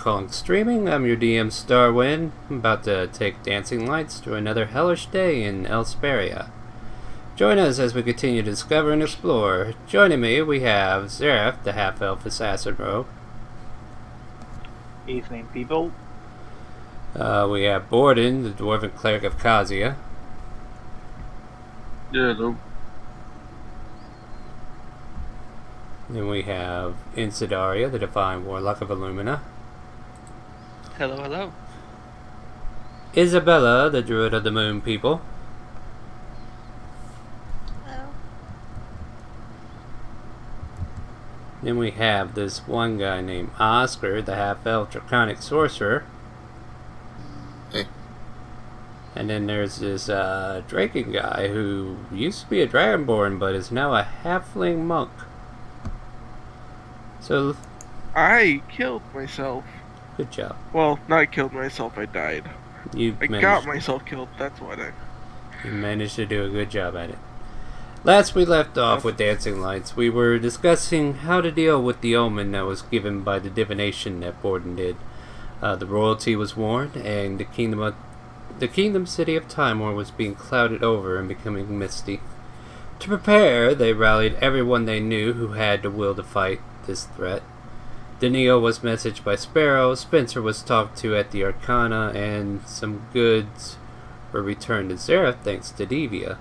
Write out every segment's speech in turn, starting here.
Calling Streaming. I'm your DM Starwind. I'm about to take dancing lights to another hellish day in Elsperia. Join us as we continue to discover and explore. Joining me, we have Zareth, the half-elf assassin rogue. Evening, people. We have Borden, the dwarven cleric of Kazia. Yeah, nope. Then we have Insidaria, the divine warlock of Illumina. Hello, hello. Isabella, the druid of the moon people. Hello. Then we have this one guy named Oscar, the half-elf draconic sorcerer. Hey. And then there's this Draken guy who used to be a dragonborn but is now a halfling monk. So, I killed myself. good job. Well, not killed myself, I died. You I got myself killed, that's what You managed to do a good job at it. Last we left off with Dancing Lights, we were discussing how to deal with the omen that was given by the divination that Borden did. The royalty was warned, and the kingdom city of Timor was being clouded over and becoming misty. To prepare, they rallied everyone they knew who had the will to fight this threat. Danilo was messaged by Sparrow, Spencer was talked to at the Arcana, and some goods were returned to Zareth thanks to Devia.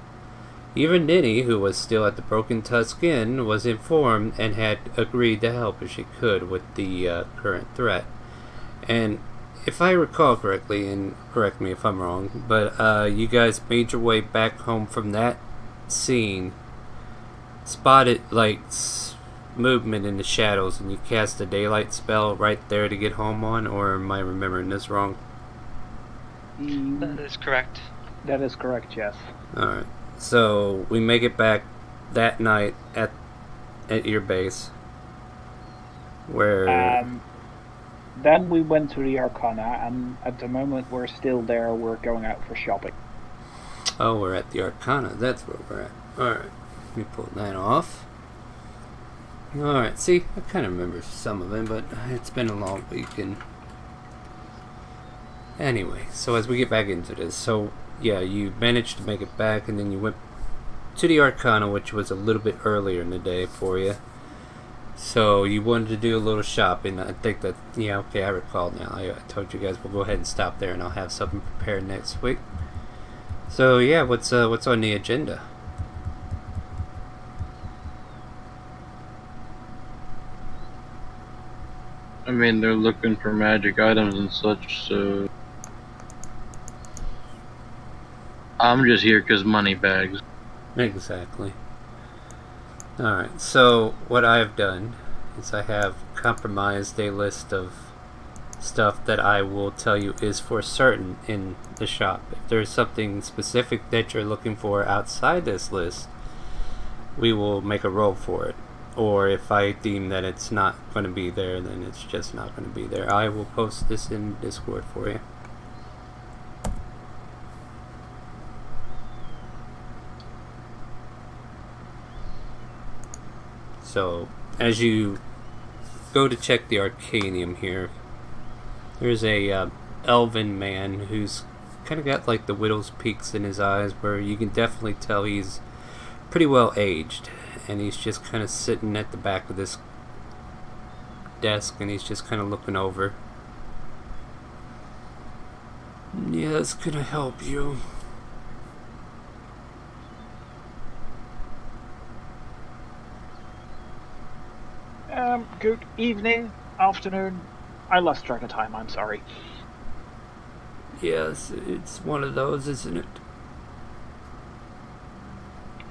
Even Ninny, who was still at the Broken Tusk Inn, was informed and had agreed to help if she could with the current threat. And if I recall correctly, and correct me if I'm wrong, but you guys made your way back home from that scene, spotted movement in the shadows, and you cast a daylight spell right there to get home on, or am I remembering this wrong? That is correct. That is correct, yes. Alright, so we make it back that night at your base, where... Then we went to the Arcana, and at the moment we're still there, we're going out for shopping. Oh, we're at the Arcana, that's where we're at. Alright, let me pull that off. Alright, see, I kind of remember some of it, but it's been a long week, and... Anyway, so as we get back into this, so, yeah, you managed to make it back, and then you went to the Arcana, which was a little bit earlier in the day for you. So, you wanted to do a little shopping. I think that, yeah, okay, I recall now. I told you guys we'll go ahead and stop there, and I'll have something prepared next week. So, yeah, what's on the agenda? I mean, they're looking for magic items and such, so... I'm just here because money bags. Exactly. Alright, so what I've done is I have compromised a list of stuff that I will tell you is for certain in the shop. If there's something specific that you're looking for outside this list, we will make a roll for it. Or if I deem that it's not going to be there, then it's just not going to be there. I will post this in Discord for you. So, as you go to check the Arcanium here, there's a elven man who's kind of got like the widow's peaks in his eyes, where you can definitely tell he's pretty well aged. And he's just kind of sitting at the back of this desk, and he's just kind of looking over. Yes, can I help you? Good evening, afternoon. I lost track of time, I'm sorry. Yes, it's one of those, isn't it?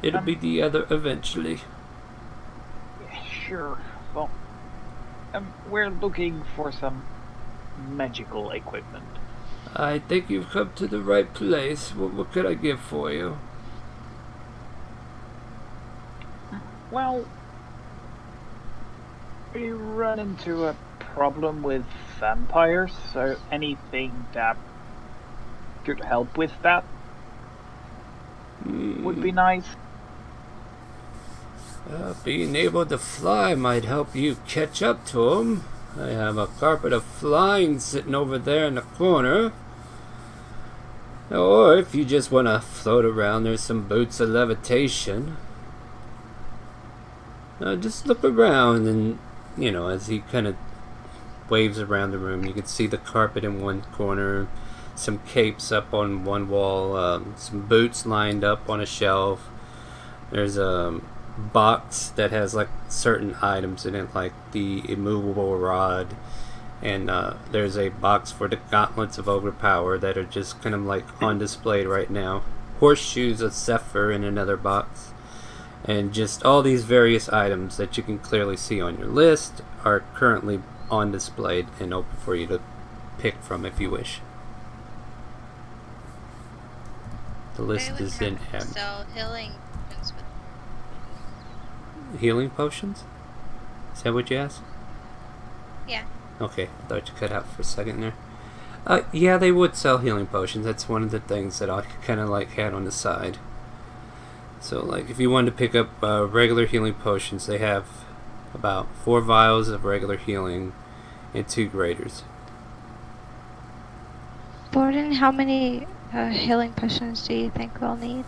It'll be the other eventually. Yeah, sure. Well, we're looking for some magical equipment. I think you've come to the right place. What could I give for you? Well, we run into a problem with vampires, so anything that could help with that would be nice. Being able to fly might help you catch up to them. I have a carpet of flying sitting over there in the corner. Or if you just want to float around, there's some boots of levitation. Just look around and, as he kind of waves around the room, you can see the carpet in one corner, some capes up on one wall, some boots lined up on a shelf. There's a box that has like certain items in it, like the immovable rod, and there's a box for the gauntlets of overpower that are just kind of like on display right now. Horseshoes of Zephyr in another box, and just all these various items that you can clearly see on your list are currently on display and open for you to pick from if you wish. The list is in sell healing potions with... Healing potions? Is that what you asked? Yeah. Okay, I thought you cut out for a second there. Yeah, they would sell healing potions. That's one of the things that I kind of like had on the side. So, like, if you wanted to pick up regular healing potions, they have about 4 vials of regular healing and 2 graders. Borden, how many healing potions do you think we'll need?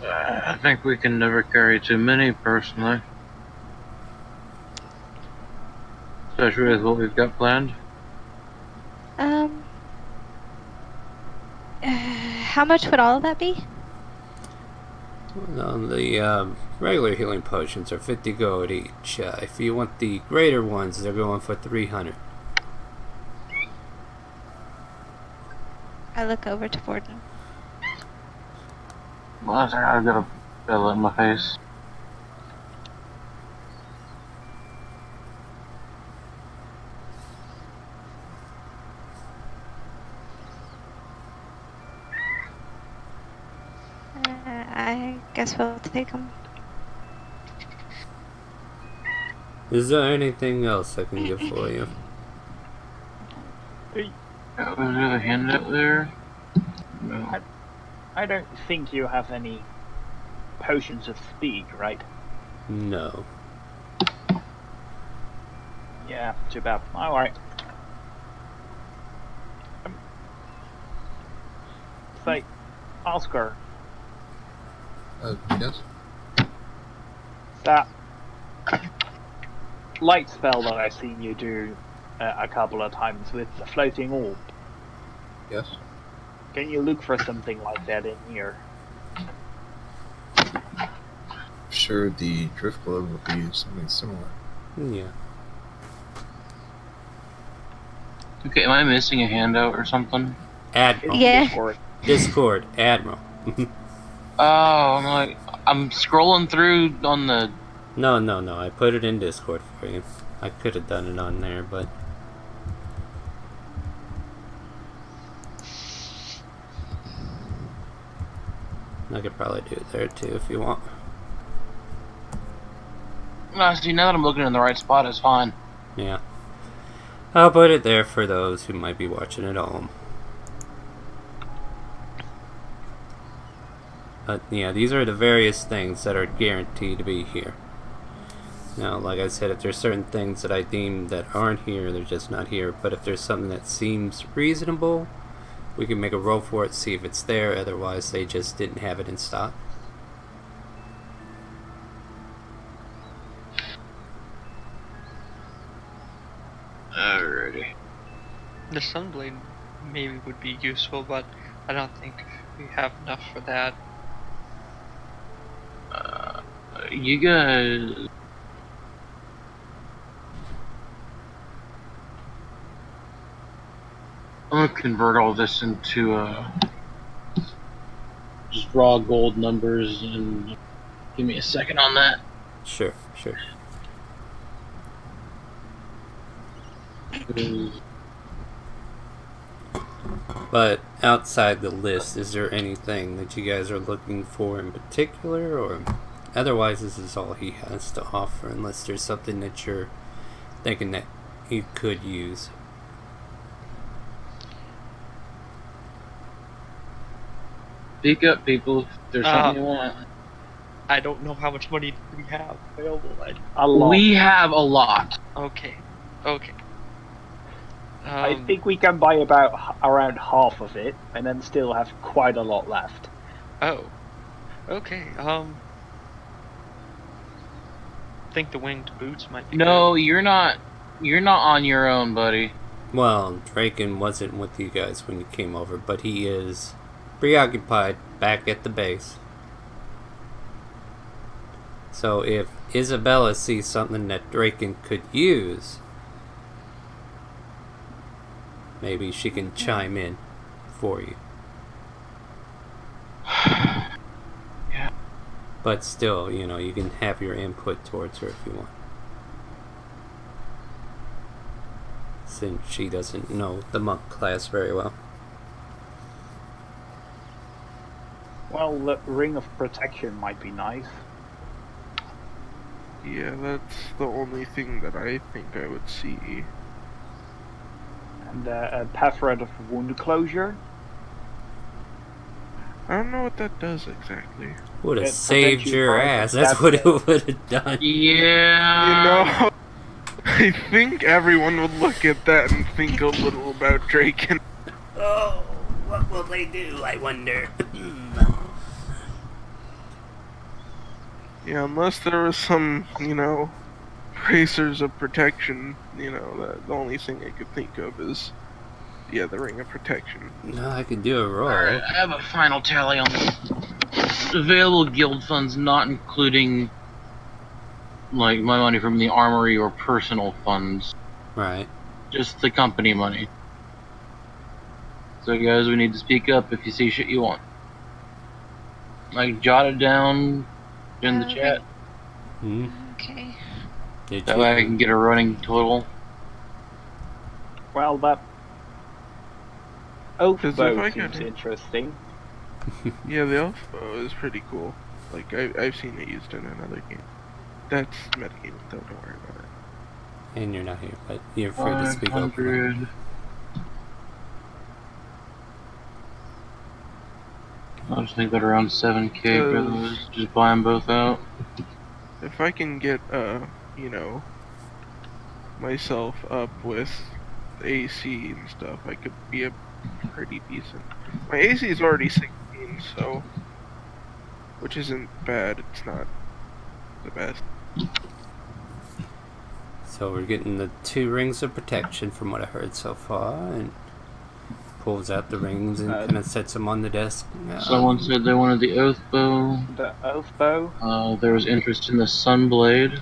I think we can never carry too many, personally. Especially with what we've got planned. How much would all of that be? Well, the regular healing potions are 50 gold each. If you want the greater ones, they're going for 300. I look over to Borden. Well, I think I've got a bill in my face. I guess we'll take them. Is there anything else I can get for you? Was there a handout there? No. I don't think you have any potions of speed, right? No. Yeah, too bad. Alright. Say, Oscar, Yes? that light spell that I've seen you do a couple of times with the floating orb, Yes? can you look for something like that in here? Sure, the drift globe will be something similar. Yeah. Okay, am I missing a handout or something? Admiral. Yeah. Discord. Admiral. Oh, I'm scrolling through on the... No. I put it in Discord for you. I could have done it on there, but... I could probably do it there too if you want. No, see, now that I'm looking in the right spot, it's fine. Yeah. I'll put it there for those who might be watching at home. But yeah, these are the various things that are guaranteed to be here. Now, like I said, if there's certain things that I deem that aren't here, they're just not here. But if there's something that seems reasonable, we can make a roll for it, see if it's there. Otherwise, they just didn't have it in stock. Alrighty. The Sunblade maybe would be useful, but I don't think we have enough for that. You guys... I'm gonna convert all this into just raw gold numbers, and give me a second on that. Sure. But outside the list, is there anything that you guys are looking for in particular, or otherwise this is all he has to offer, unless there's something that you're thinking that you could use? Speak up, people, if there's something you want. I don't know how much money we have available. A lot. We have a lot. Okay. Okay. I think we can buy around half of it, and then still have quite a lot left. Oh. Okay. Think the winged boots might be No, you're not. You're not on your own, buddy. Well, Draken wasn't with you guys when you came over, but he is preoccupied back at the base. So if Isabella sees something that Draken could use, maybe she can chime in for you. Yeah. But still, you can have your input towards her if you want. Since she doesn't know the monk class very well. Well, the ring of protection might be nice. Yeah, that's the only thing that I think I would see. And a pathread of wound closure. I don't know what that does exactly. Would have It saved prevents you your from- ass. That's what it would have done. Yeah. You know, I think everyone would look at that and think a little about Draken. Oh, what will they do, I wonder? Yeah, unless there was some, bracers of protection, the only thing I could think of is, the ring of protection. No, I could do a roll. Alright, I have a final tally on available guild funds, not including like my money from the armory or personal funds. Right. Just the company money. So guys, we need to speak up if you see shit you want. Like, jot it down in the chat. Hmm. Okay. Did That you? way I can get a running total. Well, that oath 'Cause if bow I seems could- interesting. Yeah, the elf bow is pretty cool. Like, I've seen it used in another game. That's metagame, though, don't worry about it. And you're not here, but you're free to speak openly. 500. I just think that around 7k for those. Just buy them both out. If I can get, myself up with AC and stuff, I could be a pretty decent. My AC is already 16, so, which isn't bad. It's not the best. So we're getting the 2 rings of protection from what I heard so far, and pulls out the rings and kind of sets them on the desk. Someone said they wanted the oath bow. The oath bow. There was interest in the sunblade.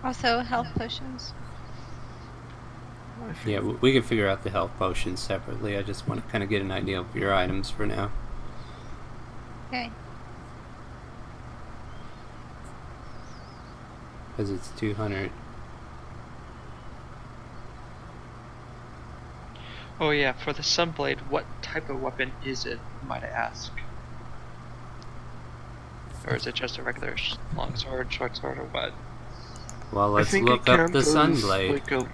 Also, health potions. I think Yeah, we can figure out the health potions separately. I just want to kind of get an idea of your items for now. Okay. Because it's 200. Oh yeah, for the sunblade, what type of weapon is it, might I ask? Or is it just a regular longsword, short sword, or what? Well, I let's think look it up the counts as, sunblade. like a,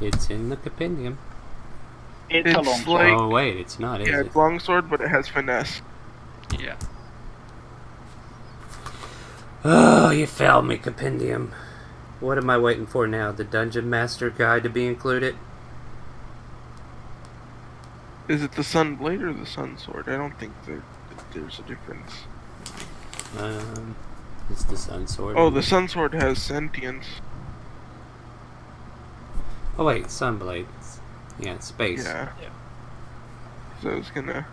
It's in the compendium. It's a It's long like- Oh wait, it's not, is yeah, it? it's longsword, but it has finesse. Yeah. Oh, you failed me, compendium. What am I waiting for now? The Dungeon Master Guide to be included? Is it the sunblade or the sun sword? I don't think that there's a difference. It's the Sun Sword. Oh, the sun sword has sentience. Oh wait, Sunblade. Yeah, space. Yeah. Yeah. So I was gonna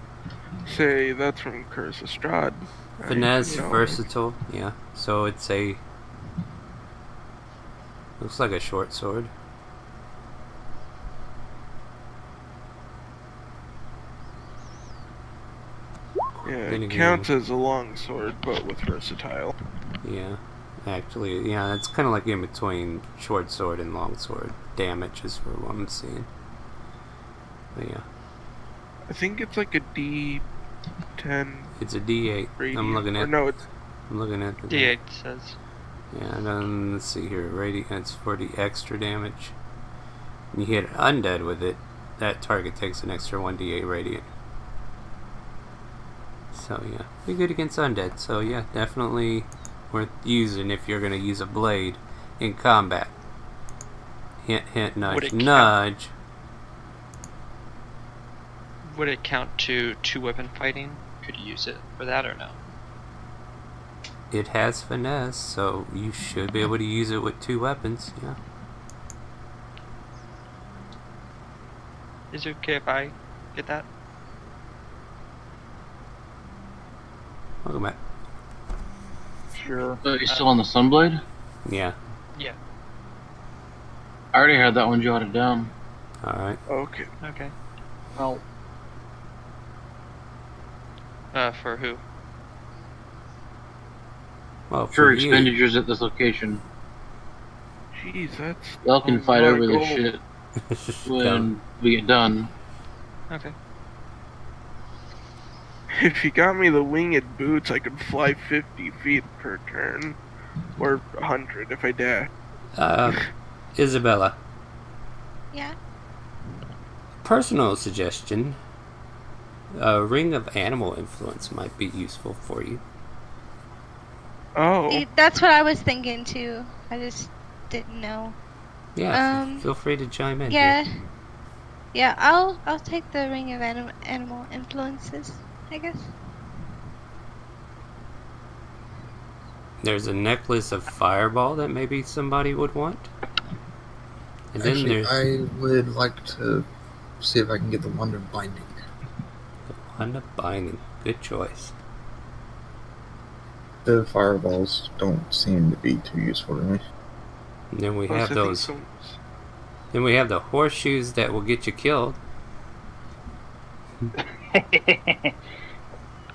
say that's from Curse of Strahd. right? Finesse, You know, versatile. Yeah, so it's a... Looks like a short sword. Yeah, Then it again- counts as a long sword, but with versatile. Yeah, actually, yeah, it's kind of like in between short sword and long sword. Damage is for what I'm seeing. But yeah, I think it's like a D10 it's a D8. radiant. I'm looking or at. no, it's I'm looking at the D8 says. Yeah, and then let's see here. Radiance for the extra damage. When you hit undead with it, that target takes an extra 1d8 radiant. So yeah, be good against undead. So yeah, definitely worth using if you're gonna use a blade in combat. Hint, hint, Would nudge, it count? nudge. Would it count to 2-weapon fighting? Could you use it for that or no? It has finesse, so you should be able to use it with 2 weapons. Yeah. Is it okay if I get that? Welcome back. Sure. You still on the Sunblade? Yeah. Yeah. I already had that one jotted down. All right. Okay. Okay. Well, For who? Well, For for you. expenditures at this location. Jeez, that's. Y'all can a fight lot of over this gold. shit when we get done. Okay. If you got me the winged boots, I could fly 50 feet per turn. Or 100 if I dash. Isabella. Yeah. Personal suggestion. A ring of animal influence might be useful for you. Oh. That's what I was thinking too. I just didn't know. Yeah, feel free to chime in. Yeah. Here. Yeah, I'll take the ring of animal influences, I guess. There's a necklace of fireball that maybe somebody would want. And then Actually, there's I would like to see if I can get the Wonder Binding. the wand of binding. Good choice. The fireballs don't seem to be too useful to me. And then we Plus, have I think those. some- Then we have the horseshoes that will get you killed.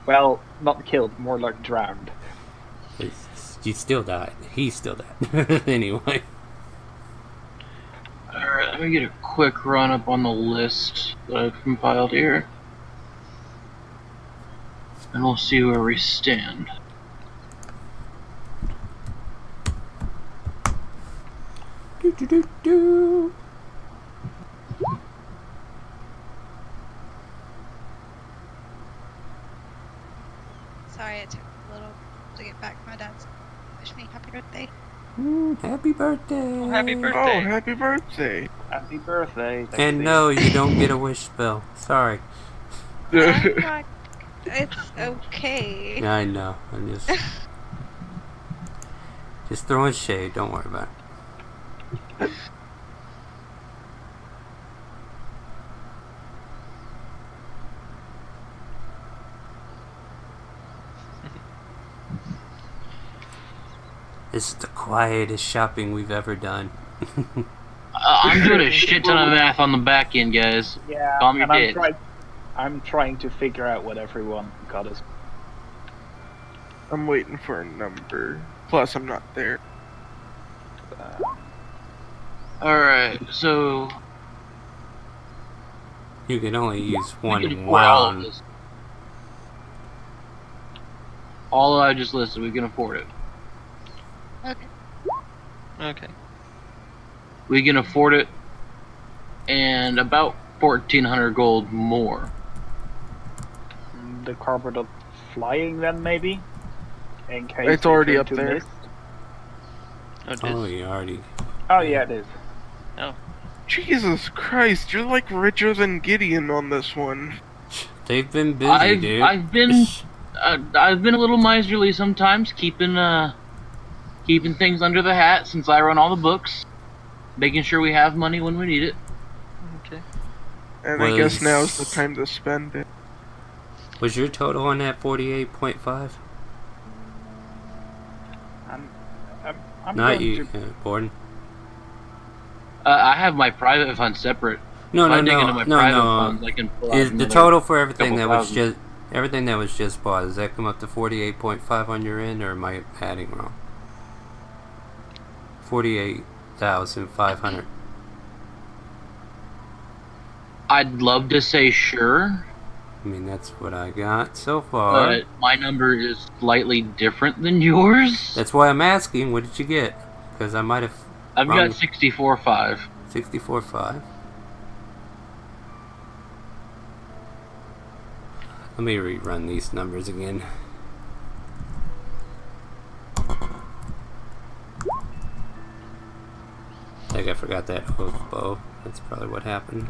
well, not killed, more like drowned. You still died. He still died. Anyway. Alright, let me get a quick run up on the list that I've compiled here. And we'll see where we stand. Do do do do. Sorry, it took a little to get back. My dad's wished me happy birthday. Happy birthday. Oh, happy Oh, birthday. happy birthday. Happy birthday. And no, you don't get a wish spell. Sorry. I'm not- it's okay. I know. I'm just throwing shade. Don't worry about it. This is the quietest shopping we've ever done. I'm doing a shit ton of math on the back end, guys. Yeah, Calm your and tits. I'm trying to figure out what everyone got us. I'm waiting for a number. Plus, I'm not there. Alright, so You can only use we can one afford all of round. this. All I just listed, we can afford it. Okay. Okay. We can afford it, and about 1,400 gold more. The carpet of flying, then maybe. In case It's they already turn up to there. mist. Oh, it Oh, is. you already. Oh yeah, it is. Jesus Christ, you're like richer than Gideon on this one. They've been busy, dude. I've been a little miserly sometimes, keeping things under the hat since I run all the books, making sure we have money when we need it. Okay. And I guess now's the time to spend it. Was your total on that 48.5? I'm Not going you, to. Borden. I have my private fund separate. No, If no, I dig into no, my no, private no. funds, I can pull out Is the another total for everything couple that was thousand. just everything that was just bought? Does that come up to 48.5 on your end, or am I adding wrong? 48,500. I'd love to say sure, I mean, that's what I got so far. but my number is slightly different than yours. That's why I'm asking. What did you get? Because I might have I've wrong. got 64.5. 64.5. Let me rerun these numbers again. think I forgot that oath bow. That's probably what happened.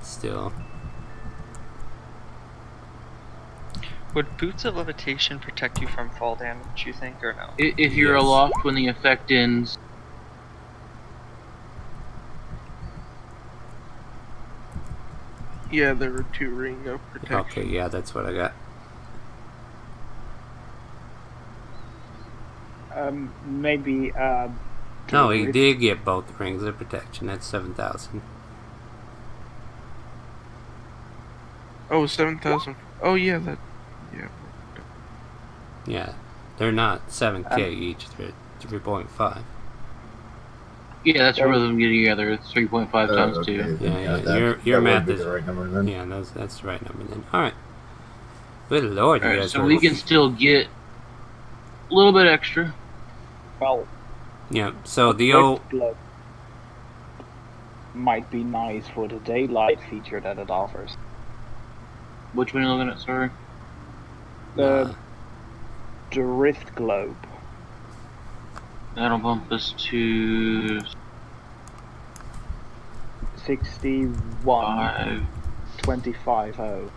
Still. Would Boots of Levitation protect you from fall damage, you think, or no? If you're Yes. aloft when the effect ends, Yeah, there were 2 ring of protection. Okay, yeah, that's what I got. Maybe. No, he Druid. did get both rings of protection. That's 7,000. Oh, 7,000. Oh, yeah, that. Yeah. Yeah, they're not 7k each. They're 3.5. yeah, that's for them getting together. It's 3.5 times okay. 2. Yeah, yeah. That Your would math be is the right number then. Yeah, that's the right number then. All right. Good lord, you Alright, guys so were. we can still get a little bit extra. Well, Yeah. So the Drift old. Globe might be nice for the daylight feature that it offers. Which one are you looking at, sorry? The Drift Globe. That'll bump us to 61 5. 25.0.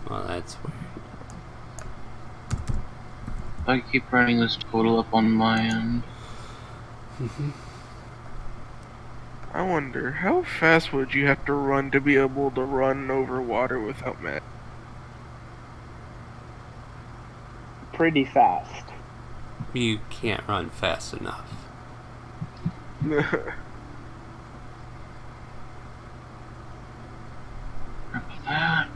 Well, that's weird. I keep running this total up on my end. I wonder, how fast would you have to run to be able to run over water without mat? Pretty fast. You can't run fast enough. That.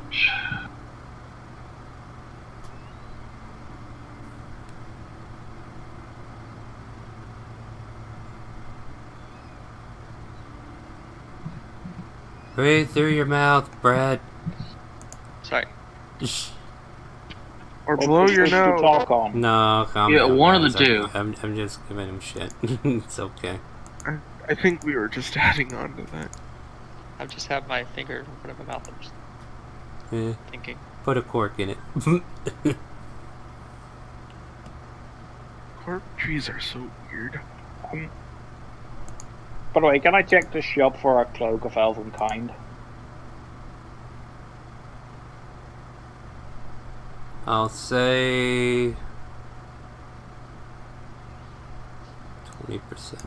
Breathe through your mouth, Brad. Sorry. Or blow your It's to nose. talk on. No, calm Yeah, down, one of guys. the two. I'm just giving him shit. It's okay. I think we were just adding on to that. I've just had my finger in front of my mouth. I'm just Yeah, thinking. put a cork in it. Cork trees are so weird. By the way, can I check the shop for a cloak of elven kind? I'll say 20%.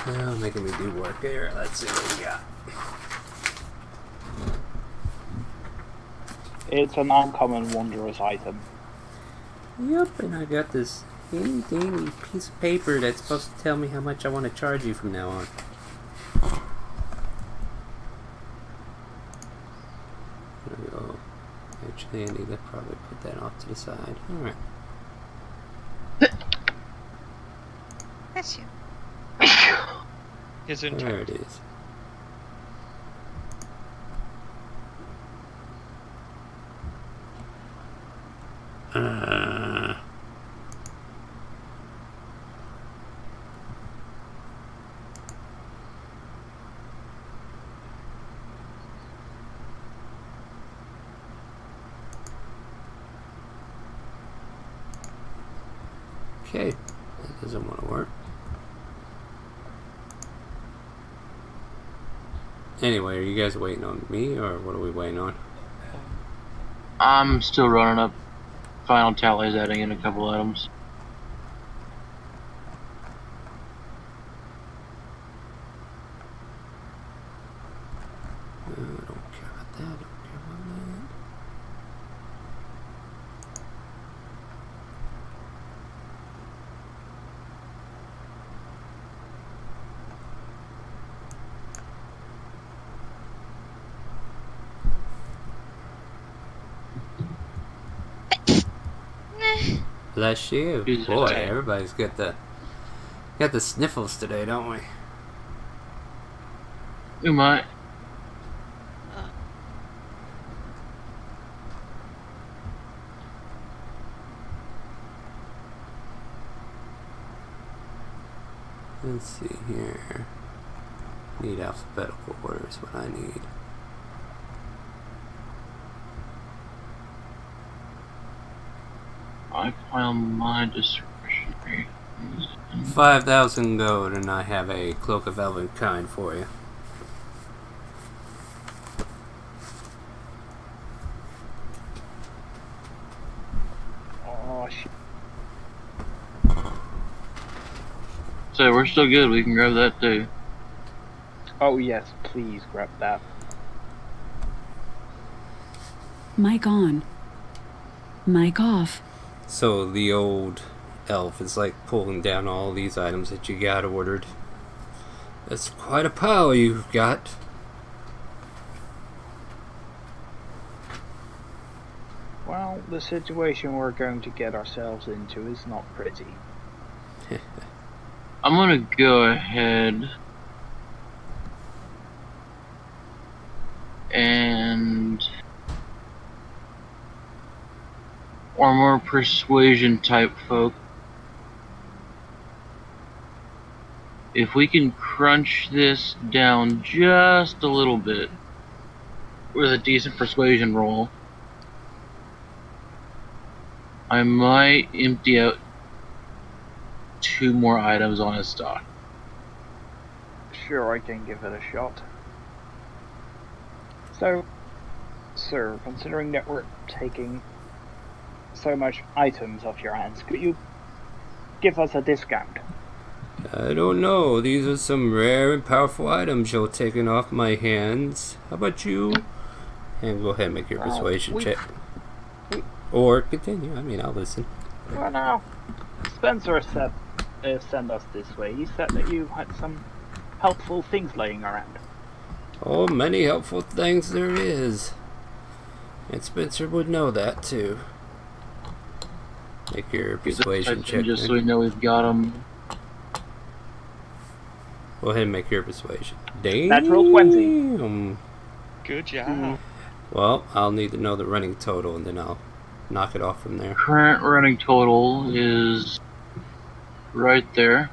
Oh, making me do work here. Let's see what we got. It's an uncommon wondrous item. Yep, and I got this teeny tiny piece of paper that's supposed to tell me how much I want to charge you from now on. There we go. Actually, I need to probably put that off to the side. Alright. Bless you. Is it There it is. Okay, that doesn't want to work. Anyway, are you guys waiting on me, or what are we waiting on? I'm still running up final tallies, adding in a couple items. I don't care about that, I don't care about that. Bless you. Jesus. Boy, everybody's got the sniffles today, don't we? You might. Let's see here. Need alphabetical order is what I need. I file my discretionary. 5,000 gold, and I have a Cloak of Elven Kind for you. Oh, shit. So we're still good. We can grab that too. Oh, yes, please grab that. Mic on. Mic off. So the old elf is like pulling down all these items that you got ordered. That's quite a pile you've got. Well, the situation we're going to get ourselves into is not pretty. I'm gonna go ahead and or more persuasion type folk. If we can crunch this down just a little bit with a decent persuasion roll, I might empty out 2 more items on his stock. Sure, I can give it a shot. So, sir, considering that we're taking so much items off your hands, could you give us a discount? I don't know. These are some rare and powerful items you're taking off my hands. How about you? And go ahead and make your persuasion check. Or continue. I mean, I'll listen. Well, now, Spencer said send us this way. He said that you had some helpful things laying around. Oh, many helpful things there is. And Spencer would know that, too. Make your persuasion check. Just so we know we've got them. Go ahead and make your persuasion. Damn. Natural 20. Good job. Well, I'll need to know the running total, and then I'll knock it off from there. Current running total is right there.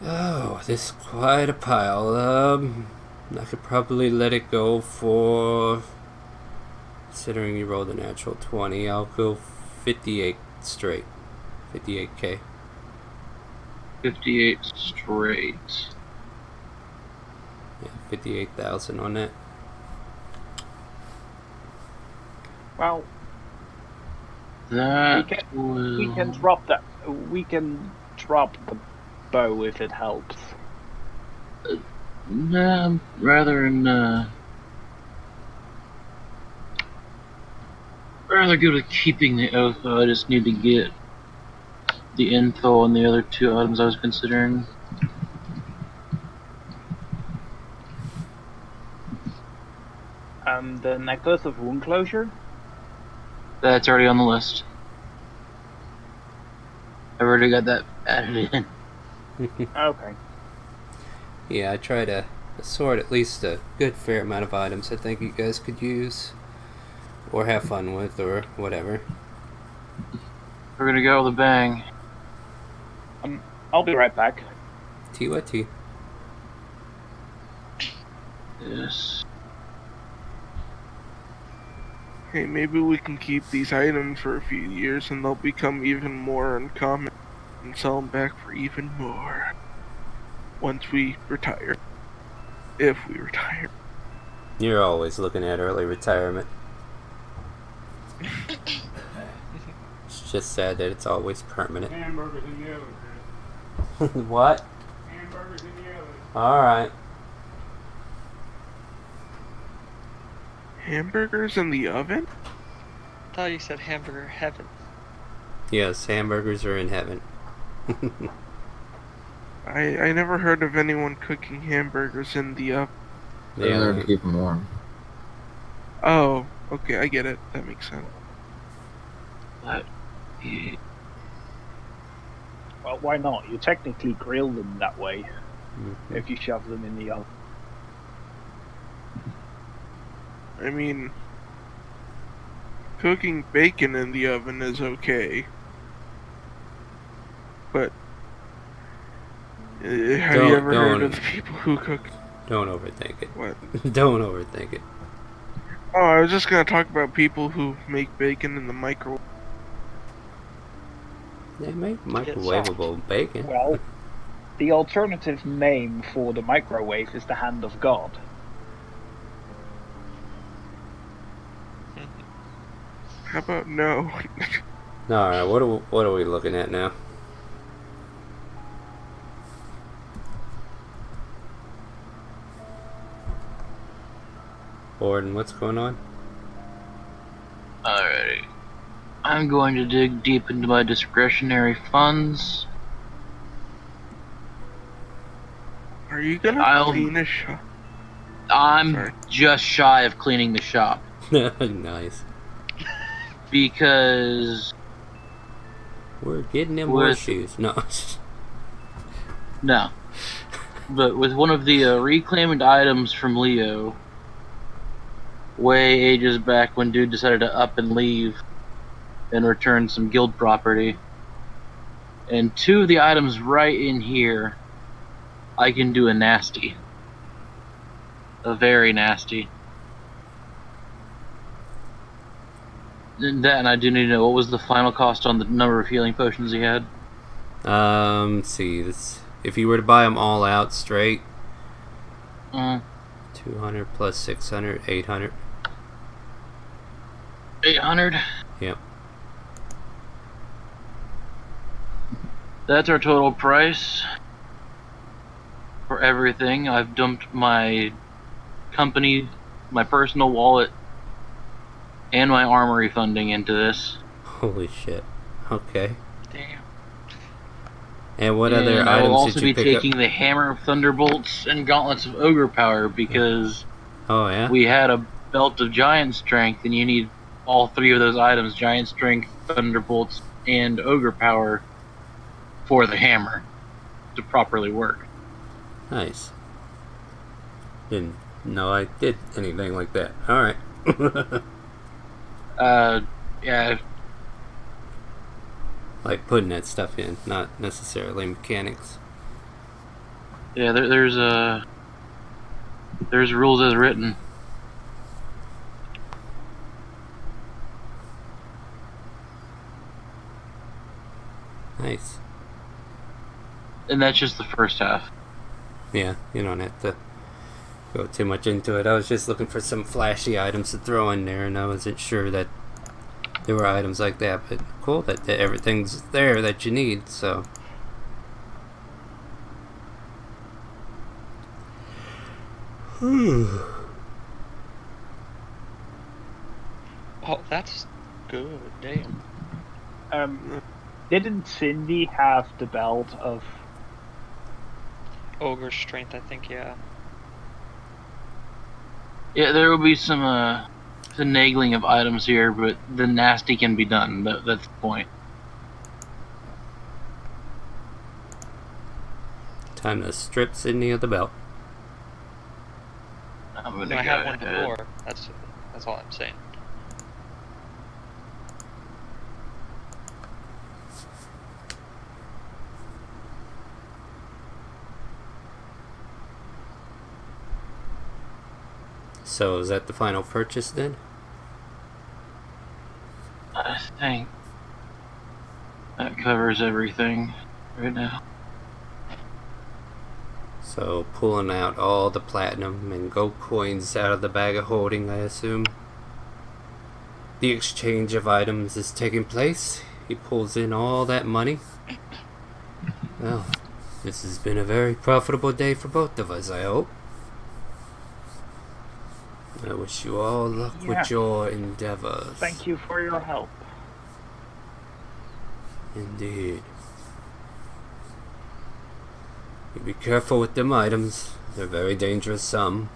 Oh, this is quite a pile. I could probably let it go for... Considering you rolled a natural 20, I'll go 58 straight. 58k. 58 straight. Yeah, 58,000 on that. Well, That we can drop that. We can drop the bow if it helps. Nah, I'm rather good with keeping the oath, though. I just need to get the info on the other 2 items I was considering. The necklace of wound closure. That's already on the list. I've already got that added in. Okay. Yeah, I try to assort at least a good fair amount of items I think you guys could use. Or have fun with, or whatever. We're gonna go with a bang. I'll be right back. TYT. Yes. Hey, maybe we can keep these items for a few years and they'll become even more uncommon and sell them back for even more. Once we retire. If we retire. You're always looking at early retirement. It's just sad that it's always permanent. Hamburgers in the oven, Chris. What? Hamburgers in the oven. Alright. Hamburgers in the oven? I thought you said hamburger heaven. Yes, hamburgers are in heaven. I never heard of anyone cooking hamburgers in the oven. They're Yeah, there to keep them warm. Oh, okay, I get it. That makes sense. But, yeah. Well, why not? You technically grill them that way Mhm. if you shove them in the oven. I mean, cooking bacon in the oven is okay. But have you ever heard of people who cook? Don't overthink it. What? Don't overthink it. Oh, I was just gonna talk about people who make bacon in the microwave. They make microwavable bacon. Well, the alternative name for the microwave is the hand of God. How about no? Alright, what are we looking at now? Borden, what's going on? Alrighty. I'm going to dig deep into my discretionary funds. Are you gonna clean a shop? I'm just shy of cleaning the shop. Nice. Because we're getting them horseshoes. No. No. But with one of the reclaimed items from Leo, way ages back when dude decided to up and leave and return some guild property. And two of the items right in here, I can do a nasty. A very nasty. And I do need to know, what was the final cost on the number of healing potions he had? Let's see. If you were to buy them all out straight, 200 plus 600, 800. 800? Yep. That's our total price for everything. I've dumped my company, my personal wallet, and my armory funding into this. Holy shit. Okay. Damn. And what other items did you pick up? I will also be taking the Hammer of Thunderbolts and Gauntlets of Ogre Power because we had a Belt of Giant Strength, and you need all three of those items, Giant Strength, Thunderbolts, and Ogre Power, for the hammer to properly work. Nice. Didn't know I did anything like that. Alright. Yeah. Like putting that stuff in, not necessarily mechanics. Yeah, there's rules as written. Nice. And that's just the first half. Yeah, you don't have to go too much into it. I was just looking for some flashy items to throw in there, and I wasn't sure that there were items like that, but cool that everything's there that you need, so. Oh, that's good. Damn. Didn't Cindy have the belt of Ogre strength? I think, yeah. Yeah, there will be some finagling of items here, but the nasty can be done. That's the point. Time to strip Sydney of the belt. I'm gonna I go have one ahead. before. That's all I'm saying. So is that the final purchase then? I think that covers everything right now. So pulling out all the platinum and gold coins out of the bag of holding, I assume. The exchange of items is taking place. He pulls in all that money. Well, this has been a very profitable day for both of us, I hope. I wish you all luck with your endeavors. Thank you for your help. Indeed. You be careful with them items. They're very dangerous, some.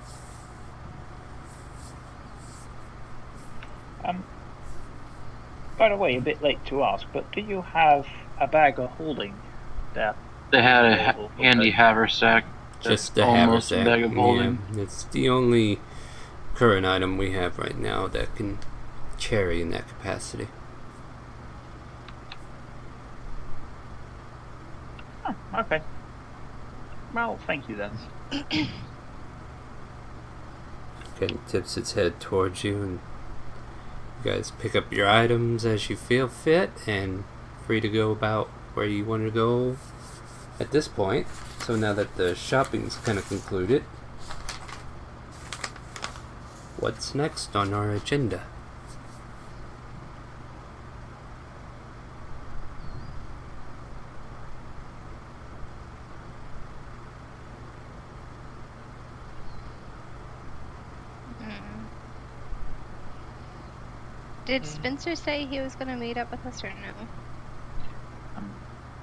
By the way, a bit late to ask, but do you have a bag of holding that? They had a handy haversack. Just the almost haversack. a bag of holding. Yeah, it's the only current item we have right now that can Cherry in that capacity. Oh, okay. Well, thank you then. Again, tips its head towards you, and you guys pick up your items as you feel fit, and free to go about where you want to go at this point. So now that the shopping's kind of concluded, what's next on our agenda? Did Spencer say he was going to meet up with us or no?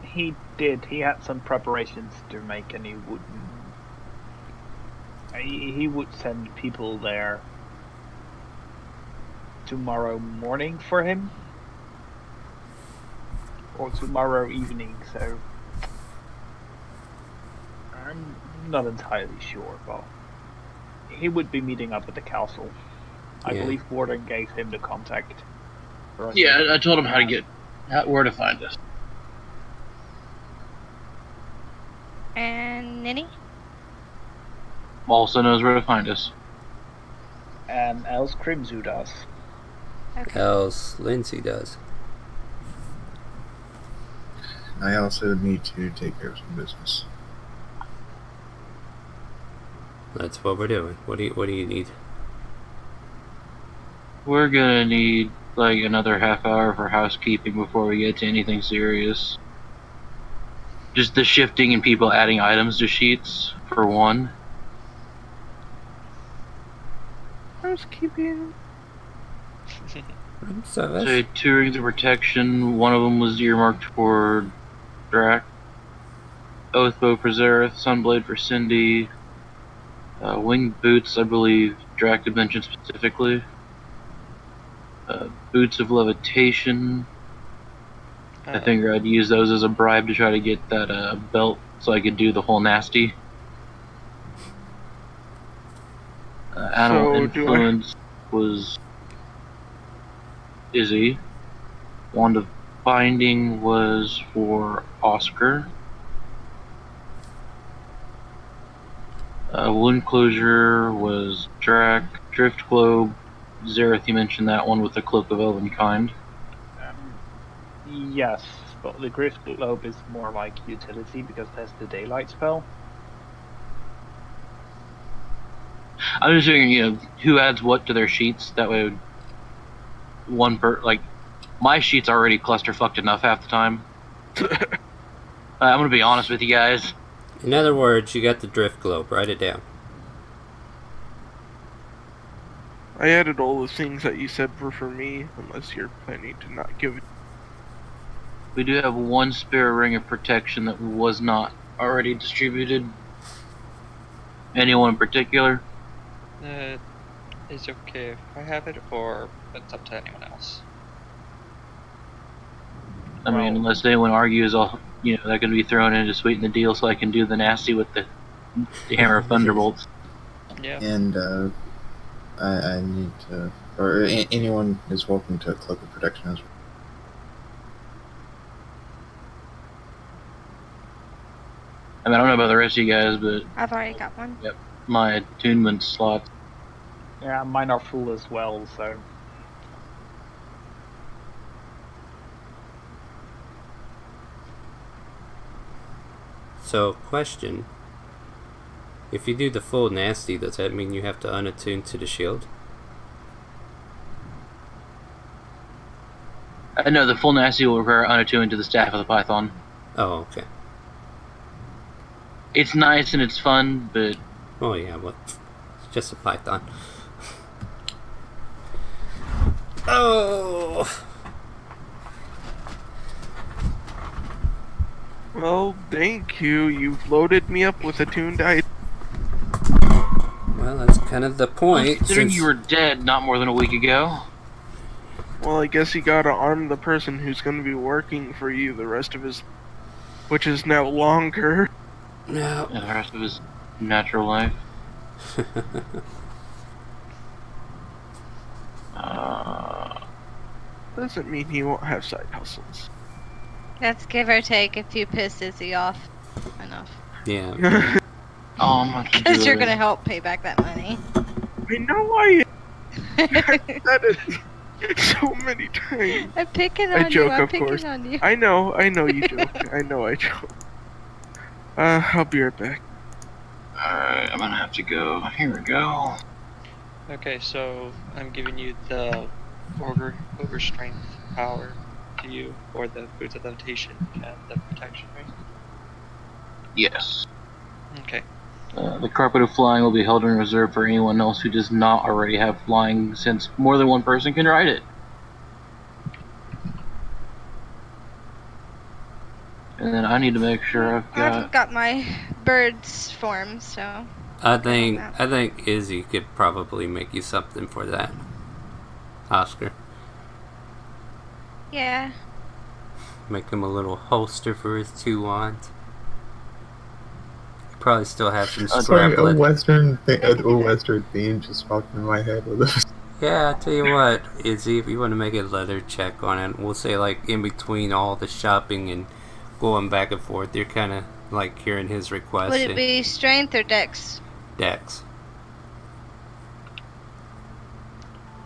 He did. He had some preparations to make, and he wouldn't. He would send people there tomorrow morning for him, or tomorrow evening. So I'm not entirely sure, but he would be meeting up at the castle. I believe Warden gave him the contact. Yeah, I told him where to find us. And Ninny? Also knows where to find us. And else Crimsu does. Okay. Else Lindsay does. I also need to take care of some business. That's what we're doing. What do you need? We're gonna need like another half hour for housekeeping before we get to anything serious. Just the shifting and people adding items to sheets, for one. Housekeeping. I'm sorry. So 2 rings of protection, one of them was earmarked for Drac. Oathbow for Zareth, Sunblade for Cindy. Winged boots, I believe Drac had mentioned specifically. Boots of levitation. I think I'd use those as a bribe to try to get that belt so I could do the whole nasty. Animal influence was Izzy. Wand of binding was for Oscar. Wound closure was Drac. Drift globe, Zareth, you mentioned that one with the cloak of Elvenkind. Yes, but the Grift Globe is more like utility because that's the daylight spell. I'm just figuring, who adds what to their sheets. That way, my sheets are already clusterfucked enough half the time. I'm gonna be honest with you guys. In other words, you got the drift globe. Write it down. I added all the things that you said were for me, unless you're planning to not give it. We do have one spare ring of protection that was not already distributed. Anyone in particular? It's okay if I have it, or it's up to anyone else. I mean, unless anyone argues, that can be thrown in to sweeten the deal so I can do the nasty with the Hammer of Thunderbolts. Yeah. And I need to, or anyone is welcome to a cloak of protection as well. I mean, I don't know about the rest of you guys, but I've already got one. yep, my attunement slots. Yeah, mine are full as well, so. So, question. If you do the full nasty, does that mean you have to unattune to the shield? I know the full nasty will require unattuned to the staff of the Python. Oh, okay. It's nice and it's fun, but... Oh, yeah, well, it's just a python. Oh! Well, thank you. You've loaded me up with attuned items. Well, that's kind of the point. Considering you were dead not more than a week ago. Well, I guess you gotta arm the person who's gonna be working for you the rest of his... which is now longer. No. And the rest of his natural life. doesn't mean he won't have side hustles. Let's give or take a few piss Izzy off. Enough. Yeah. Oh, I'm not Because you're gonna help pay back that money. I know I said it so many times. I'm picking I on joke, you. I'm of picking course. on you. I know you joke. I know I joke. I'll be right back. Alright, I'm gonna have to go. Here we go. Okay, so I'm giving you the ogre strength power to you, or the boots of levitation and the protection, right? Yes. Okay. The carpet of flying will be held in reserve for anyone else who does not already have flying, since more than one person can ride it. And then I need to make sure I've got my birds form, so. I think Izzy could probably make you something for that. Oscar. Yeah. Make him a little holster for his 2 wands. Probably still have some Sorry, scrap a leather. Western theme just popped in my head with this. Yeah, I'll tell you what, Izzy, if you want to make a leather check on it, we'll say like in between all the shopping and going back and forth, you're kind of like hearing his request. Would it be strength or dex? Dex.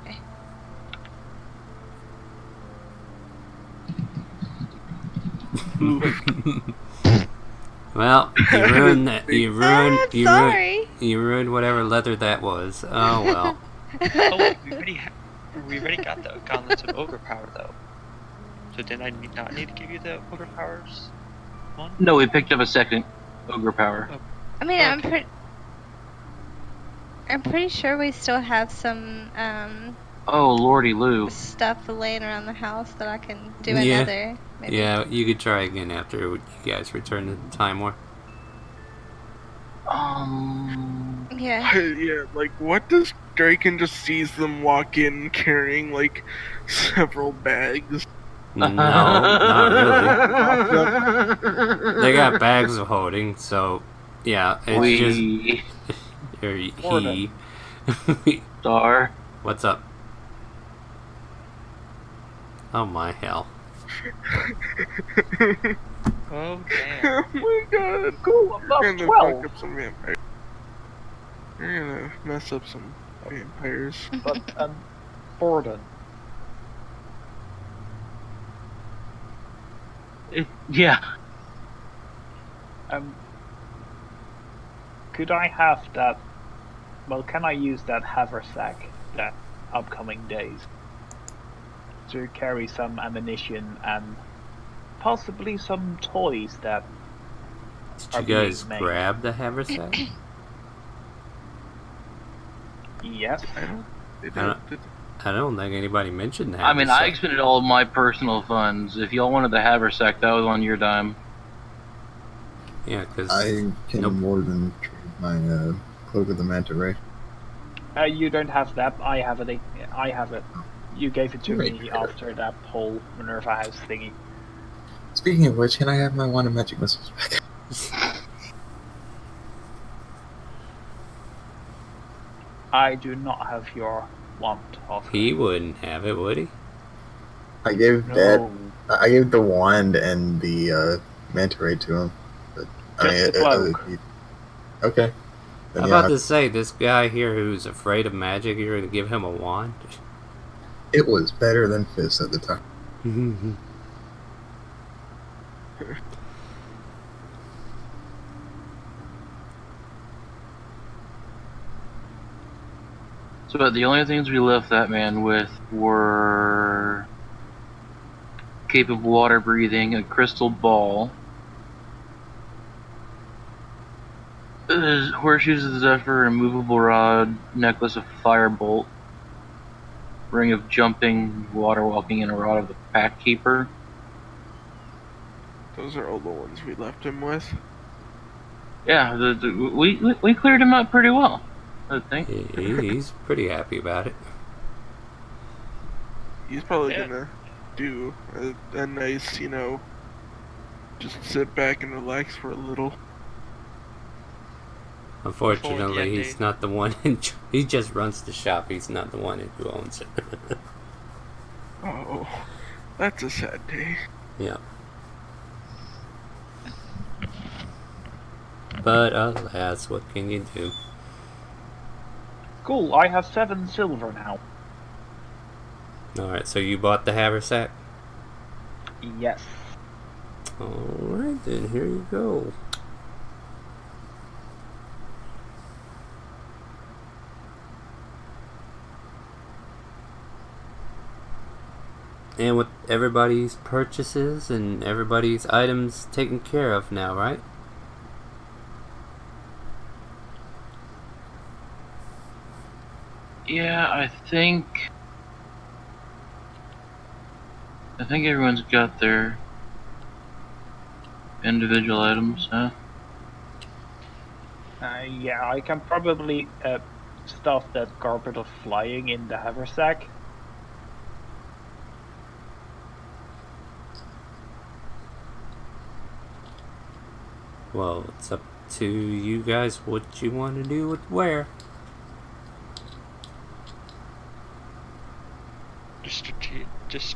Okay. Well, you ruined that. You Sorry. You ruined whatever leather that was. Oh well. Oh, wait, we already got the gauntlets of ogre power though. So didn't I not need to give you the ogre powers one? No, we picked up a second ogre power. I mean, Okay. I'm pretty sure we still have some Oh, lordy Lou. stuff laying around the house that I can do Yeah. another. Maybe. Yeah, you could try again after you guys return to Timor. Yeah. Yeah, like, what does Draken just sees them walk in carrying, like, several bags? No, not really. They got bags of holding, so yeah, it's just or he. Star. What's up? Oh my hell! Oh damn. Oh my god. Cool, I'm You're up gonna 12. fuck up some vampires. You're gonna mess up some vampires. But, Borden, Yeah. could I have that? Well, can I use that haversack that upcoming days to carry some ammunition and possibly some toys that Did are you guys being made? grab the haversack? Yes. I don't think anybody mentioned that. I mean, I expended all of my personal funds. If y'all wanted the haversack, that was on your dime. Yeah, because I can more than trade my cloak of the manta ray. You don't have that. I have it. I have it. You gave it to Right. me after that whole Minerva House thingy. Speaking of which, can I have my wand of magic missiles back? I do not have your want of. he wouldn't have it, would he? I gave No. I gave the wand and the manta ray to him. But Just the cloak. okay. Then, I'm yeah, about to say, this guy here who's afraid of magic, you're going to give him a wand? it was better than Fist at the time. So the only things we left that man with were cape of water breathing, a crystal ball, horseshoes of the Zephyr, a movable rod, necklace of firebolt, ring of jumping, water walking, and a rod of the pack keeper. Those are all the ones we left him with. Yeah, we cleared him up pretty well, I think. He's pretty happy about it. He's probably Yeah. gonna do a nice, just sit back and relax for a little. Unfortunately, end he's date. not the one. He just runs the shop. He's not the one who owns it. Oh. That's a sad day. Yeah. But alas, what can you do? Cool, I have 7 silver now. Alright, so you bought the haversack? Yes. Alright then, here you go. And with everybody's purchases and everybody's items taken care of now, right? Yeah, I think everyone's got their individual items, huh? Yeah, I can probably stuff that carpet of flying in the haversack. Well, it's up to you guys what you want to do with where. Just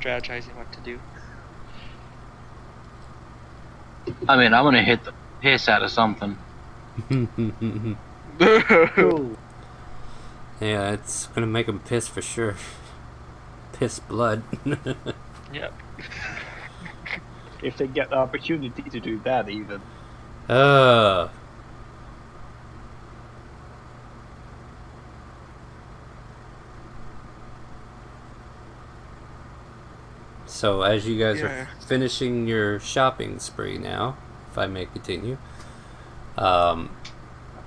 strategizing what to do. I mean, I'm gonna hit the piss out of something. Cool. Yeah, it's gonna make them piss for sure. Piss blood. Yep. If they get the opportunity to do that, even. So as you guys Yeah. are finishing your shopping spree now, if I may continue, leaving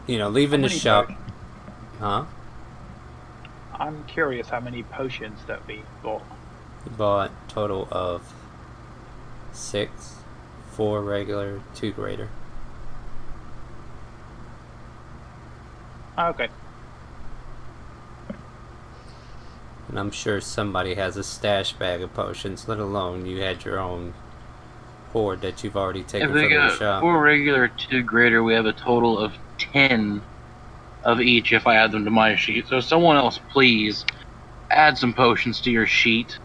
the How many shop, potions? huh? I'm curious how many potions that we bought. You bought a total of 6, 4 regular, 2 greater. Okay. And I'm sure somebody has a stash bag of potions, let alone you had your own hoard that you've already taken If from we the got shop. 4 regular, 2 greater, we have a total of 10 of each if I add them to my sheet. So someone else, please, add some potions to your sheet.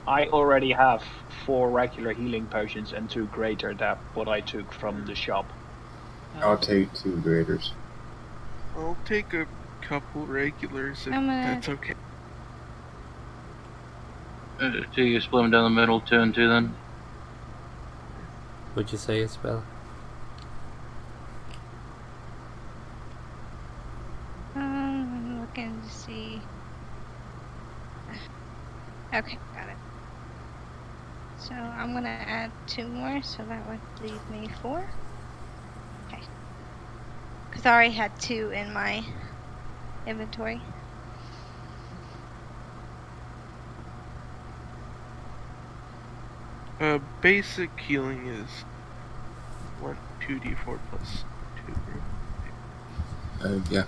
I already have 4 regular healing potions and 2 greater. That what I took from the shop. I'll take 2 graders. I'll take a couple regulars if I'm gonna- that's okay. Do you split them down the middle, 2 and 2 then? What'd you say, Isabella? I'm looking to see. Okay, got it. So I'm gonna add 2 more, so that would leave me 4. Okay. Because I already had 2 in my inventory. Basic healing is 2d4 plus 2. Yeah.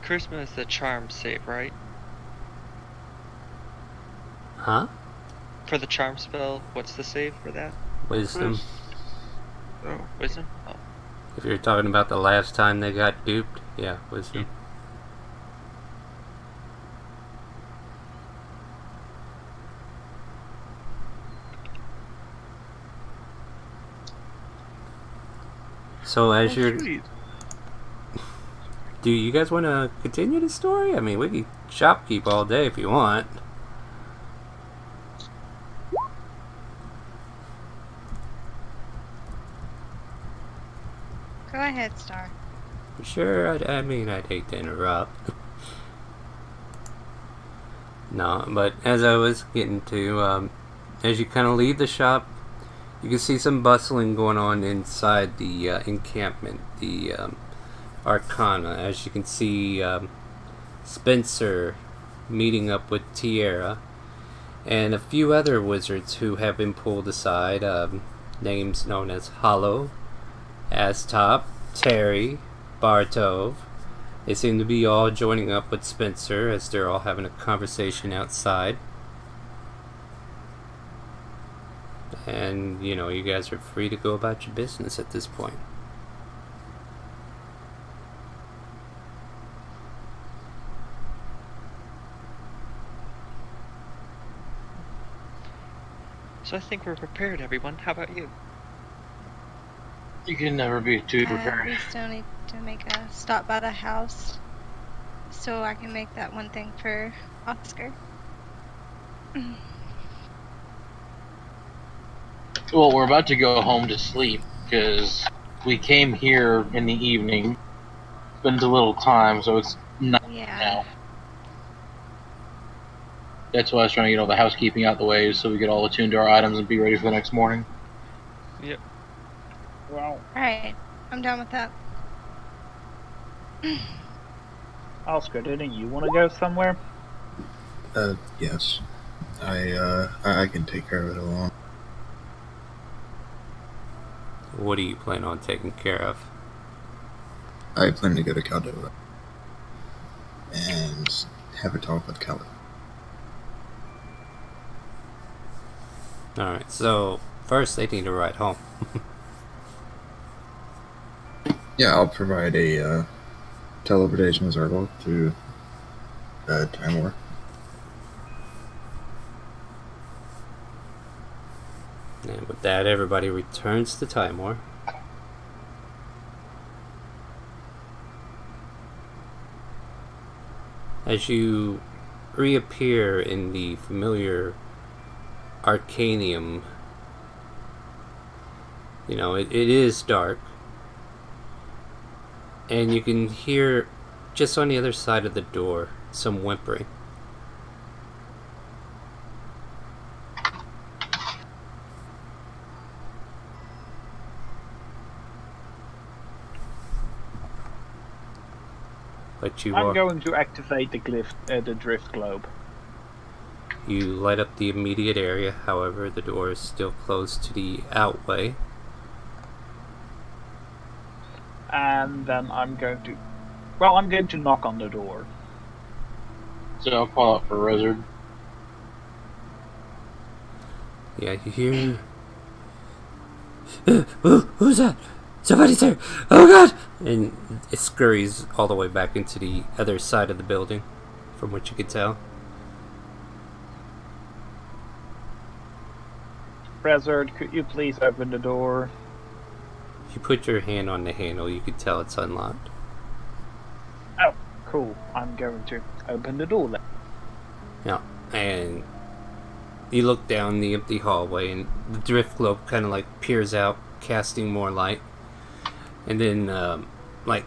Charisma is the charm save, right? Huh? For the charm spell, what's the save for that? Wisdom. Oh, Wisdom? Oh. If you're talking about the last time they got duped, yeah, wisdom. So as you're, sweet. do you guys want to continue the story? I mean, we can shopkeep all day if you want. Go ahead, Star. Sure, I'd hate to interrupt. No, but as I was getting to, as you kind of leave the shop, you can see some bustling going on inside the encampment, the Arcana. As you can see, Spencer meeting up with Tierra and a few other wizards who have been pulled aside, names known as Hollow, Astop, Terry, Bartov. They seem to be all joining up with Spencer as they're all having a conversation outside. And, you guys are free to go about your business at this point. So I think we're prepared, everyone. How about you? You can never be too prepared. We still need to make a stop by the house so I can make that one thing for Oscar. Well, we're about to go home to sleep because we came here in the evening, spent a little time, so it's night now. That's why I was trying to get all the housekeeping out the way so we could all attune to our items and be ready for the next morning. Yep. Well, Alright, I'm done with that. Oscar, didn't you want to go somewhere? Yes. I can take care of it alone. What do you plan on taking care of? I plan to go to Caldova and have a talk with Kelly. Alright, so first they need to ride home. Yeah, I'll provide a teleportation circle to Timor. And with that, everybody returns to Timor. As you reappear in the familiar Arcanium, you know, it is dark. And you can hear, just on the other side of the door, some whimpering. But you I'm are... going to activate the drift globe. You light up the immediate area, however, the door is still closed to the outway. And then I'm going to knock on the door. So I'll call out for Rezard. Yeah, you hear... Who's that? Somebody's there! Oh god! And it scurries all the way back into the other side of the building, from what you can tell. Rezard, could you please open the door? If you put your hand on the handle, you can tell it's unlocked. Oh, cool. I'm going to open the door then. Yeah, and you look down the empty hallway, and the drift globe kind of like peers out, casting more light. And then, like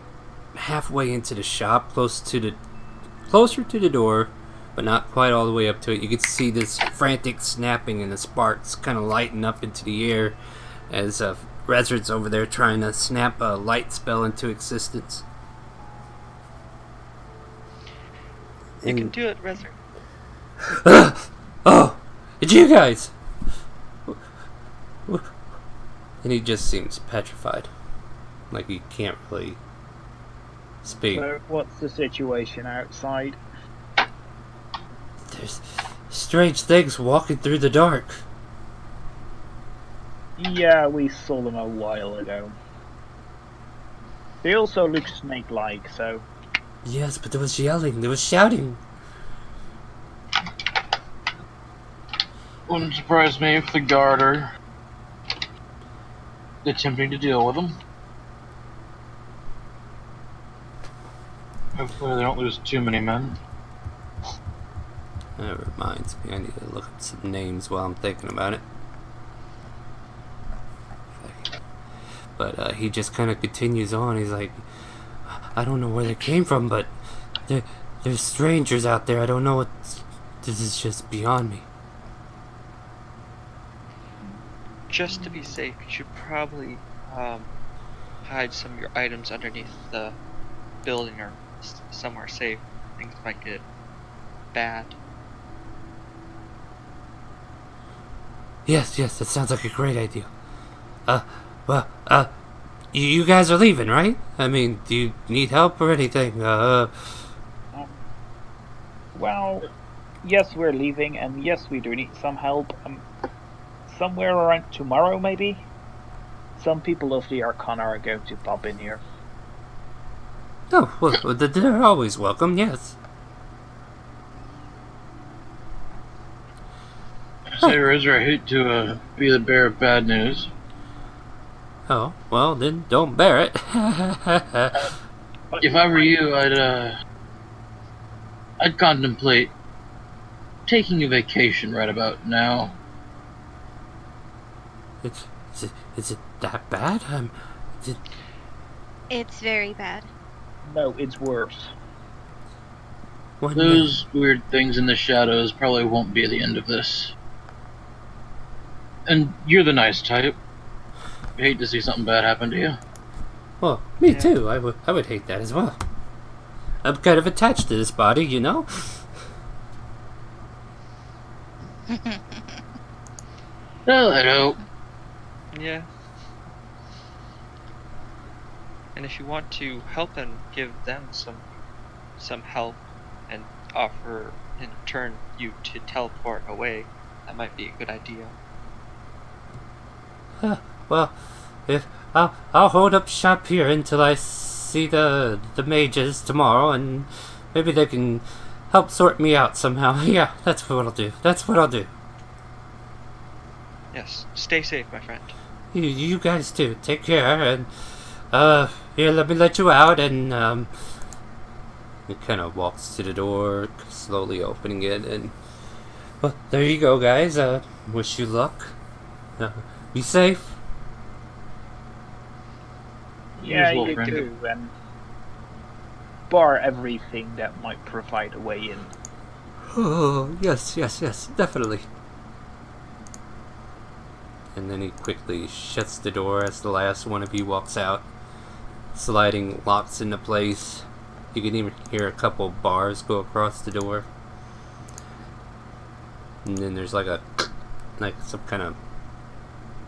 halfway into the shop, closer to the door, but not quite all the way up to it, you can see this frantic snapping and the sparks kind of lighting up into the air as Rezard's over there trying to snap a light spell into existence. You can do it, Rezard. Oh, it's you guys! And he just seems petrified. Like he can't really speak. So, what's the situation outside? There's strange things walking through the dark. Yeah, we saw them a while ago. They also look snake-like, so... Yes, but there was yelling, there was shouting. Wouldn't surprise me if the guard are attempting to deal with them. Hopefully they don't lose too many men. That reminds me, I need to look up some names while I'm thinking about it. But he just kind of continues on. He's like, I don't know where they came from, but there's strangers out there. I don't know what... This is just beyond me. Just to be safe, you should probably hide some of your items underneath the building or somewhere safe. Things might get bad. Yes, that sounds like a great idea. You guys are leaving, right? I mean, do you need help or anything? Well, yes, we're leaving, and yes, we do need some help. Somewhere around tomorrow, maybe? Some people of the Arcana are going to pop in here. Oh, well, they're always welcome, yes. Say, Razor, I hate to be the bearer of bad news. Oh, well, then don't bear it. If I were you, I'd contemplate taking a vacation right about now. Is it that bad? It's very bad. No, it's worse. Those weird things in the shadows probably won't be the end of this. And you're the nice type. I hate to see something bad happen to you. Well, me too. I would hate that as well. I'm kind of attached to this body, you know? Well, I hope. Yeah. And if you want to help and give them some help and offer in turn you to teleport away, that might be a good idea. Well, if I'll hold up shop here until I see the mages tomorrow, and maybe they can help sort me out somehow. Yeah, that's what I'll do. That's what I'll do. Yes. Stay safe, my friend. You guys too. Take care, and here, let me let you out, and he kind of walks to the door, slowly opening it, and well, there you go, guys. Wish you luck. Be safe. Yeah, Usual you friend. do, and bar everything that might provide a way in. Oh, yes, definitely. And then he quickly shuts the door as the last one of you walks out. Sliding locks into place. You can even hear a couple bars go across the door. And then there's like some kind of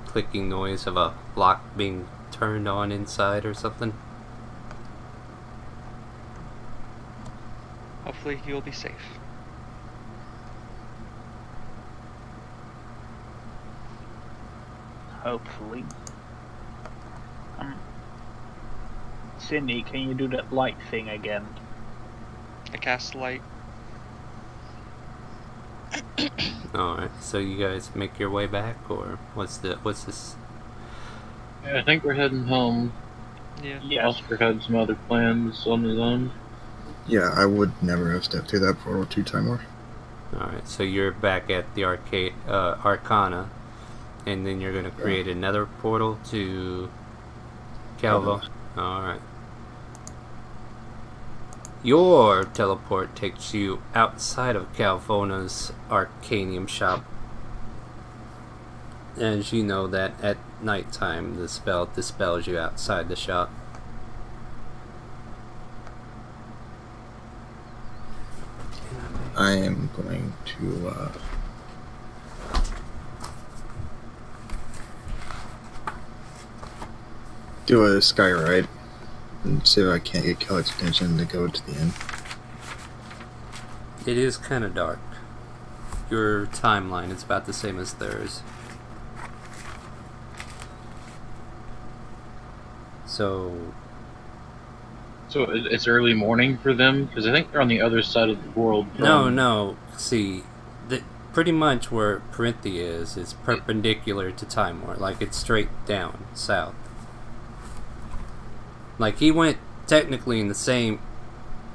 clicking noise of a lock being turned on inside or something. Hopefully you'll be safe. Hopefully. Cindy, can you do that light thing again? I cast light. Alright, so you guys make your way back, or what's this? Yeah, I think we're heading home. Yeah. Yes. Oscar had some other plans on his own. Yeah, I would never have stepped through that portal to Timor. Alright, so you're back at the Arcana, and then you're gonna create another portal to Calvo. Alright. Your teleport takes you outside of Calvona's Arcanium shop. As you know that at nighttime the spell dispels you outside the shop. I am going to do a sky ride and see if I can't get Kelly's attention to go to the inn. It is kind of dark. Your timeline is about the same as theirs. So it's early morning for them? Because I think they're on the other side of the world. No. See, pretty much where Perinthia is perpendicular to Timor. Like, it's straight down, south. Like, he went technically in the same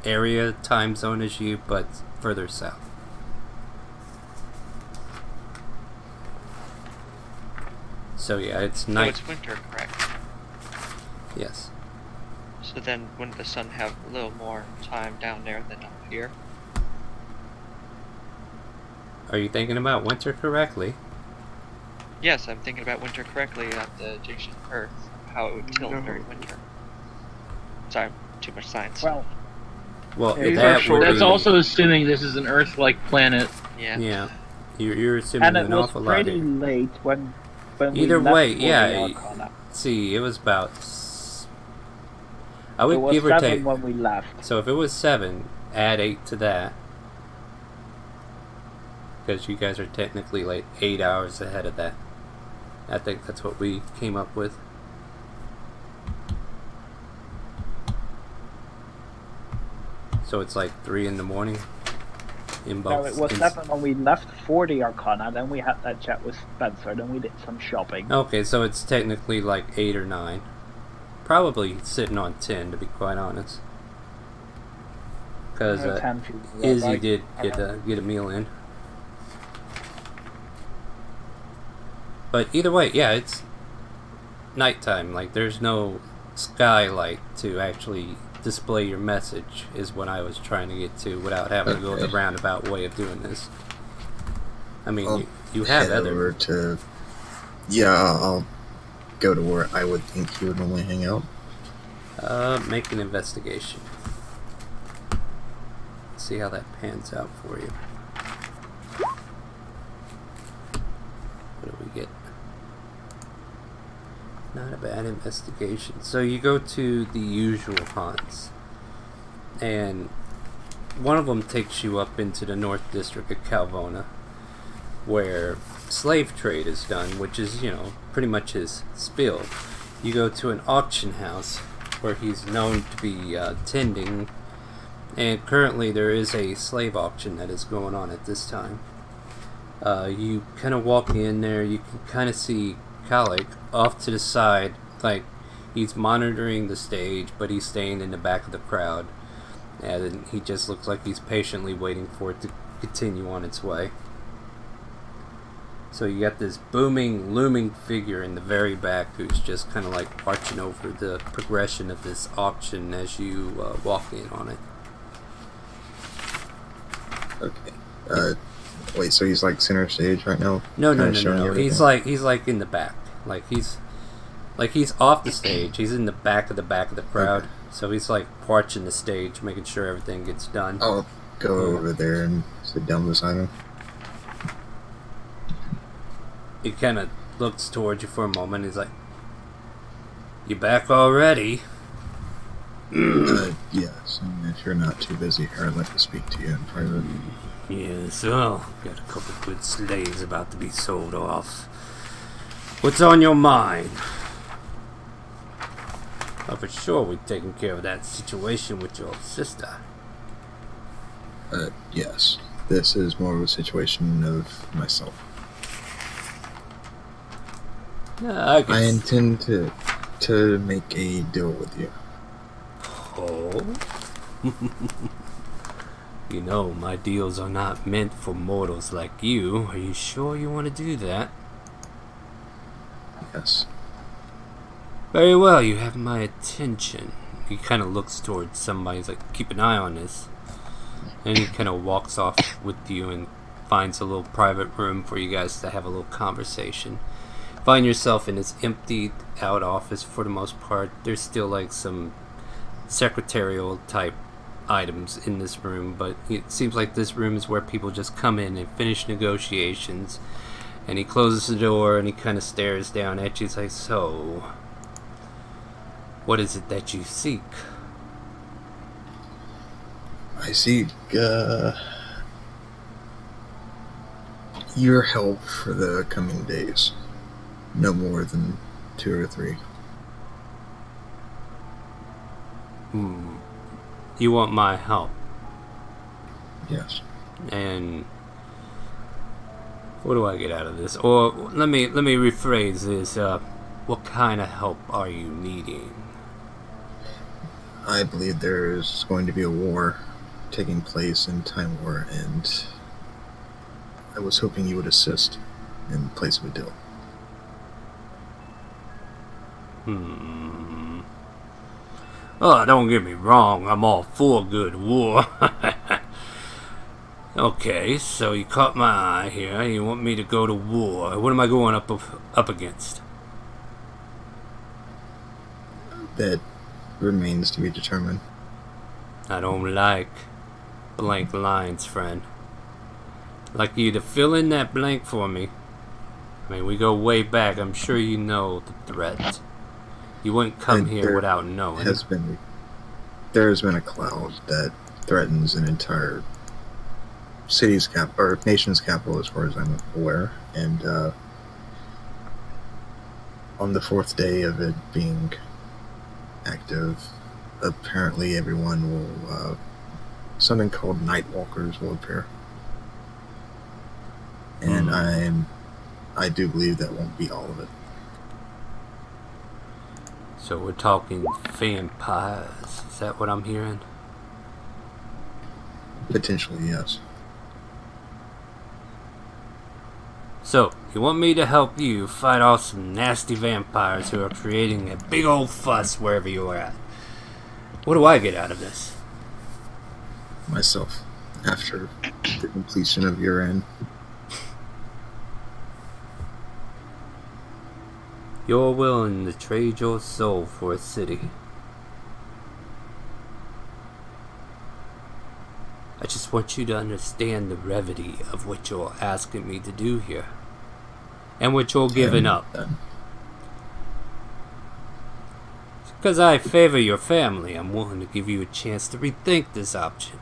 area, time zone as you, but further south. So yeah, it's No, night. it's winter, correct? Yes. So then wouldn't the sun have a little more time down there than up here? Are you thinking about winter correctly? Yes, I'm thinking about winter correctly at the adjacent Earth, how it would tilt No. during winter. Sorry, too much science. Well, Well, These that are short- would That's be- also assuming this is an Earth-like planet. yeah. Yeah. You're assuming and it an was awful lot pretty here. late when Either we left way, for yeah, the Arcana. See, it was about. I would It was give or 7 take. when we left. So if it was 7, add 8 to that. Because you guys are technically like 8 hours ahead of that. I think that's what we came up with. So it's like 3 in the morning. in both. No, it was 7 when we left for the Arcana, then we had that chat with Spencer, then we did some shopping. Okay, so it's technically like 8 or 9. Probably sitting on 10, to be quite honest. Because 10 feels about Izzy right. did get a meal in. But either way, yeah, it's nighttime. Like, there's no skylight to actually display your message, is what I was trying to get to, without having to go the roundabout way of doing this. I mean, you have head other... over to... Yeah, I'll go to where I would think he would normally hang out. Make an investigation. See how that pans out for you. What do we get? Not a bad investigation. So you go to the usual haunts, and one of them takes you up into the North District of Calvona, where slave trade is done, which is, you know, pretty much his spiel. You go to an auction house where he's known to be tending, and currently there is a slave auction that is going on at this time. You kind of walk in there, you can kind of see Kalik off to the side, like he's monitoring the stage, but he's staying in the back of the crowd, and he just looks like he's patiently waiting for it to continue on its way. So you got this booming, looming figure in the very back who's just kind of like watching over the progression of this auction as you walk in on it. Okay. Wait, so he's like center stage right now? No. Everything? He's like in the back. Like he's off the stage. He's in the back of the crowd. Okay. So he's like watching the stage, making sure everything gets done. I'll go over there and sit down beside him. He kind of looks towards you for a moment. He's like, "You back already?" Yes. And if you're not too busy here, I'd like to speak to you in private. Yes, well, got a couple good slaves about to be sold off. What's on your mind? Oh, for sure we've taken care of that situation with your sister. Yes. This is more of a situation of myself. I intend to make a deal with you. Oh? You know, my deals are not meant for mortals like you. Are you sure you want to do that? Yes. Very well, you have my attention. He kind of looks towards somebody. He's like, keep an eye on this. And he kind of walks off with you and finds a little private room for you guys to have a little conversation. Find yourself in this emptied out office for the most part. There's still like some secretarial type items in this room, but it seems like this room is where people just come in and finish negotiations. And he closes the door and he kind of stares down at you. He's like, so, what is it that you seek? I seek your help for the coming days. No more than 2 or 3. You want my help? Yes. And what do I get out of this? Or let me rephrase this. What kind of help are you needing? I believe there is going to be a war taking place in Timor, and I was hoping you would assist in place of a deal. Oh, don't get me wrong, I'm all for good war. Okay, so you caught my eye here. You want me to go to war. What am I going up against? That remains to be determined. I don't like blank lines, friend. I'd like you to fill in that blank for me. I mean, we go way back. I'm sure you know the threat. You wouldn't come here without knowing. There has been a cloud that threatens an entire city's or nation's capital, as far as I'm aware. And on the 4th day of it being active, apparently everyone will something called Night Walkers will appear. and I do believe that won't be all of it. So we're talking vampires. Is that what I'm hearing? Potentially, yes. So, you want me to help you fight off some nasty vampires who are creating a big old fuss wherever you are at? What do I get out of this? Myself, after the completion of your end. You're willing to trade your soul for a city. I just want you to understand the brevity of what you're asking me to do here. And what you're giving up. Because I favor your family, I'm willing to give you a chance to rethink this option.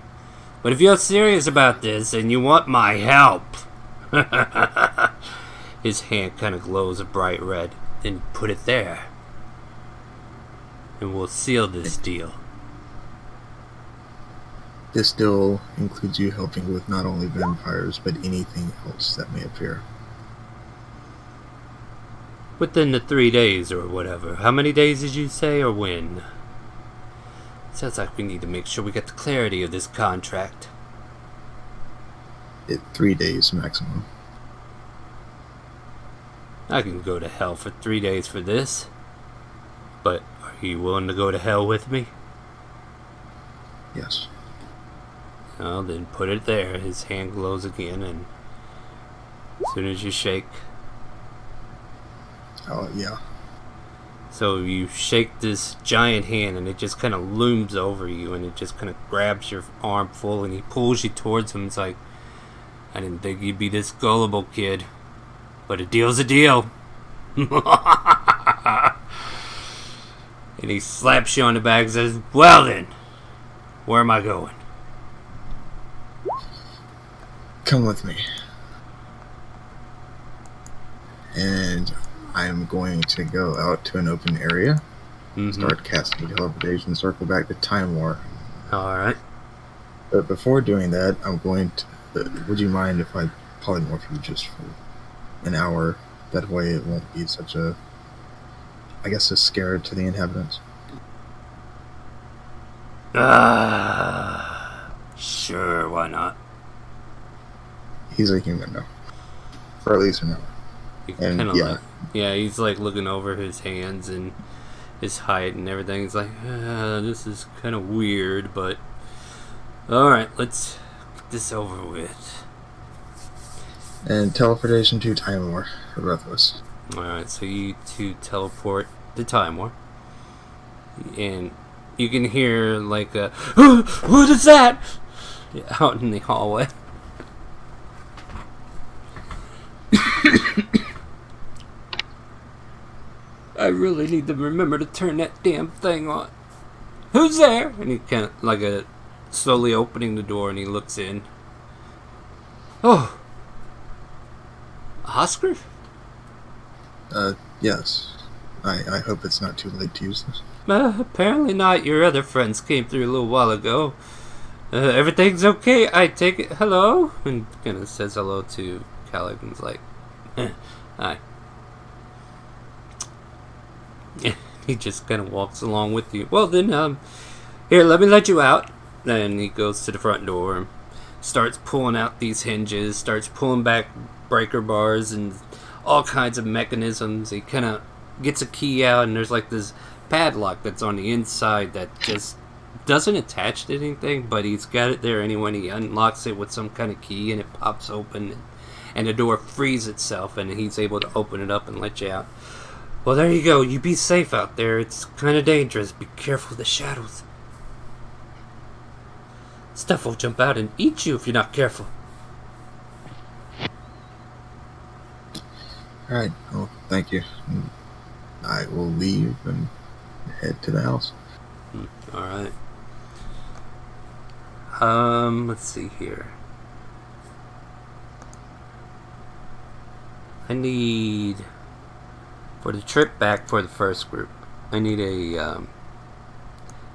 But if you're serious about this and you want my help... His hand kind of glows a bright red. Then put it there. And we'll seal this deal. This deal includes you helping with not only vampires, but anything else that may appear. Within the 3 days or whatever. How many days did you say, or when? Sounds like we need to make sure we get the clarity of this contract. 3 days maximum. I can go to hell for 3 days for this. But are you willing to go to hell with me? Yes. Well, then put it there. His hand glows again, and as soon as you shake... Oh, yeah. So you shake this giant hand, and it just kind of looms over you, and it just kind of grabs your arm full, and he pulls you towards him. It's like, I didn't think you'd be this gullible, kid. But a deal's a deal. And he slaps you on the back and says, well then, where am I going? Come with me. And I'm going to go out to an open area, start casting teleportation, circle back to Timor. Alright. But before doing that, I'm going to... would you mind if I polymorph you just for an hour? That way it won't be such a... I guess a scare to the inhabitants. Sure, why not? He's a human now. For at least an hour. And yeah. Yeah, he's like looking over his hands and his height and everything. He's like, this is kind of weird, but... Alright, let's get this over with. And teleportation to Timor for both of us. Alright, so you two teleport to Timor. And you can hear like a... What is that? Out in the hallway. I really need to remember to turn that damn thing on. Who's there? And he kind of like slowly opening the door, and he looks in. Oh, Oscar? Yes. I hope it's not too late to use this. Apparently not. Your other friends came through a little while ago. Everything's okay, I take it. Hello? And kind of says hello to Caligan's like, hi. He just kind of walks along with you. Well then, here, let me let you out. Then he goes to the front door and starts pulling out these hinges, starts pulling back breaker bars and all kinds of mechanisms. He kind of gets a key out, and there's like this padlock that's on the inside that just doesn't attach to anything, but he's got it there anyway. He unlocks it with some kind of key, and it pops open, and the door frees itself, and he's able to open it up and let you out. Well, there you go. You be safe out there. It's kind of dangerous. Be careful of the shadows. Stuff will jump out and eat you if you're not careful. Alright, well, thank you. I will leave and head to the house. Alright. Let's see here. I need... For the trip back for the first group, I need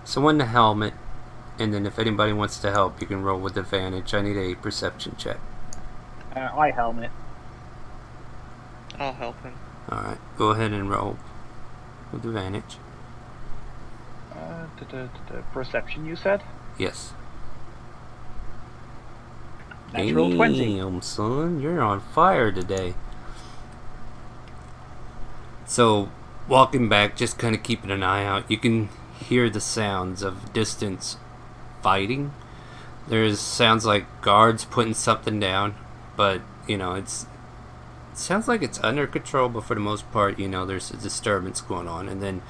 someone in a helmet, and then if anybody wants to help, you can roll with advantage. I need a perception check. I helmet. I'll help him. Alright, go ahead and roll with advantage. Perception, you said? Yes. Natural 20. Damn, son, you're on fire today. So, walking back, just kind of keeping an eye out, you can hear the sounds of distance fighting. There's sounds like guards putting something down, but, you know, it sounds like it's under control, but for the most part, you know, there's a disturbance going on. And then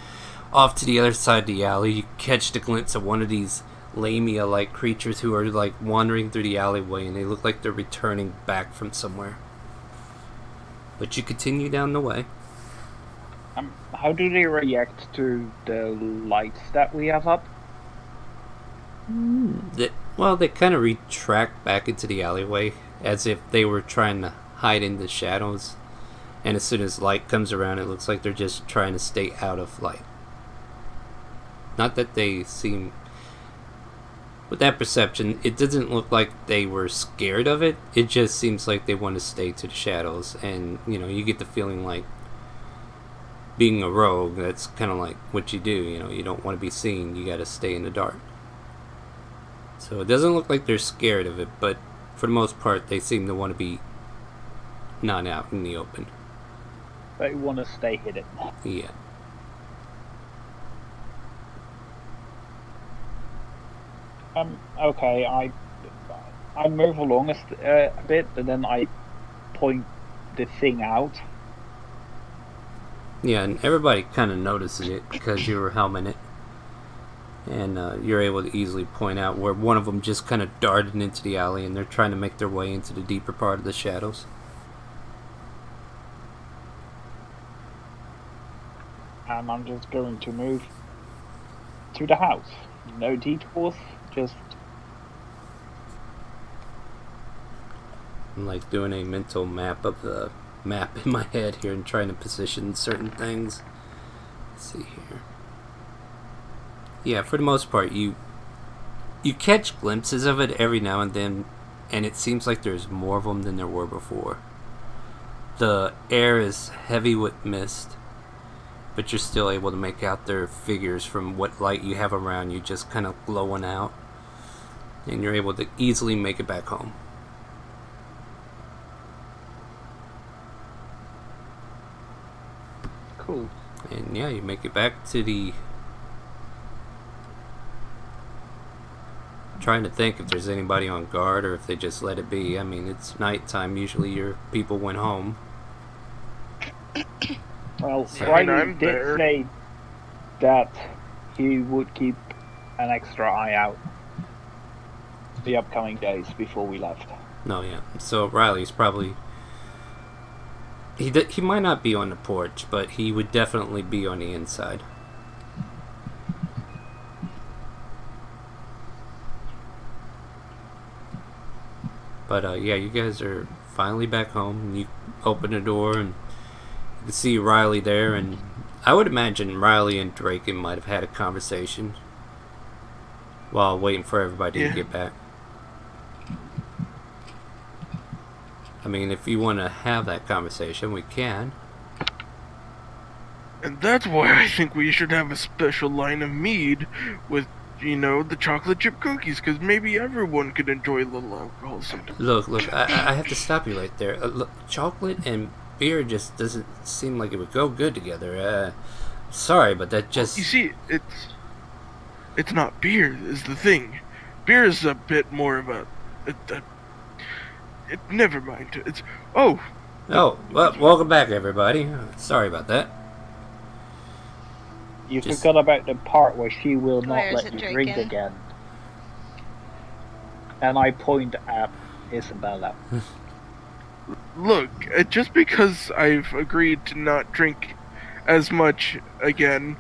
off to the other side of the alley, you catch the glimpse of one of these lamia-like creatures who are, like, wandering through the alleyway, and they look like they're returning back from somewhere. But you continue down the way. How do they react to the lights that we have up? They kind of retract back into the alleyway as if they were trying to hide in the shadows. And as soon as light comes around, it looks like they're just trying to stay out of light. Not that they seem... With that perception, it doesn't look like they were scared of it. It just seems like they want to stay to the shadows. And, you know, you get the feeling like being a rogue, that's kind of like what you do. You know, you don't want to be seen. You got to stay in the dark. So it doesn't look like they're scared of it, but for the most part, they seem to want to be not out in the open. They want to stay hidden. Yeah. Okay, I move along a bit, and then I point the thing out. Yeah, and everybody kind of notices it because you were helmeting it. And you're able to easily point out where one of them just kind of darted into the alley, and they're trying to make their way into the deeper part of the shadows. And I'm just going to move to the house. No detours, just... I'm like doing a mental map of the map in my head here and trying to position certain things. Let's see here. Yeah, for the most part, you catch glimpses of it every now and then, and it seems like there's more of them than there were before. The air is heavy with mist, but you're still able to make out their figures from what light you have around you just kind of glowing out, and you're able to easily make it back home. Cool. And yeah, you make it back to the... Trying to think if there's anybody on guard or if they just let it be. I mean, it's nighttime. Usually your people went home. Well, Yeah, Riley I'm did there. say that he would keep an extra eye out the upcoming days before we left. No, yeah. So Riley's probably... He might not be on the porch, but he would definitely be on the inside. But yeah, you guys are finally back home. And you open the door and you can see Riley there. And I would imagine Riley and Draken might have had a conversation while waiting for everybody to get back. I mean, if you want to have that conversation, we can. And that's why I think we should have a special line of mead with, you know, the chocolate chip cookies, because maybe everyone could enjoy a little alcohol sometimes. Look, I have to stop you right there. Look, chocolate and beer just doesn't seem like it would go good together. Sorry, but that just... You see, it's not beer is the thing. Beer is a bit more of a never mind. It's... Oh, well, welcome back, everybody. Sorry about that. You Just- forgot about the part where she will not Where is let it, you Draken? drink again. And I point at Isabella. look, just because I've agreed to not drink as much again,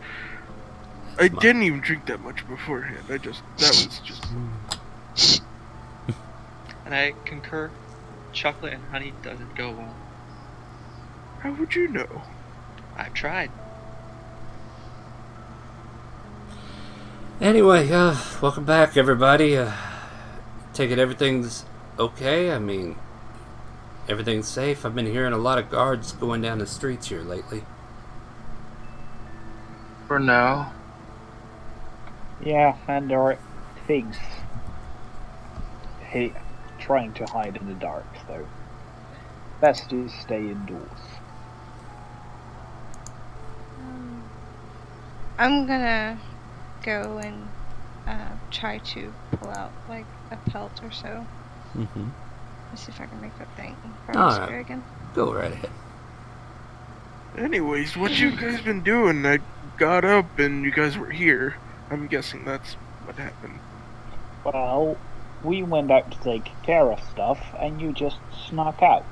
I didn't even drink that much beforehand. That was just... And I concur, chocolate and honey doesn't go well. How would you know? I've tried. Anyway, welcome back, everybody. Take it everything's okay. I mean, Everything's safe? I've been hearing a lot of guards going down the streets here lately. For now. Yeah, and there are things trying to hide in the dark, so best to stay indoors. I'm gonna go and try to pull out like a pelt or so. Mm-hmm. Let's see if I can make that thing Alright. square again. Go right ahead. Anyways, what you guys been doing? I got up and you guys were here. I'm guessing that's what happened. Well, we went out to take care of stuff, and you just snuck out.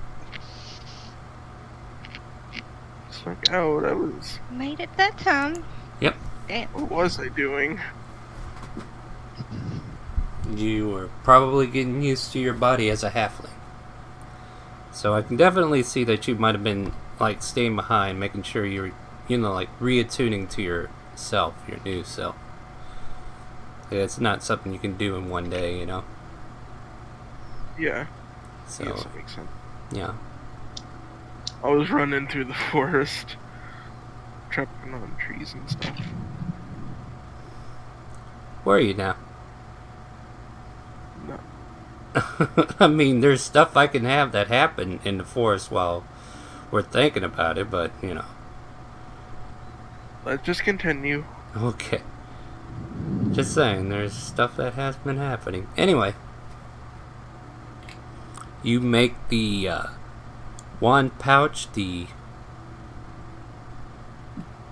Snuck out. I was. Made it that time. Yep. Damn. What was I doing? You were probably getting used to your body as a halfling. So I can definitely see that you might have been, like, staying behind, making sure you're, like, reattuning to yourself, your new self. It's not something you can do in one day, Yeah. So, Yes, that makes sense. yeah. I was running through the forest, tripping on trees and stuff. Where are you now? No. I mean, there's stuff I can have that happen in the forest while we're thinking about it, but, Let's just continue. Okay. Just saying, there's stuff that has been happening. Anyway. You make the wand pouch, the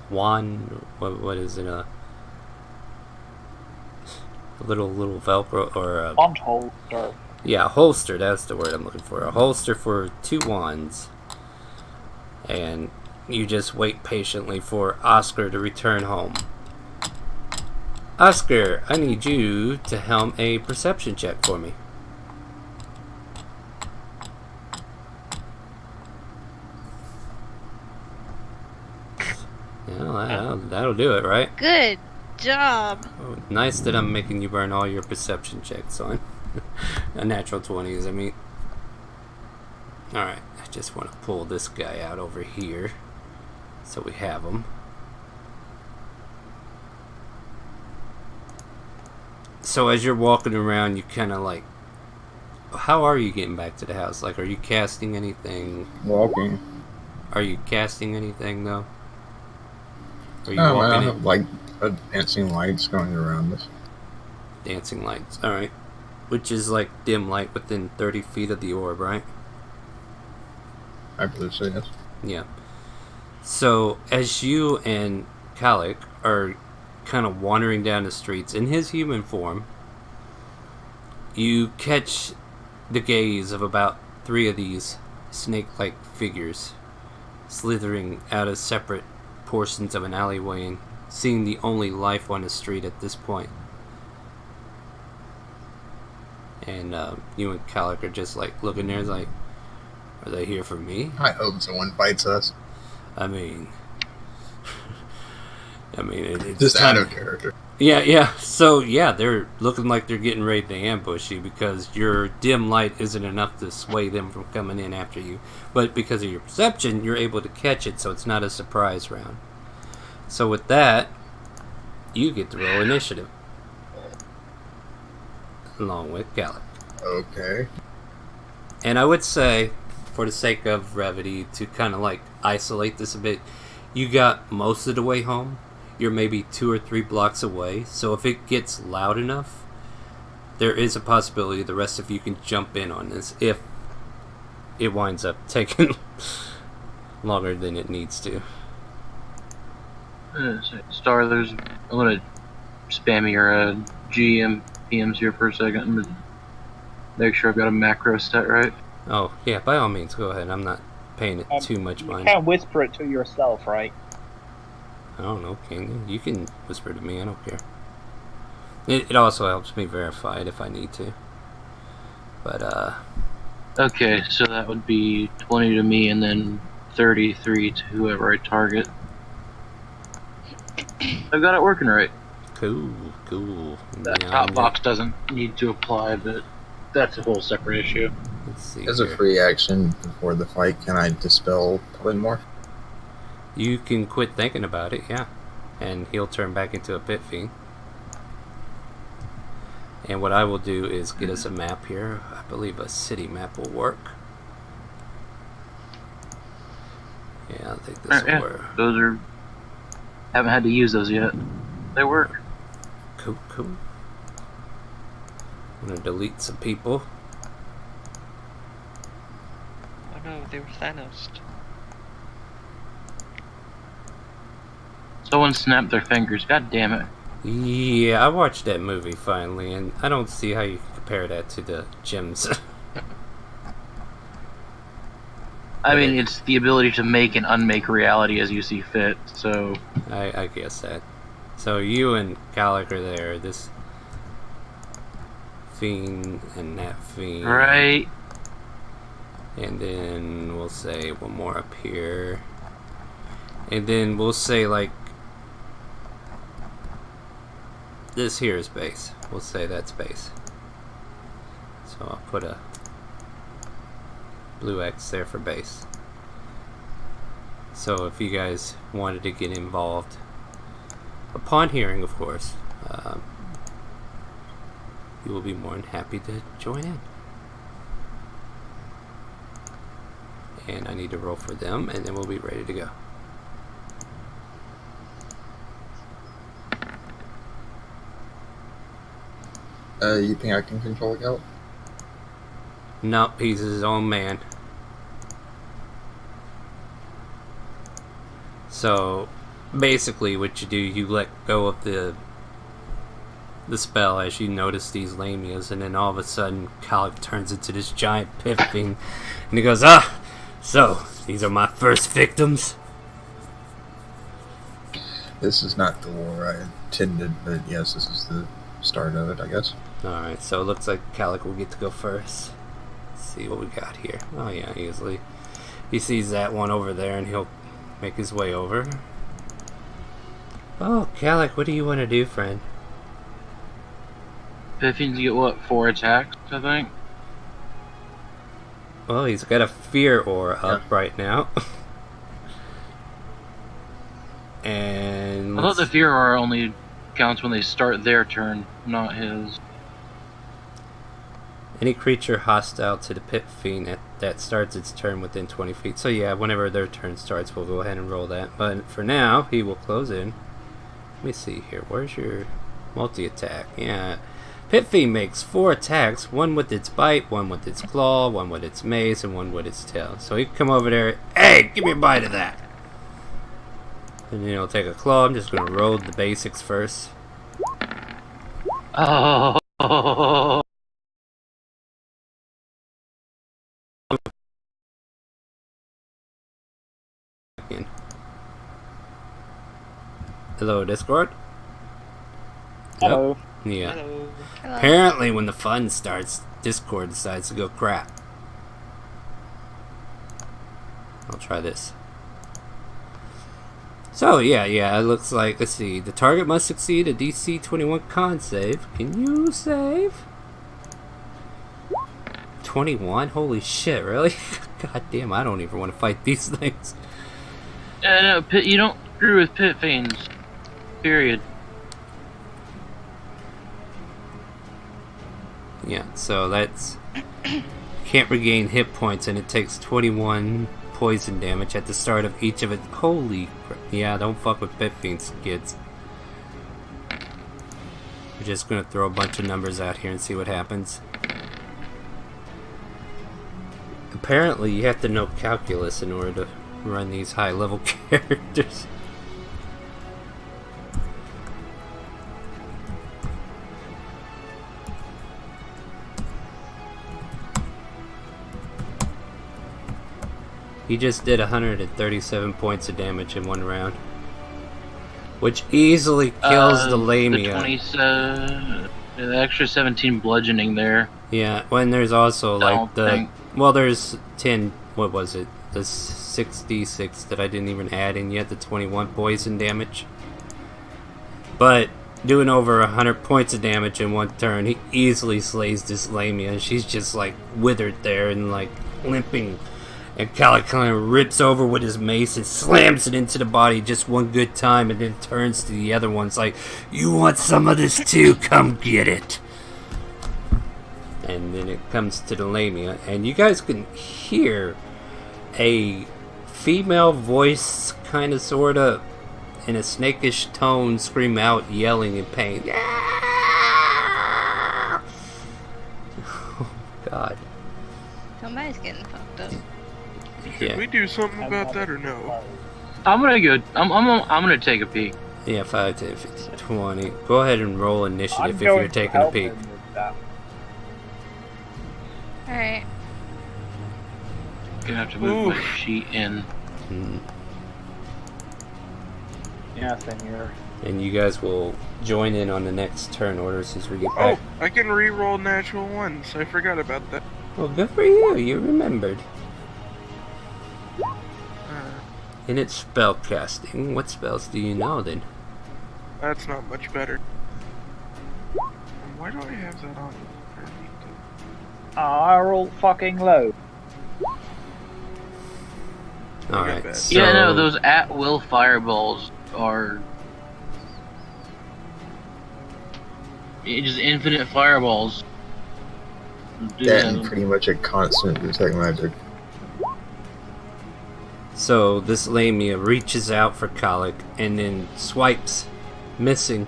wand, what is it, a little Velcro, or Wand holster. yeah, holster, that's the word I'm looking for. A holster for 2 wands. And you just wait patiently for Oscar to return home. Oscar, I need you to helm a perception check for me. Yeah, that'll do it, right? Good job. Oh, nice that I'm making you burn all your perception checks on a natural 20s, I mean. Alright, I just want to pull this guy out over here so we have him. So as you're walking around, you kind of like, how are you getting back to the house? Like, are you casting anything? Walking. Are you casting anything, though? Are you I walking have, like, dancing lights going around us. Dancing lights, alright. Which is like dim light within 30 feet of the orb, right? I believe so, yes. Yeah. So, as you and Kalik are kind of wandering down the streets in his human form, you catch the gaze of about 3 of these snake-like figures slithering out of separate portions of an alleyway and seeing the only life on the street at this point. And you and Kalik are just like looking there like, are they here for me? I hope someone fights us. I mean, it's Just out of character. Yeah. So, yeah, they're looking like they're getting ready to ambush you because your dim light isn't enough to sway them from coming in after you. But because of your perception, you're able to catch it, so it's not a surprise round. So with that, you get to roll initiative. Along with Gallic. Okay. And I would say, for the sake of brevity, to kind of like isolate this a bit, you got most of the way home. You're maybe 2 or 3 blocks away, so if it gets loud enough, there is a possibility the rest of you can jump in on this if it winds up taking longer than it needs to. Star, I'm gonna spam your GMPMs here for a second and make sure I've got a macro set right. Oh, yeah, by all means, go ahead. I'm not paying it too much You mind. can't whisper it to yourself, right? I don't know, can you? You can whisper to me, I don't care. It also helps me verify it if I need to. But, Okay, so that would be 20 to me and then 33 to whoever I target. I've got it working right. cool. That top box doesn't need to apply, but that's a whole separate issue. Let's see. As a here. free action before the fight, can I dispel polymorph? You can quit thinking about it, yeah. And he'll turn back into a pit fiend. And what I will do is get us a map here. I believe a city map will work. Yeah, I think this will work. Those are... Haven't had to use those yet. They work. Cool, cool. I'm gonna delete some people. Oh no, they were Thanos. Someone snapped their fingers. God damn it. Yeah, I watched that movie finally, and I don't see how you can compare that to the gems. I mean, it's the ability to make and unmake reality as you see fit, so... I guess that. So you and Calic are there. This fiend and that fiend. Right. And then we'll say one more up here. And then we'll say like this here is base. We'll say that's base. So I'll put a blue X there for base. So if you guys wanted to get involved, upon hearing, of course, you will be more than happy to join in. And I need to roll for them, and then we'll be ready to go. You think I can control a Gal? Nope, he's his own man. So, basically what you do, you let go of the spell as you notice these lamias, and then all of a sudden Calic turns into this giant pit fiend, and he goes, so, these are my first victims? This is not the war I intended, but yes, this is the start of it, I guess. Alright, so it looks like Calic will get to go first. Let's see what we got here. Oh yeah, easily. He sees that one over there, and he'll make his way over. Oh, Calic, what do you want to do, friend? Piffians get what, 4 attacks, I think? Well, he's got a fear aura up right now. And I thought the fear aura only counts when they start their turn, not his. any creature hostile to the pit fiend that starts its turn within 20 feet. So yeah, whenever their turn starts, we'll go ahead and roll that. But for now, he will close in. Let me see here. Where's your multi-attack? Yeah. Pit fiend makes 4 attacks, one with its bite, one with its claw, one with its mace, and one with its tail. So he can come over there. Hey, give me a bite of that. And then he'll take a claw. I'm just going to roll the basics first. Oh. Hello, Discord. Hello. Yep. Yeah. Hello. Hello. Apparently, when the fun starts, Discord decides to go crap. I'll try this. So, yeah, it looks like, let's see, the target must succeed a DC 21 con save. Can you save? 21? Holy shit, really? God damn, I don't even want to fight these things. No, you don't screw with pit fiends. Period. Yeah, so that's... can't regain hit points, and it takes 21 poison damage at the start of each of it. Holy crap. Yeah, don't fuck with pit fiends, kids. We're just gonna throw a bunch of numbers out here and see what happens. Apparently, you have to know calculus in order to run these high-level characters. He just did 137 points of damage in one round, which easily kills the Lamia. The extra 17 bludgeoning there. Yeah, when there's also like there's 10. What was it? The 6d6 that I didn't even add in yet. The 21 poison damage. But doing over 100 points of damage in one turn. He easily slays this Lamia, and she's just like withered there and like limping. And Calic kind of rips over with his mace and slams it into the body just one good time, and then turns to the other ones like, "You want some of this too? Come get it." And then it comes to the Lamia, and you guys can hear a female voice, kind of, sort of, in a snakish tone, scream out, yelling in pain. Oh, God. Somebody's getting fucked up. Should we do something about that or no? I'm gonna go. I'm gonna take a peek. Yeah, 5, 10, 15, 20. Go ahead and roll initiative if going you're to taking a help peek. him with that. Alright. Gonna have to move my Oof. sheet in. Yeah, senor. And you guys will join in on the next turn orders as we get Oh, back. I can re-roll natural ones. I forgot about that. Well, good for you. You remembered. In its spell casting, what spells do you know then? That's not much better. Why do I have that on? I roll fucking low. Alright, bad. so... Yeah, no, those at-will fireballs are just infinite fireballs. That and pretty much a constant detect magic. So this Lamia reaches out for Colic and then swipes, missing,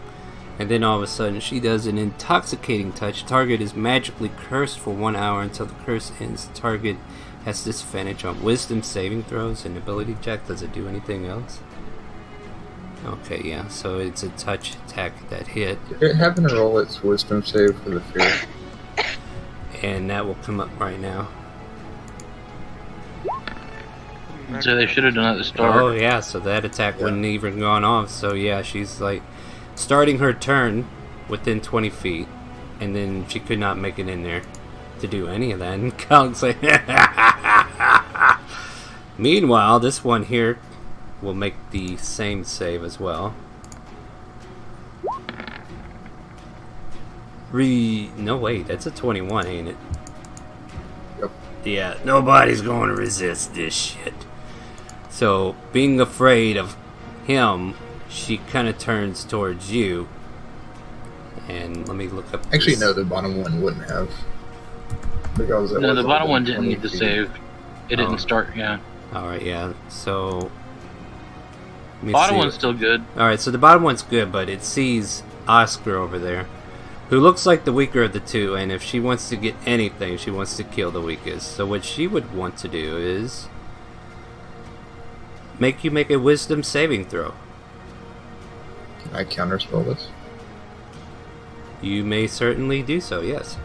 and then all of a sudden she does an intoxicating touch. Target is magically cursed for 1 hour until the curse ends. Target has disadvantage on wisdom saving throws and ability check. Does it do anything else? Okay, yeah, so it's a touch attack that hit, Did it happen to roll its wisdom save for the fear? and that will come up right now. So they should have done it at the start. Oh yeah, so that attack wouldn't even gone off. So yeah, she's like starting her turn within 20 feet, and then she could not make it in there to do any of that. And Colin's like, meanwhile, this one here will make the same save as well. No wait, that's a 21, ain't it? Yep. Yeah, nobody's going to resist this shit. So, being afraid of him, she kind of turns towards you. And let me look up. Actually, this. no, the bottom one wouldn't have. Because it No, was the bottom one within didn't need the 20 feet. save. It Oh. didn't start, yeah. Alright, yeah. So. let me Bottom see. one's still good. Alright, so the bottom one's good, but it sees Oscar over there, who looks like the weaker of the two, and if she wants to get anything, she wants to kill the weakest. So what she would want to do is make you make a wisdom saving throw. Can I counterspell this? You may certainly do so, yes.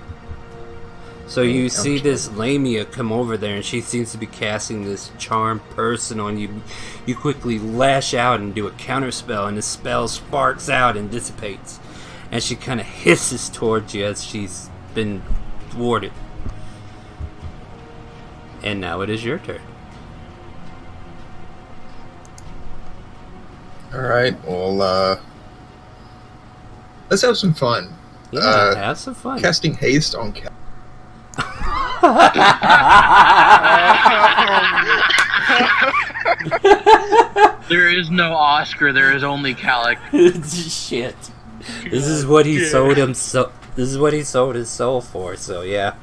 So you see this Lamia come over there, and she seems to be casting this charm person on you. You quickly lash out and do a counterspell, and the spell sparks out and dissipates. And she kind of hisses towards you as she's been thwarted. And now it is your turn. Alright, well, let's have some fun. Yeah, have some fun. Casting haste on Cal. There is no Oscar, there is only Calic. Shit. This is what he sold himself. This is what he sold his soul for. So yeah.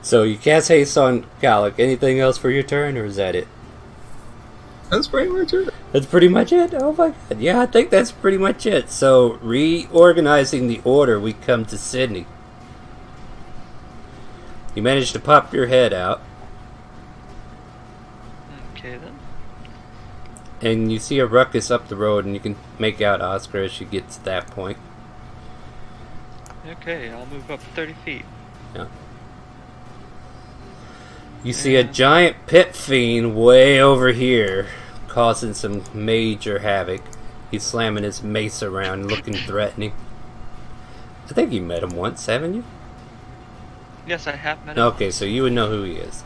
So you cast haste on Calic. Anything else for your turn, or is that it? That's pretty much it. That's pretty much it. Oh my god. Yeah, I think that's pretty much it. So reorganizing the order, we come to Sydney. You managed to pop your head out, Okay then. and you see a ruckus up the road, and you can make out Oscar as she gets to that point. Okay, I'll move up 30 feet. You see a giant pit fiend way over here, causing some major havoc. He's slamming his mace around, looking threatening. I think you met him once, haven't you? Yes, I have met him. Okay, so you would know who he is.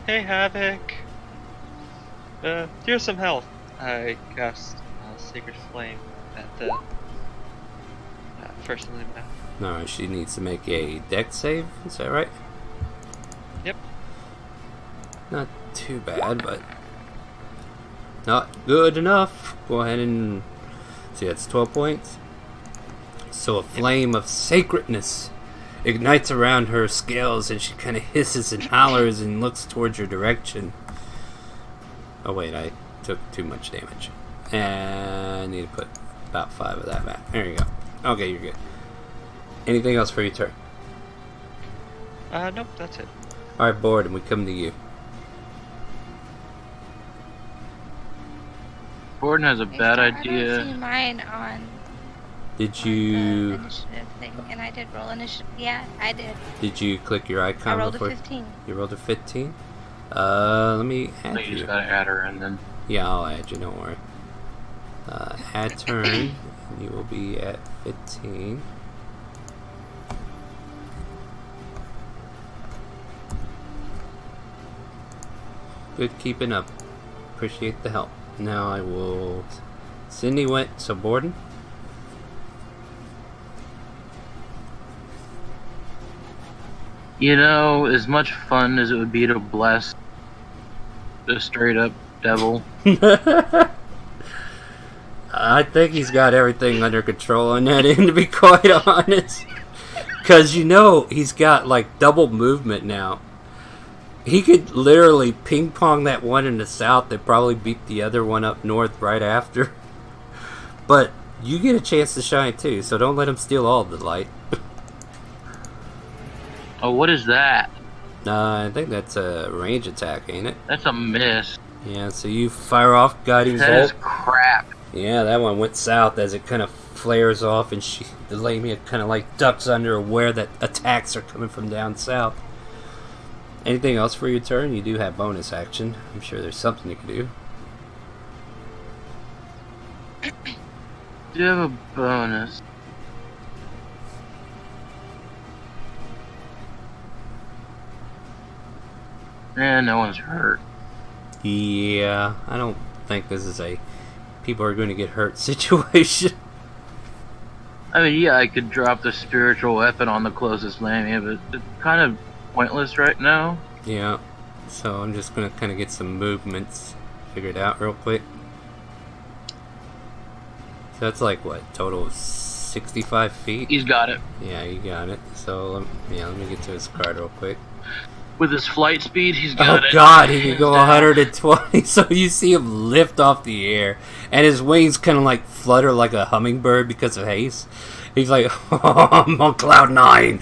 Hey, Havoc. Here's some health. I cast Sacred Flame at the first Illumina. Alright, she needs to make a dex save, is that right? Yep. Not too bad, but not good enough. Go ahead and see, that's 12 points. So a flame of sacredness ignites around her scales, and she kind of hisses and hollers and looks towards your direction. Oh wait, I took too much damage. And I need to put about 5 of that back. There you go. Okay, you're good. Anything else for your turn? Nope, that's it. Alright, Board, and we come to you. Gordon has a bad I don't idea. see mine on Did the you initiative thing, and I did roll initiative. Yeah, I did. did you click your I icon rolled a before? 15. You rolled a 15? Let me So add you you. just gotta add her and then. Yeah, I'll add you, don't worry. Add turn, and you will be at 15. Good keeping up. Appreciate the help. Now I will... Cindy went, so Borden? You know, as much fun as it would be to bless a straight up devil. I think he's got everything under control on that end, to be quite honest. Because, you know, he's got, like, double movement now. He could literally ping-pong that one in the south and probably beat the other one up north right after. But you get a chance to shine, too, so don't let him steal all the light. Oh, what is that? I think that's a range attack, ain't it? That's a miss. Yeah, so you fire off Guiding That is Bolt. crap. Yeah, that one went south as it kind of flares off, and the Lamia kind of like ducks under, aware that attacks are coming from down south. Anything else for your turn? You do have bonus action. I'm sure there's something you can do. Do you have a bonus? No one's hurt. Yeah, I don't think this is a people are going to get hurt situation. I mean, yeah, I could drop the spiritual weapon on the closest Lamia, but it's kind of pointless right now. Yeah, so I'm just going to kind of get some movements figured out real quick. So that's like, what, total of 65 feet? He's got it. Yeah, you got it. So, yeah, let me get to his card real quick. With his flight speed, he's got it. Oh god, he can go 120, so you see him lift off the air, and his wings kind of like flutter like a hummingbird because of haste. He's like, oh, I'm on cloud 9! And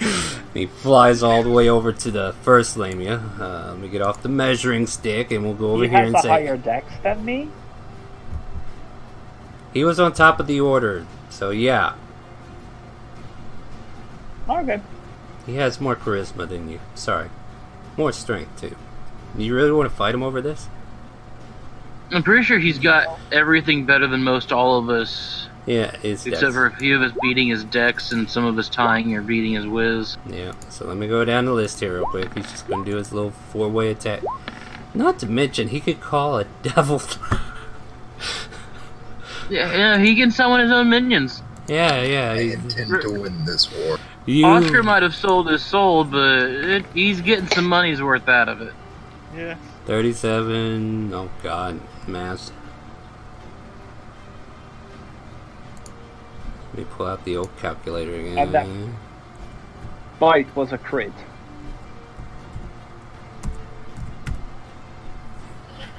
he flies all the way over to the first Lamia. Let me get off the measuring stick, and we'll go over He here has and a say... higher dex than me? He was on top of the order, so yeah. Okay. He has more charisma than you. Sorry. More strength, too. You really want to fight him over this? I'm pretty sure he's got everything better than most all of us. Yeah, it's Except for a few of us beating his dex and some of us tying or beating his whiz. Yeah, so let me go down the list here real quick. He's just going to do his little 4-way attack. Not to mention, he could call a devil. Yeah, he can summon his own minions. Yeah. I intend to win this war. Oscar might have sold his soul, but he's getting some money's worth out of it. Yeah. 37. Oh god, mass. Let me pull out the old calculator And that- again. Bite was a crit.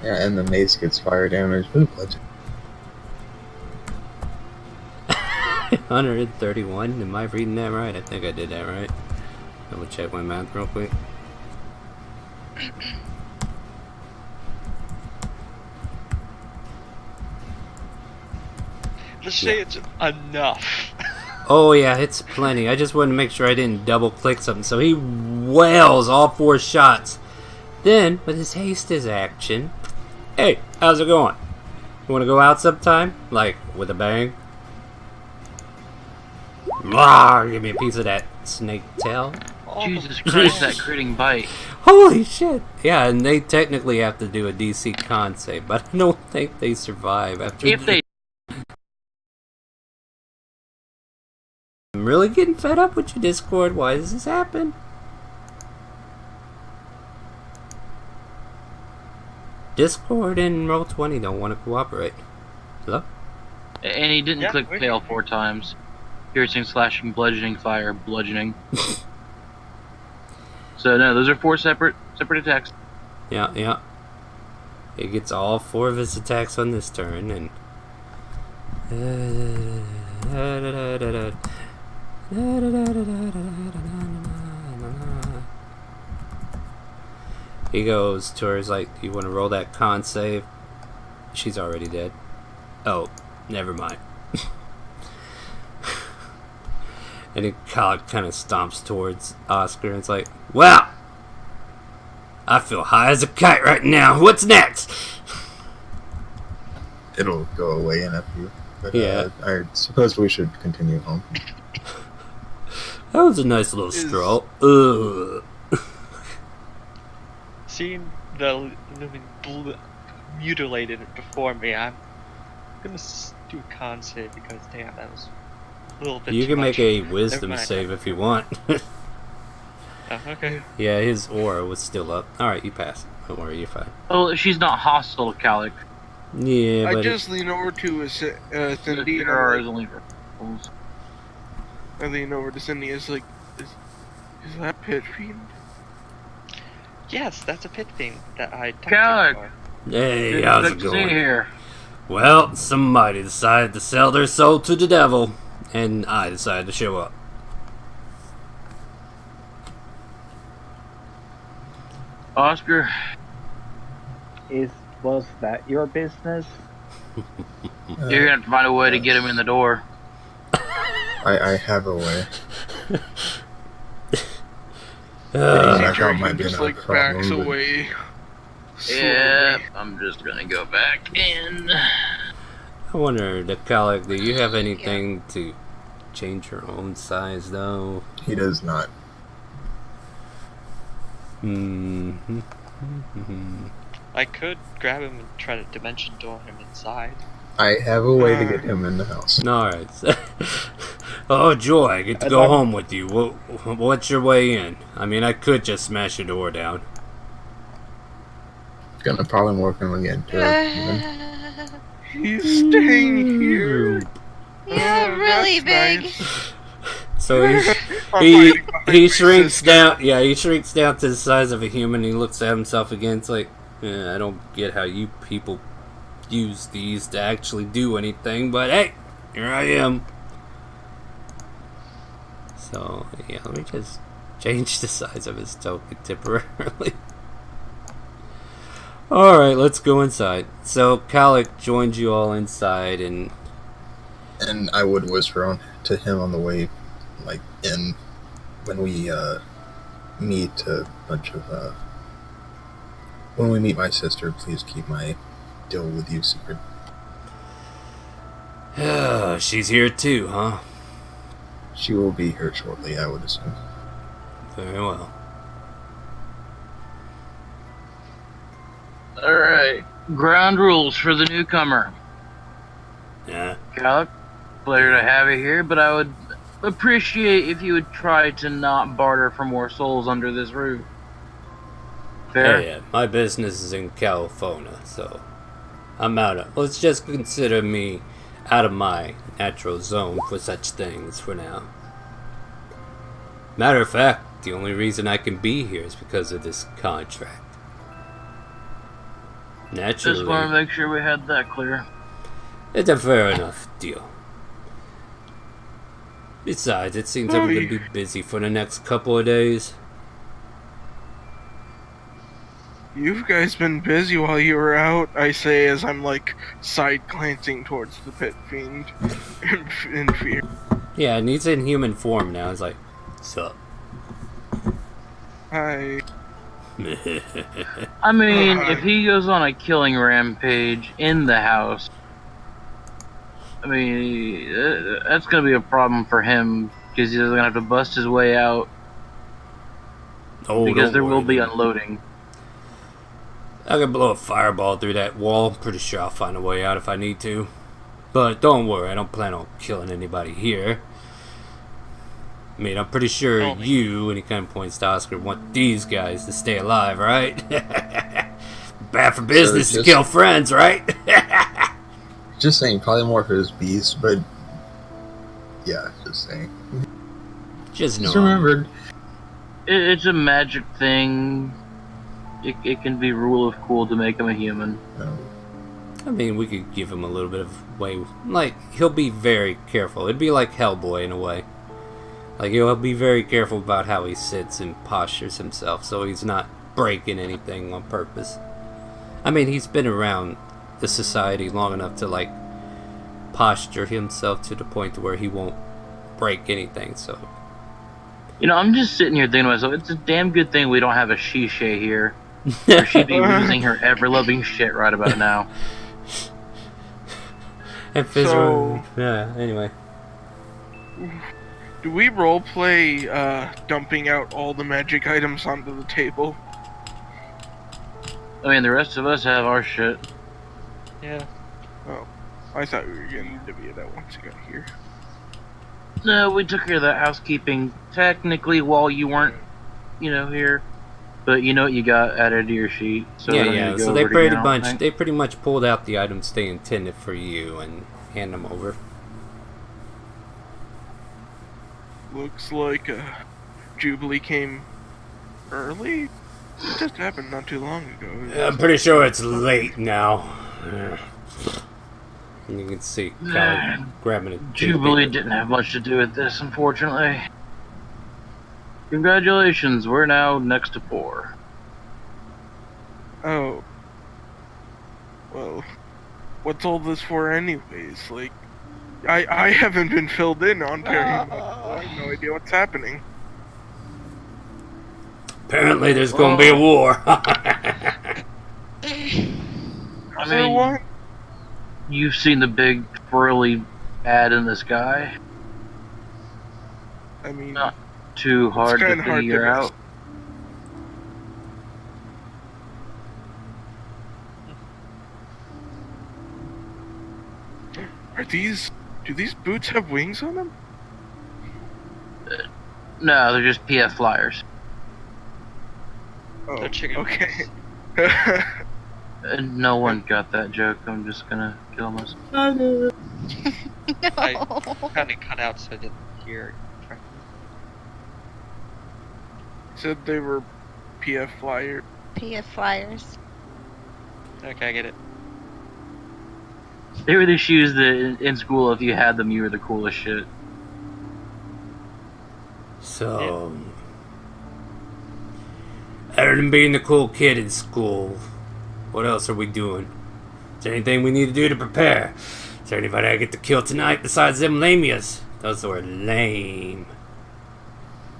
Yeah, and the mace gets fire damage. Ooh, legend. 131. Am I reading that right? I think I did that right. Double check my math real quick. Let's say it's enough. Oh yeah, it's plenty. I just wanted to make sure I didn't double click something. So he wails all 4 shots. Then, with his haste as action, hey, how's it going? You want to go out sometime? Like, with a bang? Rawr, give me a piece of that snake tail. Jesus Christ, that critting bite. Holy shit! Yeah, and they technically have to do a DC con save, but I don't think they survive after. If they I'm really getting fed up with you, Discord. Why does this happen? Discord and Roll20 don't want to cooperate. Hello? And he didn't Yeah, click we're fail 4 times. Piercing, slashing, bludgeoning, fire, bludgeoning. So no, those are 4 separate attacks. Yeah, yeah. He gets all 4 of his attacks on this turn, and... He goes to her, he's like, "Do you want to roll that con save?" She's already dead. Oh, never mind. And he kind of stomps towards Oscar, and it's like, "Well, I feel high as a kite right now. What's next?" It'll go away in a few. But, Yeah. I suppose we should continue home. That was a nice little stroll. Ugh. Seeing the living mutilated before me, I'm gonna do a con save because damn, that was a little bit You too can make much. a Never wisdom mind. save if you want. Okay. Yeah, his aura was still up. Alright, you pass. Don't worry, you're fine. Oh, she's not hostile, Calic. Yeah, I but just lean over to Cindy. There are only rules. I lean over to Cindy. It's like, is that Pit Fiend? Yes, that's a pit thing that I talked God. about. hey, how's it Good to see you going? here. Well, somebody decided to sell their soul to the devil, and I decided to show up. Oscar, Was that your business? you're gonna have to find a way to get him in the door. I have a way. Uh, That might He be just another like backs problem, but- away. Yeah, slowly. I'm just gonna go back in. I wonder, Decalic, do you have anything to change your own size, though? He does not. Mm-hmm. I could grab him and try to dimension door him inside. I have a way to get him in the house. Alright. Oh, joy, I get to go home with you. What's your way in? I mean, I could just smash your door down. Gonna probably morph him again, too. Even. He's staying here. Yeah, really that's big. nice. So I'm he hiding behind he my shrinks sister. down. Yeah, he shrinks down to the size of a human. He looks at himself again. It's like, I don't get how you people use these to actually do anything. But hey, here I am. So yeah, let me just change the size of his token temporarily. All right, let's go inside. So Calic joins you all inside, and And I would whisper on to him on the way, like, in, when we, meet a bunch of, when we meet my sister, please keep my deal with you secret. she's here too, huh? She will be here shortly, I would assume. Very well. Alright, ground rules for the newcomer. Yeah. Calic, pleasure to have you here, but I would appreciate if you would try to not barter for more souls under this roof. Fair? Yeah, my business is in California, so I'm out of. Let's just consider me out of my natural zone for such things for now. Matter of fact, the only reason I can be here is because of this contract. Just want to Naturally, make sure we had that clear. it's a fair enough deal. Besides, it seems I'm going to be busy for the next couple of days. You guys been busy while you were out, I say as I'm like side glancing towards the Pit Fiend in fear. Yeah, and he's in human form now. He's like, sup? Hi. I mean, if he goes on a killing rampage in the house, I mean, that's gonna be a problem for him because he's gonna have to bust his way out Oh, because don't there will worry, be then. unloading. I can blow a fireball through that wall. Pretty sure I'll find a way out if I need to. But don't worry, I don't plan on killing anybody here. I mean, I'm pretty sure Only. you, and he kind of points to Oscar, want these guys to stay alive, right? Bad for business to just- kill friends, right? Just saying, polymorph is beast, but yeah, just saying. Just know. Just remembered. It's a magic thing. It can be rule of cool to make him a human. I mean, we could give him a little bit of way. Like, he'll be very careful. It'd be like Hellboy in a way. Like, he'll be very careful about how he sits and postures himself, so he's not breaking anything on purpose. I mean, he's been around the society long enough to, like, posture himself to the point to where he won't break anything, so. You know, I'm just sitting here thinking to myself, it's a damn good thing we don't have a Shisha here. Or she'd be losing her ever-loving shit right about now. And So- yeah, anyway. Do we roleplay dumping out all the magic items onto the table? I mean, the rest of us have our shit. Yeah. I thought we were getting to be that once you got here. No, we took care of that housekeeping technically while you weren't, here. But you know what you got added to your sheet. So I don't need Yeah. to go So over it again, I don't think. they pretty much pulled out the items they intended for you and hand them over. Looks like Jubilee came early? It just happened not too long ago. I'm pretty sure it's late now. And you can see Callie grabbing a Jubilee didn't have much to do with this, unfortunately. Congratulations, we're now next to 4. Oh. Well, what's all this for anyways? Like, I haven't been filled in on very much. I have no idea what's happening. Apparently, there's going to be a war. I For mean, what? you've seen the big swirly ad in the sky. I mean, No. Too hard to kinda hard to figure miss. out. do these boots have wings on them? No, they're just PF flyers. Oh, They're chicken okay. No one got that joke. I'm just gonna kill myself. No. I kind of cut out so I didn't hear. Said they were PF flyer. PF Flyers. Okay, I get it. They were the shoes that in school, if you had them, you were the coolest shit. So, other than being the cool kid in school, what else are we doing? Is there anything we need to do to prepare? Is there anybody I get to kill tonight besides them lamias? Those were lame.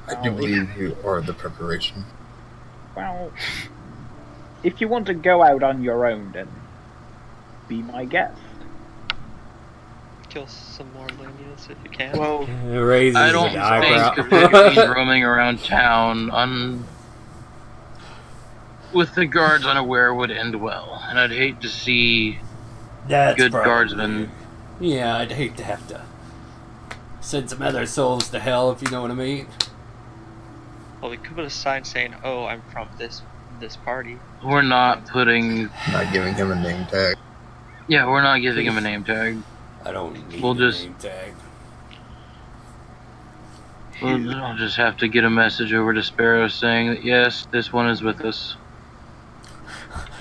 I do believe you are the preparation. Well, if you want to go out on your own, then be my guest. Kill some more lamias if you can. Well, Raises I don't an eyebrow. think Vicky's roaming around town with the guards unaware would end well, and I'd hate to see That's good probably- guardsmen. Yeah, I'd hate to have to send some other souls to hell, if you know what I mean. Well, we could put a sign saying, "Oh, I'm from this party." We're not putting. Not giving him a name tag. Yeah, we're not giving him a name tag. I don't need We'll a just- name tag. I'll just have to get a message over to Sparrow saying that yes, this one is with us.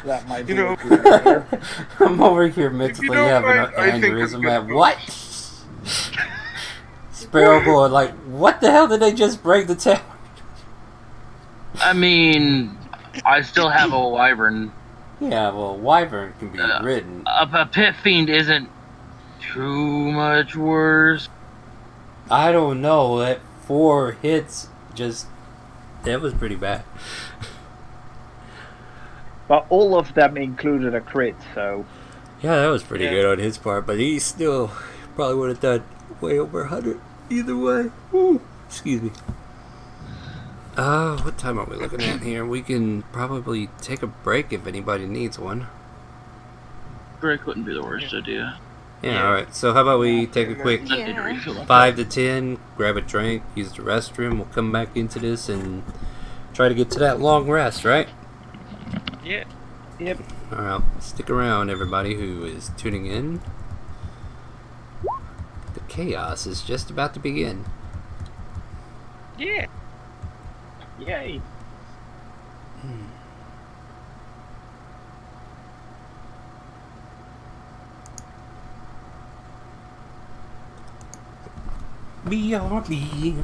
That might be You know- a good idea. I'm over here mentally don't having mind, an I think aneurysm I'm at gonna- what? Sparrow going like, what the hell did they just break the tower? I mean, I still have a wyvern. Yeah, well, Wyvern can be ridden. A pit fiend isn't too much worse. I don't know, that 4 hits that was pretty bad. But all of them included a crit, so Yeah, that was pretty Yeah. good on his part, but he still probably would have done way over 100 either way. Ooh, excuse me. What time are we looking at here? We can probably take a break if anybody needs one. Break wouldn't be the worst idea. Yeah, alright. So how about we take a quick I need to refill my 5 to 10, grab a drink, use the restroom, we'll come back into this and try to get to that long rest, right? Yeah. Yep. Alright, stick around everybody who is tuning in. The chaos is just about to begin. Yeah. Yay. We are the...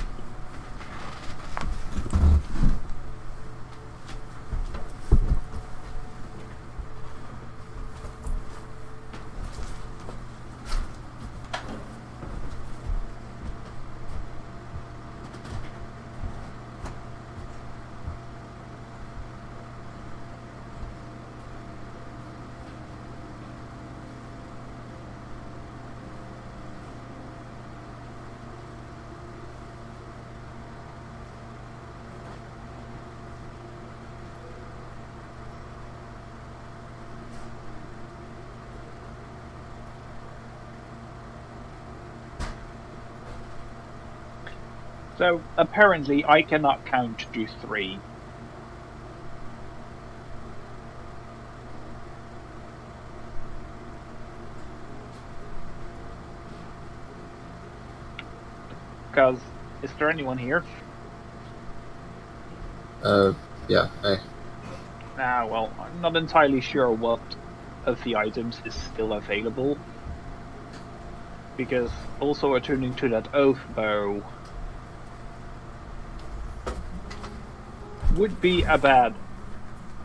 So apparently I cannot count to 3. Because, is there anyone here? Yeah, hey. Well, I'm not entirely sure what of the items is still available. Because also returning to that oath bow would be a bad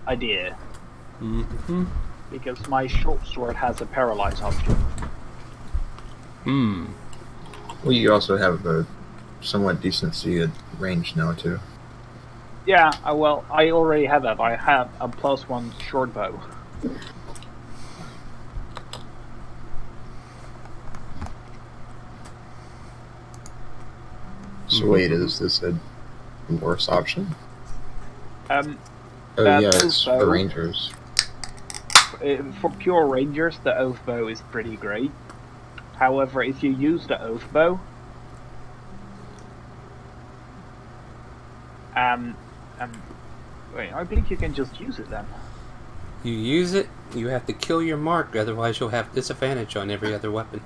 idea. Mm-hmm. Because my short sword has a paralyze option. Well, you also have a somewhat decency at range now, too. Yeah, well, I already have that. I have a +1 short bow. So wait, is this a worse option? Um, Oh that yeah, oath it's bow- for rangers. For pure rangers, the oath bow is pretty great. However, if you use the oath bow, wait, I believe you can just use it then. You use it, you have to kill your mark, otherwise you'll have disadvantage on every other weapon.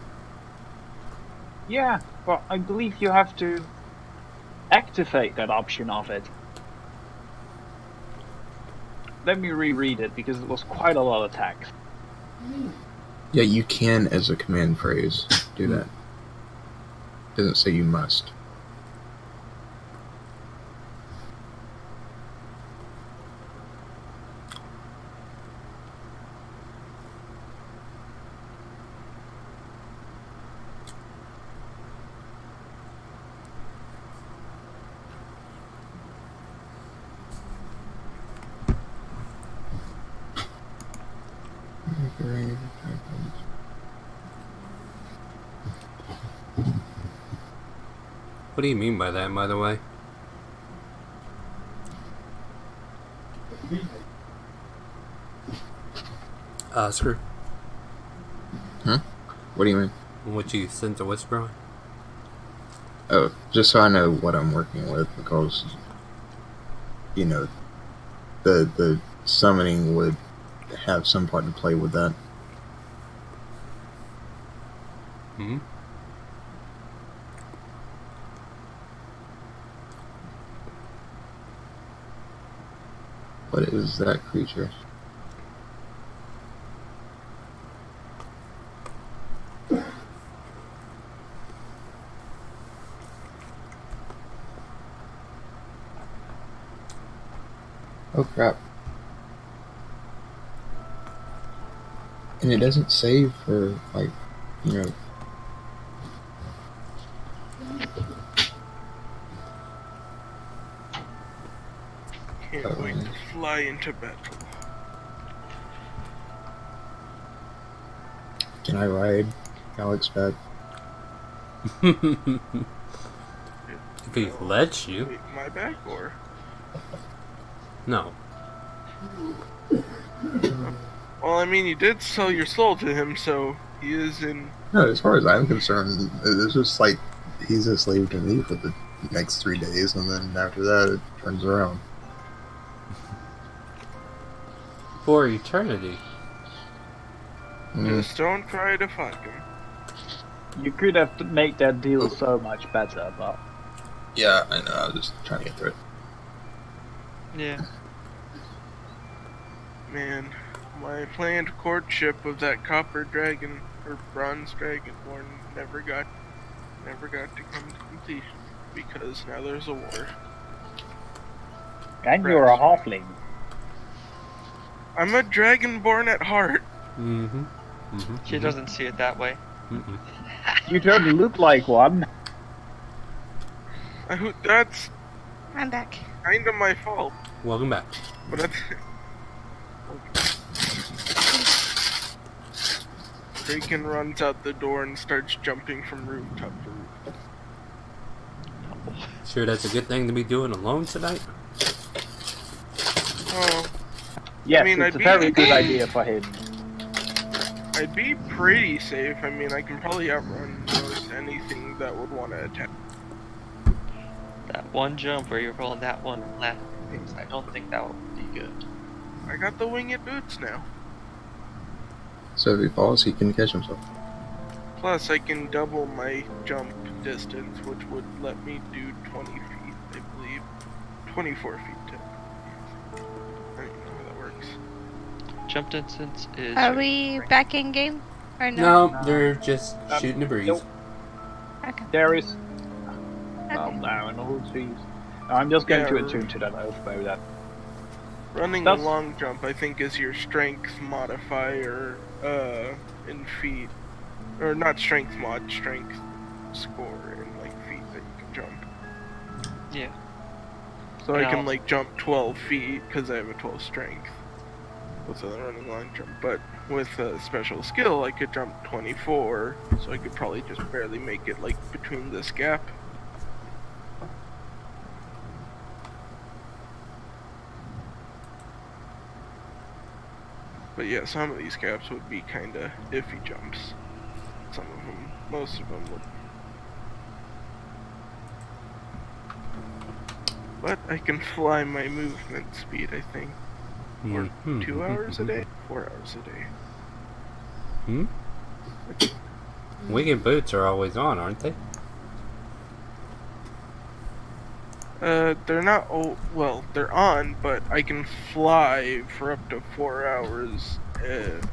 Yeah, but I believe you have to activate that option of it. Let me reread it because it was quite a lot of text. Yeah, you can, as a command phrase, do that. Doesn't say you must. What do you mean by that, by the way? Oscar, What do you mean? what you sent to whisper on? Oh, just so I know what I'm working with, because, you know, the summoning would have some part to play with that. Hmm? What is that creature? Oh crap. And it doesn't save for, like, you know... Can't wait to fly into battle. Can I ride Alex back? If he lets you. Wait, my back or? No. Well, I mean, you did sell your soul to him, so he is in. No, as far as I'm concerned, it's just like he's a slave to me for the next 3 days, and then after that, it turns around. For eternity. Just don't try to fuck him. You could have to make that deal so much better, but Yeah, I know. I was just trying to get through it. Yeah. Man, my planned courtship of that copper dragon or bronze dragonborn never got to come to completion because now there's a war. and you're a halfling. I'm a dragonborn at heart. Mm-hmm. She doesn't see it that way. Mm-mm. You don't look like one. That's I'm back. kind of my fault. Welcome back. But that's... Draken runs out the door and starts jumping from rooftop to rooftop. Sure that's a good thing to be doing alone tonight? Oh, Yes, I mean, it's I'd a very be- good idea for him. I'd be pretty safe. I mean, I can probably outrun most anything that would want to attack. That one jump where you're rolling that one left, I don't think that would be good. I got the winged boots now. So if he falls, he can catch himself. Plus, I can double my jump distance, which would let me do 20 feet, I believe. 24 feet, I don't know how that works. Jump distance is. Are we back in game? Or No, no? they're just shooting the breeze. nope. Okay. There is. Well, Okay. no, in all trees. I'm just going to Yeah, attune to that oath by that. Running That's- a long jump, I think, is your strength modifier in feet. Or not strength mod, strength score in like feet that you can jump. Yeah. So I Yeah. can like jump 12 feet because I have a 12 strength with a running long jump. But with a special skill, I could jump 24, so I could probably just barely make it like between this gap. But yeah, some of these gaps would be kinda iffy jumps. Some of them, most of them would. But I can fly my movement speed, I think. Or 2 hours a day? 4 hours a day. Hmm? Winged boots are always on, aren't they? They're not, well, they're on, but I can fly for up to 4 hours, and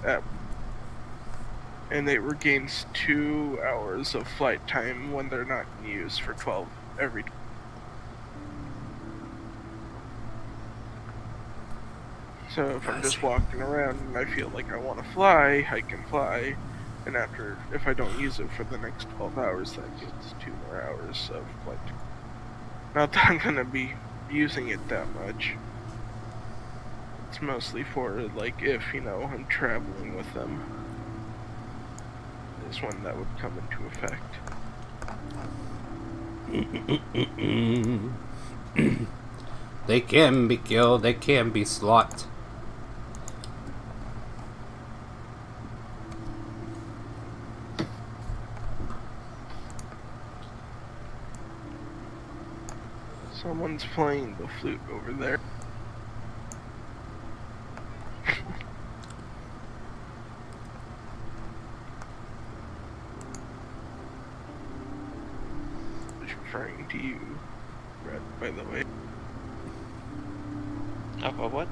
it regains 2 hours of flight time when they're not in use for 12 every. So if I'm just walking around and I feel like I want to fly, I can fly, and after, if I don't use it for the next 12 hours, that gets 2 more hours of flight time. Not that I'm gonna be using it that much. It's mostly for, like, if, you know, I'm traveling with them. Is when that would come into effect. They can be killed, they can be slaughtered. Someone's playing the flute over there. I was referring to you, Red, by the way. Oh, what?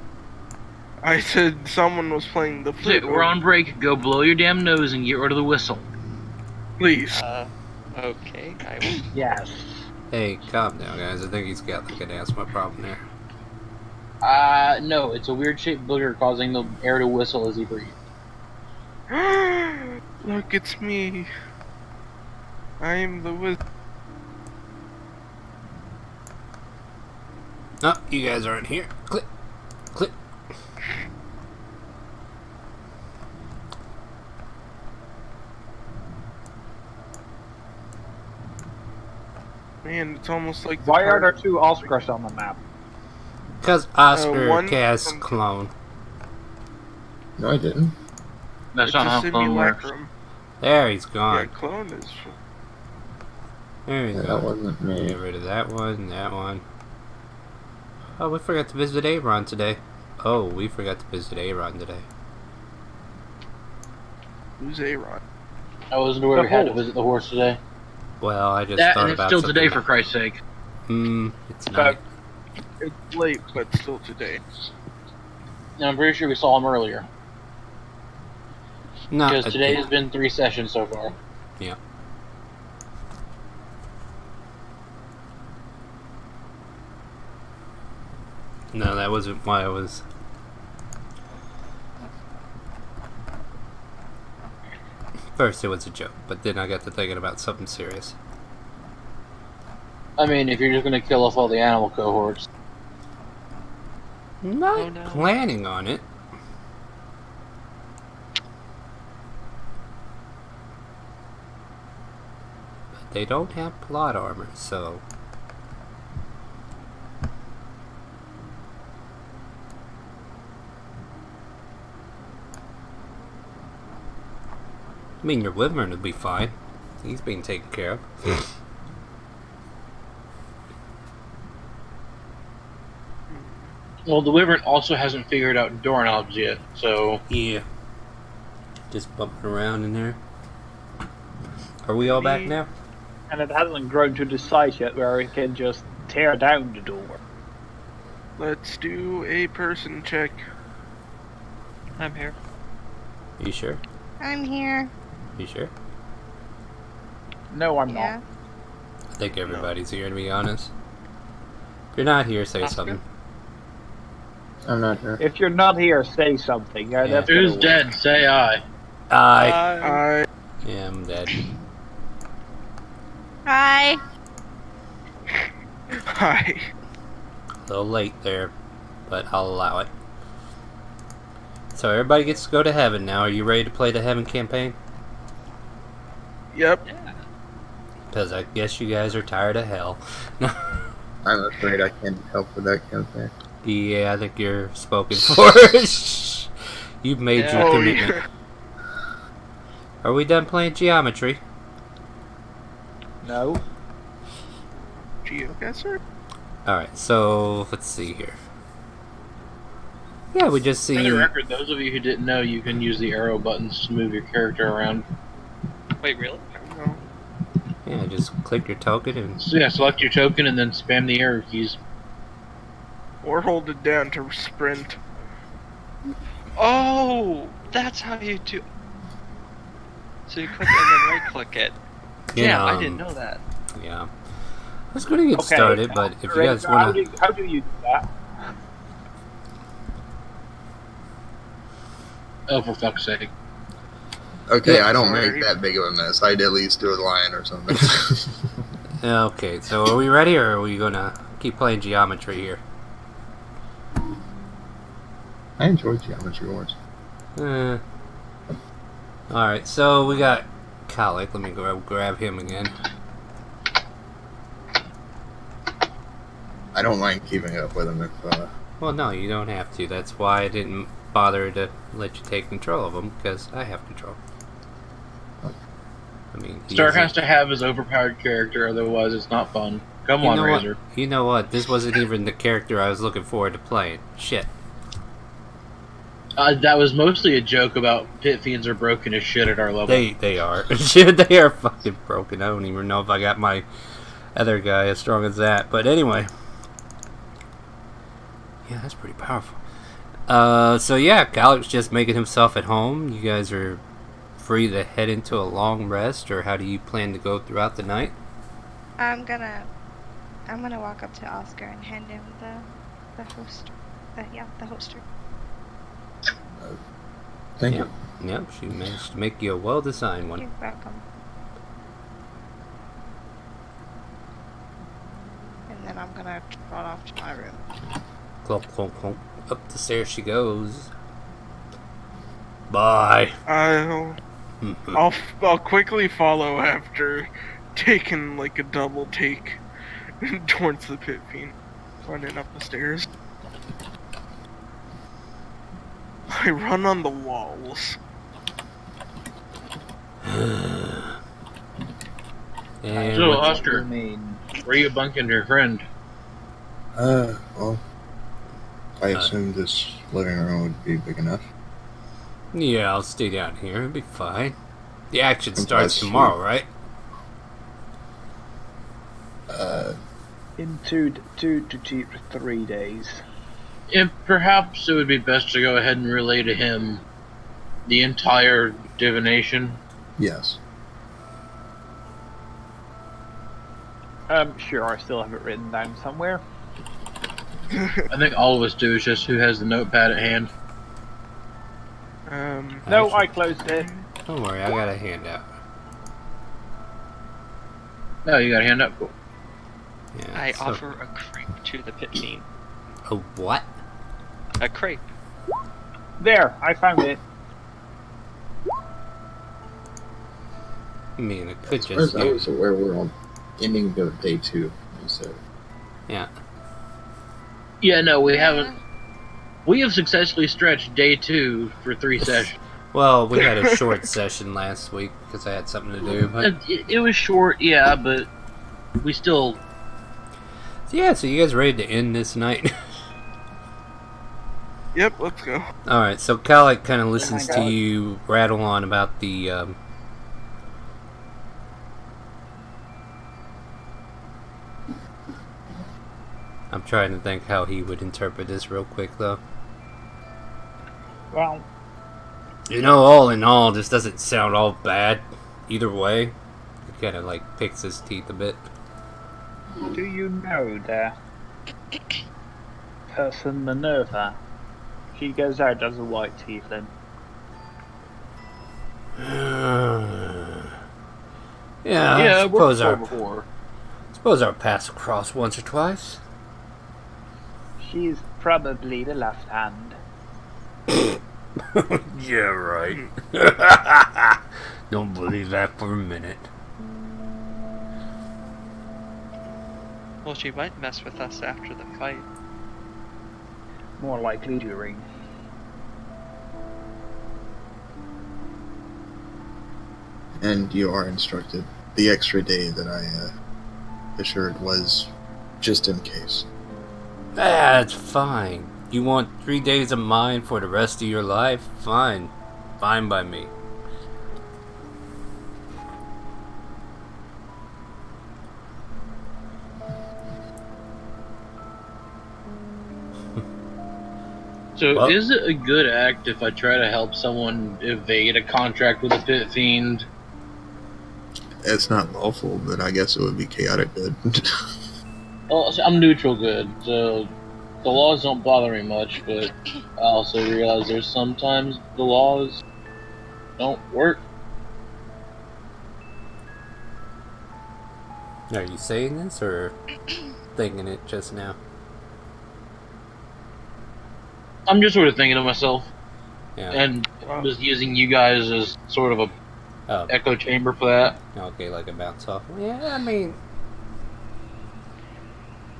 I said someone was playing the flute. We're on break. Go blow your damn nose and get rid of the whistle. Please. Okay, I will. Yes. Hey, calm down, guys. I think he's got like an asthma problem there. No, it's a weird shaped booger causing the air to whistle as he breathes. Look, it's me. I'm the wizard. Oh, you guys aren't here. Click. Click. Man, it's almost like the Why are there part- 2 Oscars on the map? Because Oscar one cast from- clone. No, I didn't. That's It's not a how clone works. simulacrum. There, he's Yeah, gone. clone is. There we Yeah, go. that wasn't me. Get rid of that one, that one. Oh, we forgot to visit Aaron today. Oh, we forgot to visit Aaron today. Who's Aaron? I wasn't aware The we had to horse. visit the horse today. Well, I just That, thought and it's about still something today, for else. Christ's sake. It's So, not. It's late, but still today. And I'm pretty sure we saw him earlier. No, Because today has been 3 sessions so far. Yeah. No, that wasn't why I was. First, it was a joke, but then I got to thinking about something serious. I mean, if you're just gonna kill off all the animal cohorts. Not Oh, no. planning on it. But they don't have plot armor, so. I mean, your wyvern would be fine. He's being taken care of. Well, the wyvern also hasn't figured out doorknobs yet, so. Yeah. Just bumping around in there. Are we all back now? and it hasn't grown to the size yet where it can just tear down the door. Let's do a person check. I'm here. You sure? I'm here. You sure? No, I'm Yeah. not. I think everybody's here, to be honest. If you're not here, say Oscar? something. I'm not here. If you're not here, say something. Yeah. That's Who's gonna dead? work. Say I. I I am dead. Hi. Hi. A little late there, but I'll allow it. So everybody gets to go to heaven now. Are you ready to play the heaven campaign? Yep. Yeah. Because I guess you guys are tired of hell. I'm afraid I can't help with that campaign. Yeah, I think you're spoken for. You've made Yeah. your Oh, commitment. yeah. Are we done playing geometry? No. Geoguesser? Alright, so let's see here. Yeah, we just For the see. record, those of you who didn't know, you can use the arrow buttons to move your character around. Wait, really? No. Yeah, just click your token and. So yeah, select your token and then spam the arrow keys. Or hold it down to sprint. Oh, that's how you do. So you click and then right click it. Yeah, I didn't know that. Yeah. I was going to get Okay. started, but if you guys How want do, to. how do you do that? Oh, for fuck's sake. Okay, Yeah, I don't sorry. make that big of a mess. I'd at least do a lion or something. Okay, so are we ready or are we going to keep playing geometry here? I enjoy Geometry Wars. Alright, so we got Colic. Let me grab him again. I don't mind keeping up with him if, Well, no, you don't have to. That's why I didn't bother to let you take control of him, because I have control. I mean, he Stark isn't- has to have his overpowered character, otherwise it's not fun. Come You on, know what? Razor. You know what? This wasn't even the character I was looking forward to playing. Shit. That was mostly a joke about pit fiends are broken as shit at our level. They are. Shit, they are fucking broken. I don't even know if I got my other guy as strong as that. But anyway. Yeah, that's pretty powerful. So yeah, Calic's just making himself at home. You guys are free to head into a long rest, or how do you plan to go throughout the night? I'm gonna walk up to Oscar and hand him the host. The hoster. thank Yep. you. Yep, she managed to make you a well-designed one. You're welcome. And then I'm gonna trot off to my room. Clunk, clunk, clunk. Up the stairs she goes. Bye. I'll quickly follow after taking like a double take towards the pit fiend, running up the stairs. I run on the walls. And So, what's- Oscar, where you bunking your friend? Well, I assume this living room would be big enough. yeah, I'll stay down here. It'll be fine. The action Unless starts you- tomorrow, right? In 2 to 3 days. If perhaps it would be best to go ahead and relay to him the entire divination. Yes. Sure, I still have it written down somewhere. I think all of us do. It's just who has the notepad at hand. No, Actually- I closed it. Don't worry, I got a handout. Oh, you got a hand up? Cool. Yeah, I so- offer a crepe to the pit fiend. A what? A crepe. There, I found it. I mean, it could As far as just I be. was aware, we're on ending of day 2. So Yeah. Yeah, no, we haven't. We have successfully stretched day 2 for 3 sessions. Well, we had a short session last week because I had something to do, but It was short, yeah, but we still. yeah. So you guys ready to end this night? Yep, let's go. All right. So Kalik kind of listens my to God. you rattle on about the. I'm trying to think how he would interpret this real quick, though. Well, You know, all in all, this doesn't sound all bad. Either way, he kind of like picks his teeth a bit. do you know the person Minerva? She goes out as a white tiefling. Yeah, I Yeah, we're suppose our before. paths cross once or twice. She's probably the left hand. Yeah, right. Don't believe that for a minute. Well, she might mess with us after the fight. More likely during. and you are instructed. The extra day that I assured was just in case. That's fine. You want 3 days of mine for the rest of your life? Fine. Fine by me. So, Well- is it a good act if I try to help someone evade a contract with a pit fiend? It's not lawful, but I guess it would be chaotic good. Well, so I'm neutral good, so the laws don't bother me much, but I also realize there's sometimes the laws don't work. Are you saying this or thinking it just now? I'm just sort of thinking to myself, Yeah. and Wow. just using you guys as sort of a Oh, echo chamber for that. okay, like a bounce off. Yeah, I mean,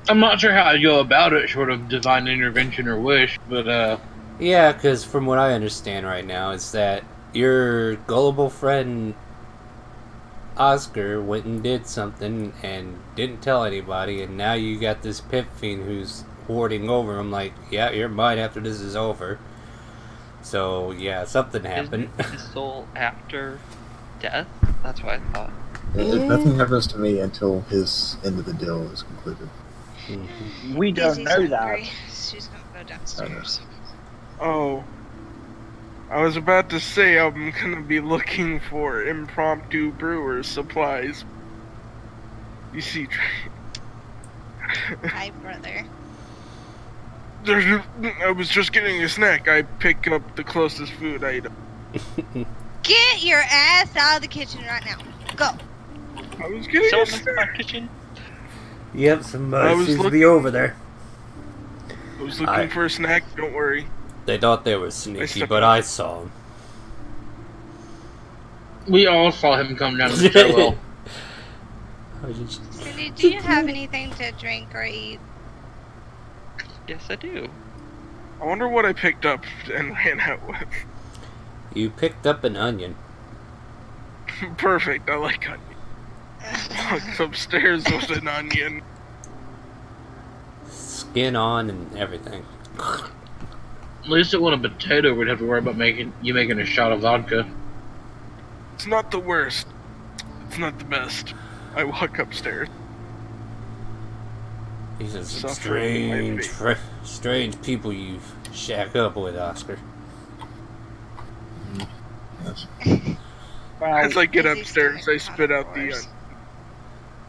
I'm not sure how I'd go about it, short of divine intervention or wish, but yeah, because from what I understand right now is that your gullible friend Oscar went and did something and didn't tell anybody, and now you got this pit fiend who's hoarding over him like, yeah, you're mine after this is over. So, yeah, something happened. Isn't his soul after death? That's what I thought. Nothing happens to me until his end of the deal is concluded. We don't Izzy's know that. hungry. She's gonna go downstairs. Oh. I was about to say I'm gonna be looking for impromptu brewer supplies. You see, Hi, brother. I was just getting a snack. I pick up the closest food item. Get your ass out of the kitchen right now. Go. I was getting So a in my snack. kitchen, Yep, somebody I was seems to looking- be over there. I was looking I- for a snack. Don't worry. They thought they were sneaky, stepped but out. I saw them. we all saw him come down the stairwell. Cindy, do you have anything to drink or eat? yes, I do. I wonder what I picked up and ran out with. You picked up an onion. Perfect, I like onion. Walks upstairs with an onion. Skin on and everything. At least it wasn't a potato. We'd have to worry about making a shot of vodka. It's not the worst. It's not the best. I walk upstairs. These are some Suffering strange people you shack up with, Oscar. Yes. Well, As I get Easy upstairs, I stomach spit out the contours. onion.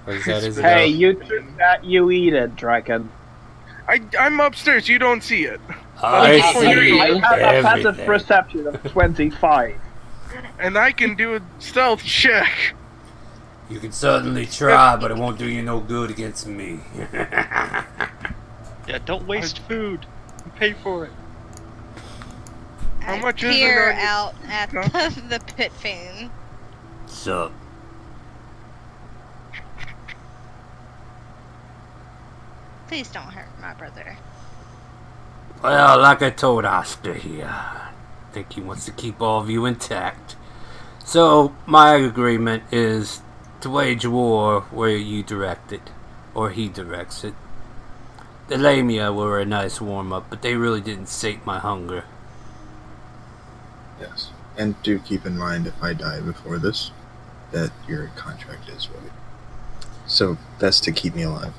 Or is that, is it hey, a- you took that, you eat it, Dragon. I'm upstairs, you don't see it. I Oh, see you. I have a passive everything. perception of 25. And I can do a stealth check. You can certainly try, but it won't do you no good against me. Yeah, don't waste food. You pay for it. How I much is it peer on- out at Huh? the pit fiend. Sup? Please don't hurt my brother. Well, like I told Oscar here, I think he wants to keep all of you intact. So, my agreement is to wage war where you direct it, or he directs it. The Lamia were a nice warm-up, but they really didn't sate my hunger. Yes. And do keep in mind, if I die before this, that your contract is void. So that's to keep me alive.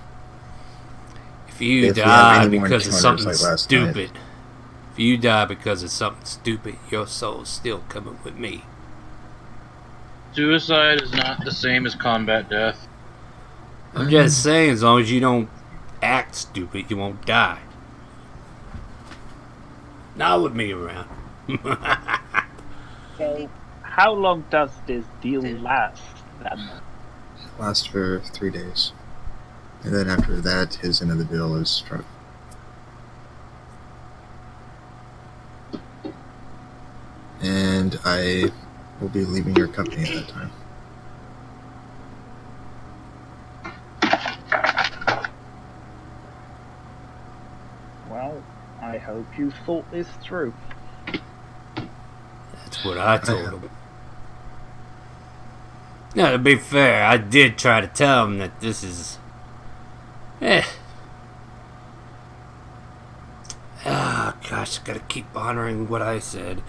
If you If we have die any more because of encounters something like last stupid, if you die because of something stupid, your soul's still coming with me. Suicide is not the same as combat death. I'm just saying, as long as you don't act stupid, you won't die. Not with me around. So, how long does this deal last, then? Lasts for 3 days. And then after that, his end of the deal is struck. And I will be leaving your company at that time. Well, I hope you thought this through. That's what I told him. Now, to be fair, I did try to tell him that this is... Ah, gosh, I gotta keep honoring what I said.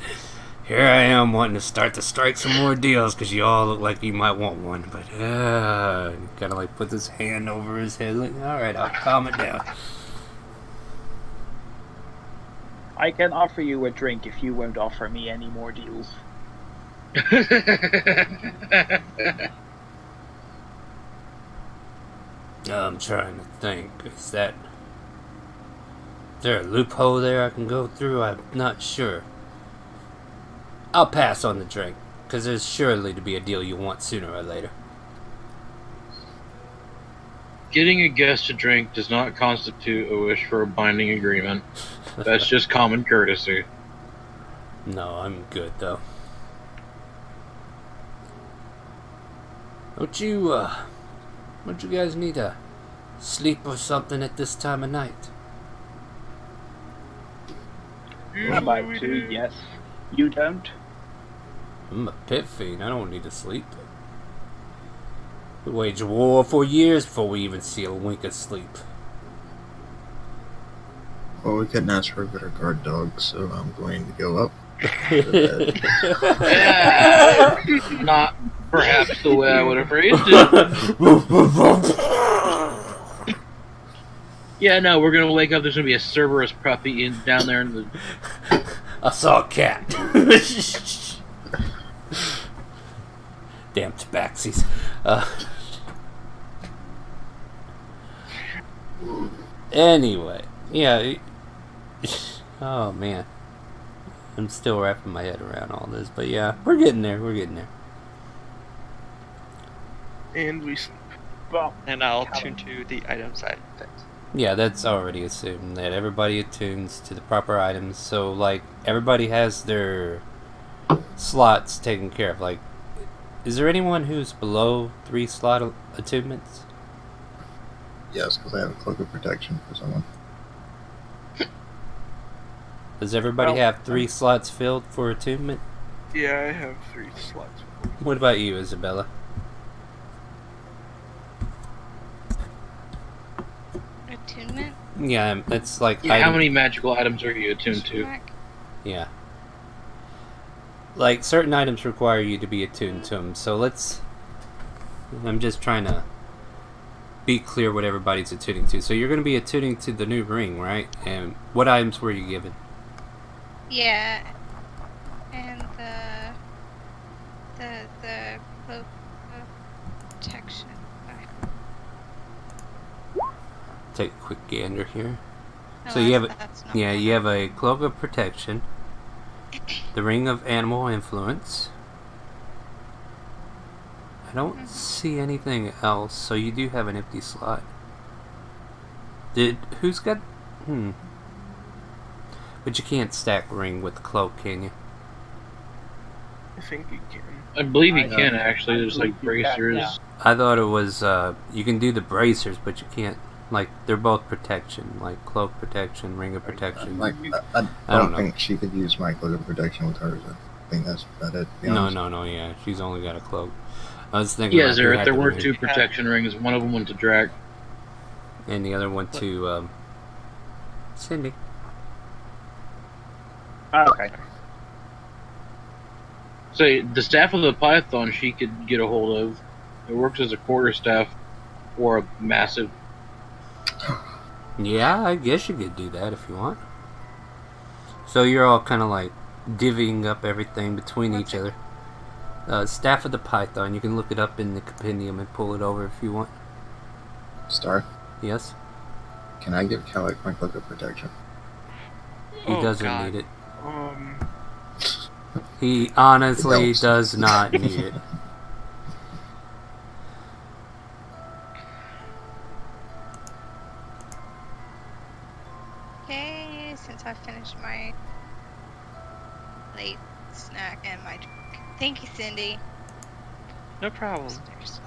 Here I am wanting to start to strike some more deals because you all look like you might want one. But, gotta like put this hand over his head. Like, alright, I'll calm it down. I can offer you a drink if you won't offer me any more deals. I'm trying to think. Is there a loophole there I can go through? I'm not sure. I'll pass on the drink, because there's surely to be a deal you want sooner or later. Getting a guest to drink does not constitute a wish for a binding agreement. That's just common courtesy. No, I'm good, though. Don't you guys need a sleep or something at this time of night? How about two? Yes. You don't? I'm a pit fiend. I don't need to sleep. We waged war for years before we even see a wink of sleep. Well, we couldn't ask for a better guard dog, so I'm going to go up. Not perhaps the way I would have phrased it. Yeah, no, we're gonna wake up. There's gonna be a Cerberus puppy down there in the. I saw a cat. Damn tabaxis. Anyway, yeah. Oh man, I'm still wrapping my head around all this, but yeah, we're getting there. We're getting there. And we sleep. Well, And I'll tune to the item side of things. Yeah, that's already assumed that everybody attunes to the proper items. So, like, everybody has their slots taken care of. Like, is there anyone who's below 3 slot attunements? Yes, because I have a cloak of protection for someone. Does everybody Well, have 3 slots filled for attunement? Yeah, I have 3 slots. What about you, Isabella? Attunement? Yeah, it's like Yeah, how item- many magical items are you attuned to? Mark? Yeah. Like, certain items require you to be attuned to them, so I'm just trying to be clear what everybody's attuning to. So you're going to be attuning to the new ring, right? And what items were you given? Yeah. And the cloak of protection. Take a quick gander here. No, So you have that's not yeah, one. you have a cloak of protection, the ring of animal influence. I don't see anything else, so you do have an empty slot. Who's got? But you can't stack ring with cloak, can you? I think you can. I believe you I- can actually. There's like believe you can, bracers. yeah. I thought it was you can do the bracers, but you can't. Like, they're both protection, like cloak protection, ring of protection. Like, I I don't don't know. think she could use my cloak of protection with hers. I think that's about it. to be honest. No, yeah, she's only got a cloak. I was thinking Yeah, about who had there the were ring, 2 protection rings. One of them went to Drac. and the other one to Cindy. Okay. So the staff of the Python she could get a hold of. It works as a quarterstaff or a massive. Yeah, I guess you could do that if you want. So you're all kind of like divvying up everything between each other. Staff of the Python, you can look it up in the compendium and pull it over if you want. Star, Yes? can I give Calic my cloak of protection? He Oh, doesn't God. need it. Um, He honestly Helps. does not need it. Okay, since I finished my late snack and my drink. Thank you, Cindy. No problem. Upstairs.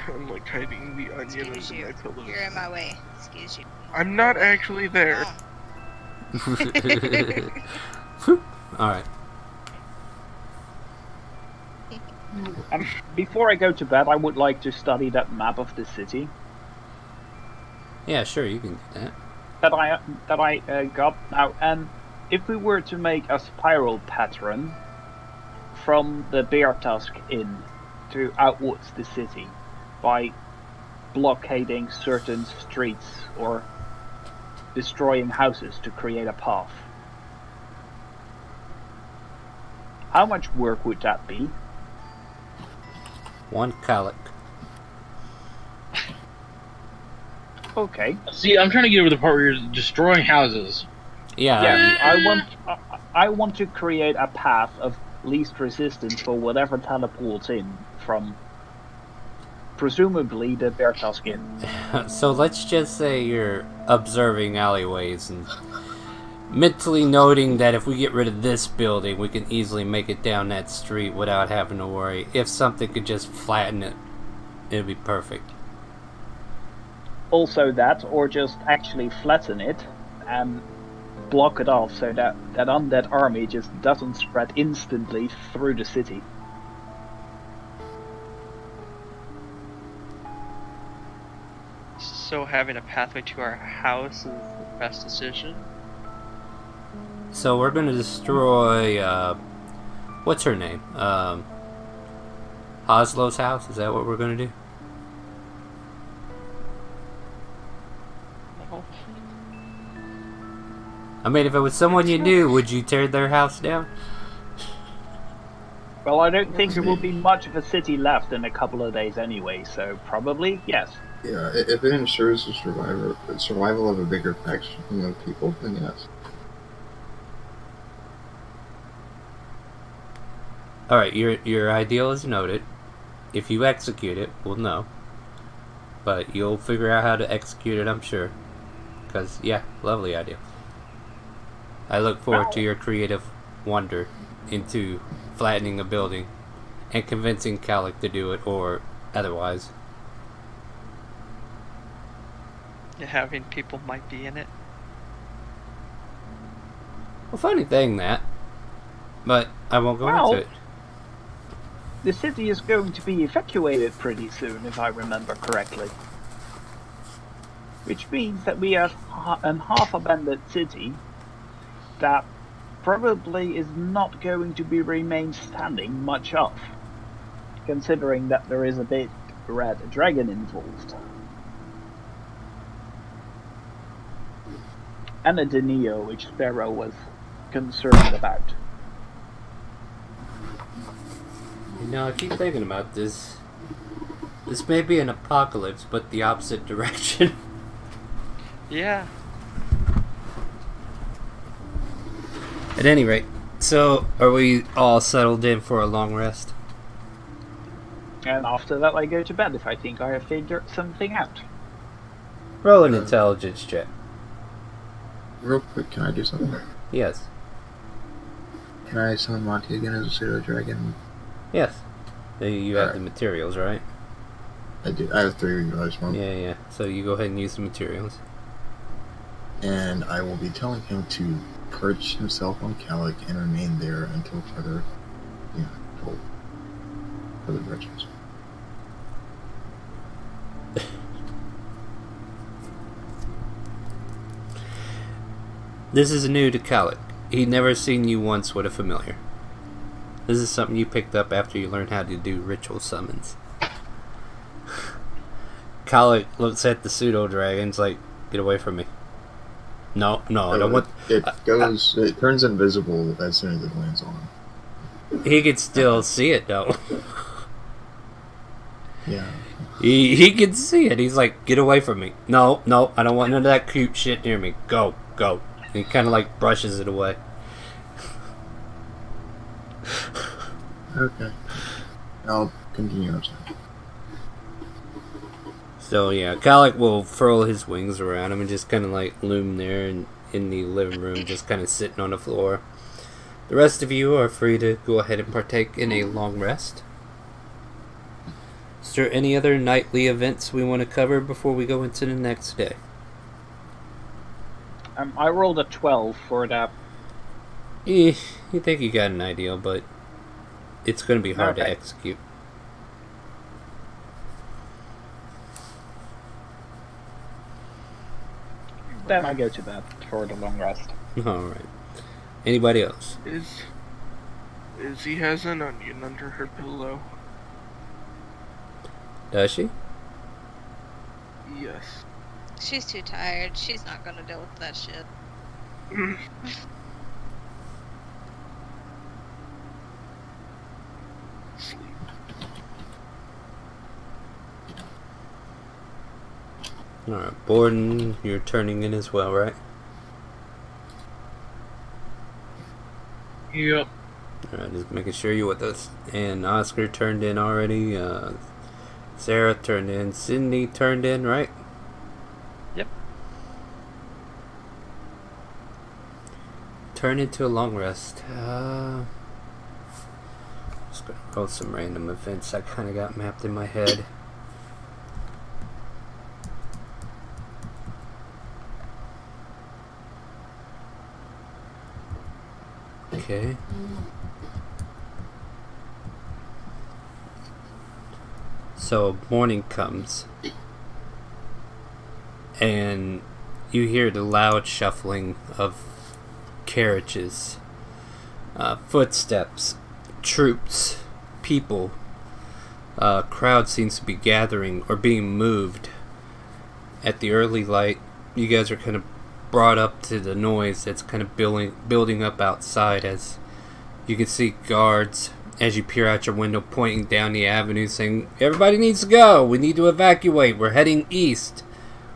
I'm like hiding the onion Excuse under you. my pillows. You're in my way. Excuse you. I'm not actually there. Oh. Alright. Before I go to bed, I would like to study that map of the city Yeah, sure, you can do that. that I got now. And if we were to make a spiral pattern from the Bear Tusk Inn to outwards the city by blockading certain streets or destroying houses to create a path, how much work would that be? 1 calic. Okay. See, I'm trying to get over the part where you're destroying houses. Yeah, Yeah, I want to create a path of least resistance for whatever teleports in from presumably the Bear Tusk Inn. so let's just say you're observing alleyways and mentally noting that if we get rid of this building, we can easily make it down that street without having to worry. If something could just flatten it, it'd be perfect. Also that, or just actually flatten it and block it off so that that undead army just doesn't spread instantly through the city. So having a pathway to our house is the best decision. So we're gonna destroy, what's her name? Hoslow's house? Is that what we're gonna do? I mean, if it was someone you knew, would you tear their house down? Well, I don't think there will be much of a city left in a couple of days anyway, so probably yes. Yeah, if it ensures the survival of a bigger faction of people, then yes. Alright, your ideal is noted. If you execute it, we'll know. But you'll figure out how to execute it, I'm sure. Because, yeah, lovely idea. I look forward to your creative wonder into flattening a building and convincing Calic to do it, or otherwise. Having people might be in it. Well, funny thing that. But I won't go Well, into it. the city is going to be evacuated pretty soon, if I remember correctly. Which means that we have a half-abandoned city that probably is not going to be remain standing much of, considering that there is a big red dragon involved. And a Denio, which Sparrow was concerned about. You know, I keep thinking about this. This may be an apocalypse, but the opposite direction. Yeah. At any rate, so are we all settled in for a long rest? And after that I go to bed if I think I have figured something out. Roll an intelligence check. Real quick, can I do something? Yes. Can I summon Monty again as a pseudo dragon? Yes. You have Alright. the materials, right? I do. I have 3 regulars one. Yeah. So you go ahead and use the materials. And I will be telling him to perch himself on Calic and remain there until further, told. Further directions. This is new to Calic. He'd never seen you once with a familiar. This is something you picked up after you learned how to do ritual summons. Calic looks at the pseudo dragons like, get away from me. No, I don't want. It turns invisible as soon as it lands on him. He can still see it though. Yeah. He can see it. He's like, get away from me. No, I don't want none of that cute shit near me. Go. And he kind of like brushes it away. Okay. I'll continue upstairs. So yeah, Calic will furl his wings around him and just kind of like loom there in the living room, just kind of sitting on the floor. The rest of you are free to go ahead and partake in a long rest. Is there any other nightly events we want to cover before we go into the next day? I rolled a 12 for that. You think you got an idea, but it's going to be hard to Okay. execute. Then I go to bed for the long rest. Alright. Anybody else? Izzy has an onion under her pillow. Does she? Yes. She's too tired. She's not gonna deal with that shit. Sleep. Alright, Borden, you're turning in as well, right? Yep. Alright, just making sure you're with us. And Oscar turned in already. Sarah turned in. Sydney turned in, right? Yep. Turn into a long rest. Just gonna roll some random events I kind of got mapped in my head. Okay. So morning comes, and you hear the loud shuffling of carriages, footsteps, troops, people. Crowd seems to be gathering or being moved. At the early light, you guys are kind of brought up to the noise that's kind of building up outside, as you can see guards as you peer out your window pointing down the avenue saying, everybody needs to go, we need to evacuate, we're heading east.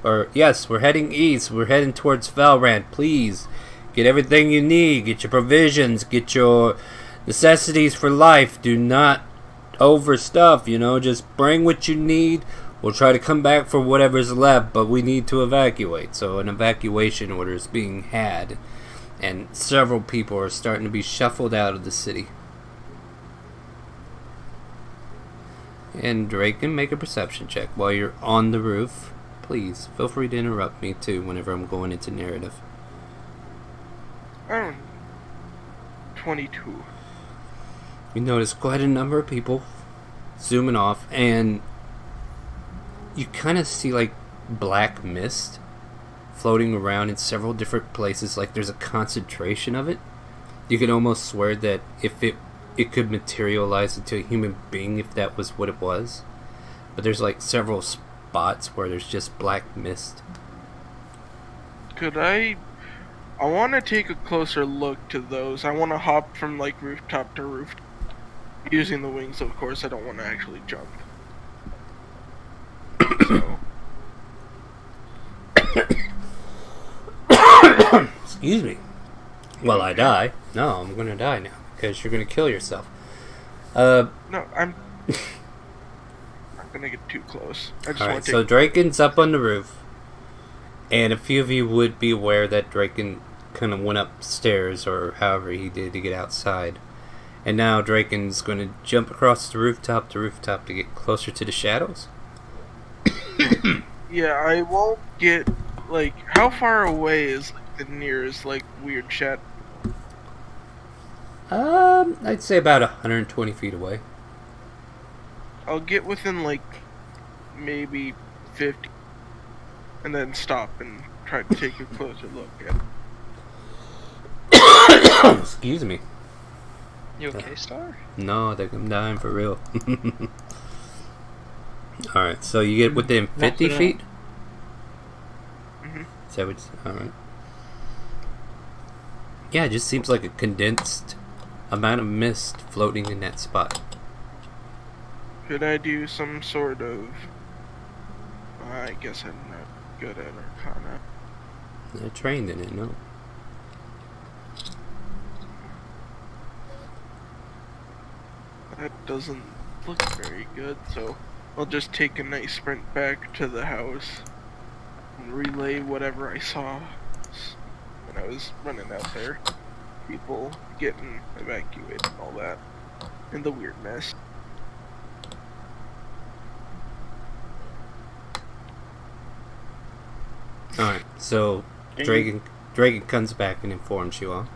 Or yes, we're heading east, we're heading towards Valrand, please get everything you need, get your provisions, get your necessities for life, do not overstuff, just bring what you need. We'll try to come back for whatever's left, but we need to evacuate. So an evacuation order is being had, and several people are starting to be shuffled out of the city. And Drake can make a perception check while you're on the roof. Please, feel free to interrupt me too whenever I'm going into narrative. I 22. You notice quite a number of people zooming off, and you kind of see like black mist floating around in several different places. Like there's a concentration of it. You can almost swear that if it could materialize into a human being if that was what it was. But there's like several spots where there's just black mist. Could I want to take a closer look to those. I want to hop from like rooftop to rooftop. Using the wings, of course. I don't want to actually jump. So. Excuse me. Well, I die. No, I'm gonna die now because you're gonna kill yourself. No, I'm not gonna get too close. I just Alright, want to so Draken's up on the roof, and a few of you would be aware that Draken kind of went upstairs, or however he did, to get outside. And now Draken's going to jump across the rooftop to rooftop to get closer to the shadows. Yeah, I won't get, like, how far away is like the nearest, like, weird shadow? I'd say about 120 feet away. I'll get within, like, maybe 50, and then stop and try to take a closer look at it. Excuse me. You okay, Star? No, I think I'm dying for real. Alright, so you get within 50 feet? Mm-hmm. Is that what? Alright. Yeah, it just seems like a condensed amount of mist floating in that spot. Could I do some sort of... I guess I'm not good at Arcana. They're trained in it, no? That doesn't look very good, so I'll just take a nice sprint back to the house and relay whatever I saw when I was running out there. People getting evacuated and all that. And the weird mess. Alright, so Draken comes back and informs you all.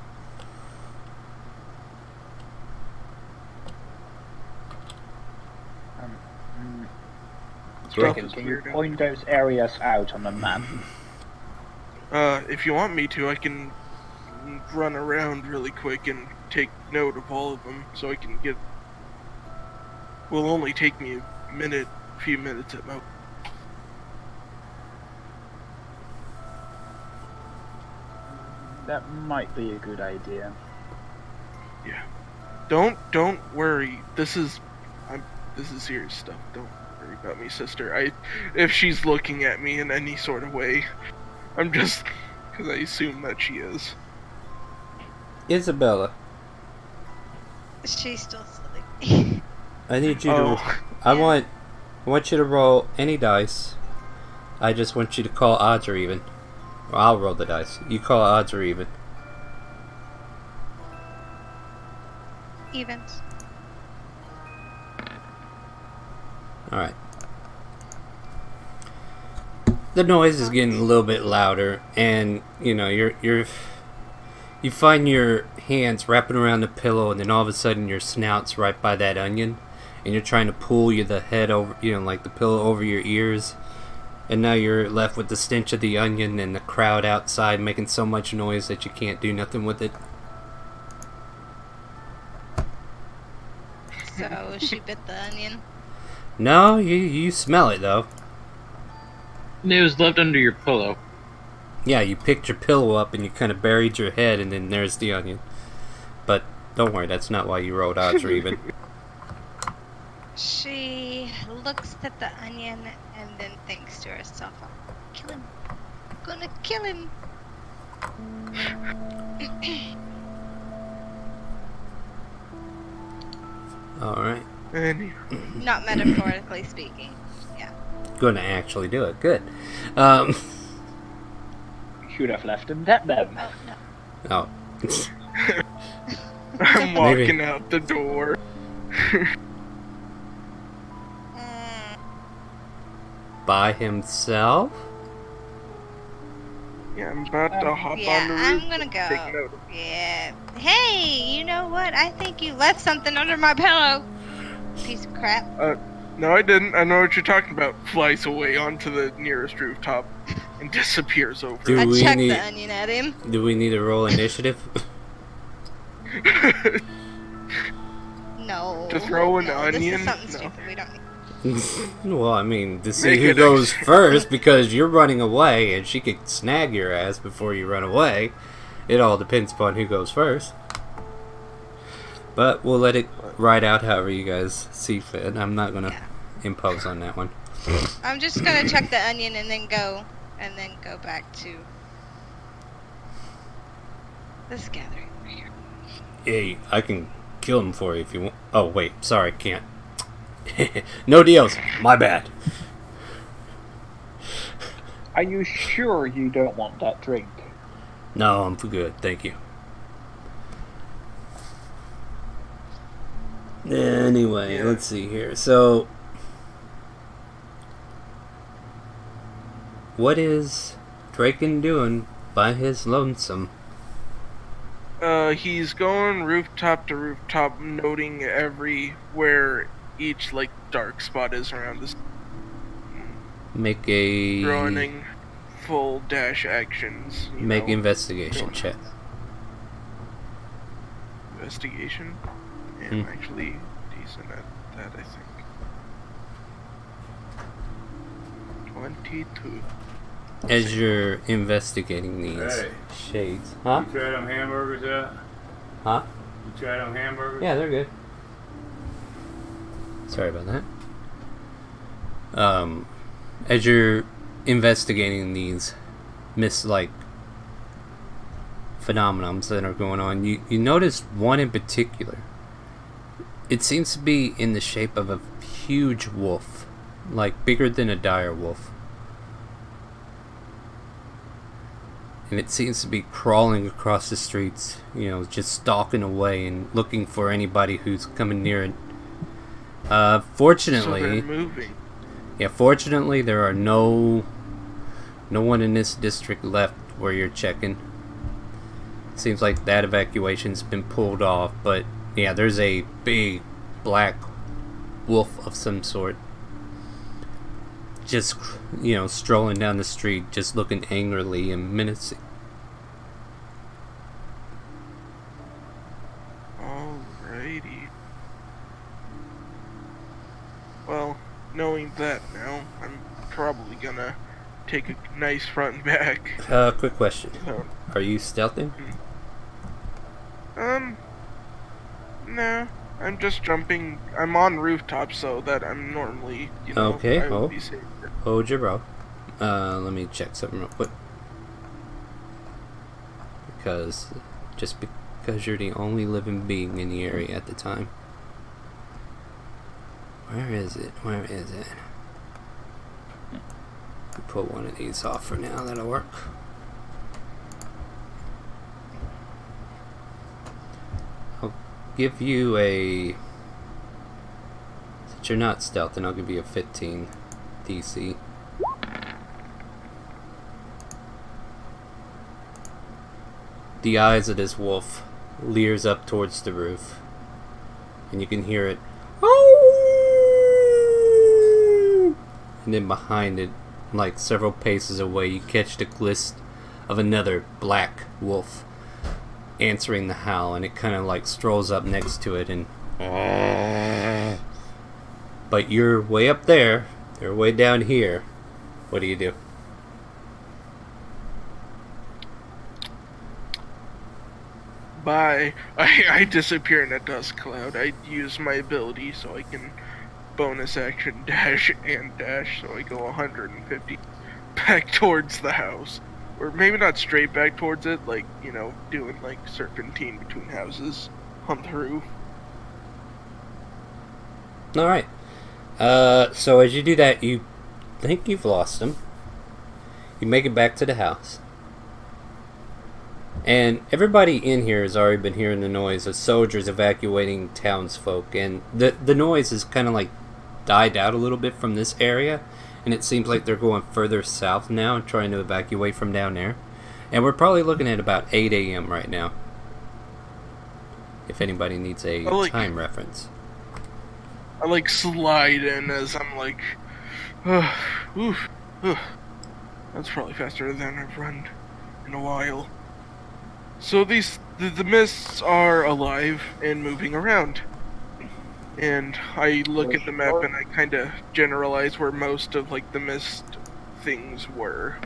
Draken, can you point those areas out on the map? If you want me to, I can run around really quick and take note of all of them so I can get... Will only take me a few minutes at most. That might be a good idea. Yeah. Don't worry. This is serious stuff. Don't worry about me, sister. If she's looking at me in any sort of way, I'm just... because I assume that she is. Isabella, She's still sleeping. I need you to... I want you to roll any dice. I just want you to call odds or even. Or I'll roll the dice. You call odds or even. Evens. Alright. The noise is getting a little bit louder, and you know, you find your hands wrapping around the pillow, and then all of a sudden your snout's right by that onion, and you're trying to pull the head over, like the pillow over your ears, and now you're left with the stench of the onion and the crowd outside making so much noise that you can't do nothing with it. So she bit the onion. No, you smell it though. It was left under your pillow. Yeah, you picked your pillow up and you kind of buried your head, and then there's the onion. But don't worry, that's not why you rolled odds or even. She looks at the onion and then thinks to herself, "I'll kill him. I'm gonna kill him." Alright. Not metaphorically speaking. Yeah. Gonna actually do it. Good. Should have left him dead then. Oh, no. Oh. I'm walking out the door. By himself? Yeah, I'm about to hop on the roof. I'm gonna and go. take note. Yeah. Hey, you know what? I think you left something under my pillow. Piece of crap. No, I didn't. I know what you're talking about. Flies away onto the nearest rooftop and disappears over. Do I we chucked need- the onion at him. Do we need to roll initiative? No. To throw an no, This onion? is something No. stupid. We don't need. Well, I mean, to see Make who it goes ex- first, because you're running away and she could snag your ass before you run away. It all depends upon who goes first. But we'll let it ride out however you guys see fit. I'm not gonna impose on that one. I'm just gonna chuck the onion and then go back to this gathering over here. Hey, I can kill him for you if you want. Oh, wait. Sorry, can't. No deals. My bad. Are you sure you don't want that drink? No, I'm good. Thank you. Anyway, let's see here. So, what is Draken doing by his lonesome? He's going rooftop to rooftop, noting everywhere each like dark spot is around this. Make a Running full dash actions. make know, investigation going- check. Investigation. And I'm actually decent at that, I think. 22. As you're investigating these Hey. shades, huh? You tried them hamburgers yet? Huh? You tried them hamburgers? Yeah, they're good. Sorry about that. As you're investigating these like phenomenons that are going on, you notice one in particular. It seems to be in the shape of a huge wolf, like bigger than a dire wolf. And it seems to be crawling across the streets, just stalking away and looking for anybody who's coming near it. So Fortunately, they're moving. fortunately there are no one in this district left where you're checking. Seems like that evacuation's been pulled off, but yeah, there's a big black wolf of some sort. Just, strolling down the street, just looking angrily and menacing. Alrighty. Well, knowing that now, I'm probably gonna take a nice front and back. Quick question. So, Are you stealthing? no. I'm just jumping. I'm on rooftops, so that I'm normally, Okay, I would oh. be safer. Hold your bro. Let me check something real quick. Because you're the only living being in the area at the time. Where is it? We'll put one of these off for now. That'll work. I'll give you a... Since you're not stealthing, I'll give you a 15 DC. The eyes of this wolf leers up towards the roof, and you can hear it. And then behind it, like several paces away, you catch the glist of another black wolf answering the howl, and it kind of like strolls up next to it and... But you're way up there, they're way down here. What do you do? Bye. I disappear in a dust cloud. I use my ability so I can bonus action dash and dash, so I go 150 back towards the house. Or maybe not straight back towards it, like, doing like serpentine between houses on the roof. Alright. So as you do that, you think you've lost him. You make it back to the house. And everybody in here has already been hearing the noise of soldiers evacuating townsfolk. And the noise has kind of like died out a little bit from this area. And it seems like they're going further south now and trying to evacuate from down there. And we're probably looking at about 8 a.m. right now. if anybody needs a time reference. I like slide in as I'm like, oof. That's probably faster than I've run in a while. So the mists are alive and moving around. And I look at the map and I kind of generalize where most of like the mist things were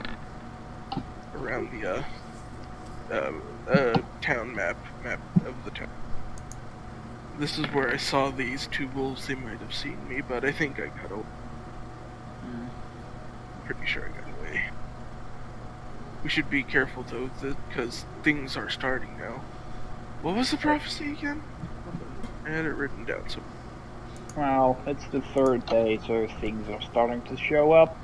around the town map of the town. This is where I saw these two wolves. They might have seen me, but I think I got away. Pretty sure I got away. We should be careful though, because things are starting now. What was the prophecy again? I had it written down somewhere. Well, it's the third day, so things are starting to show up.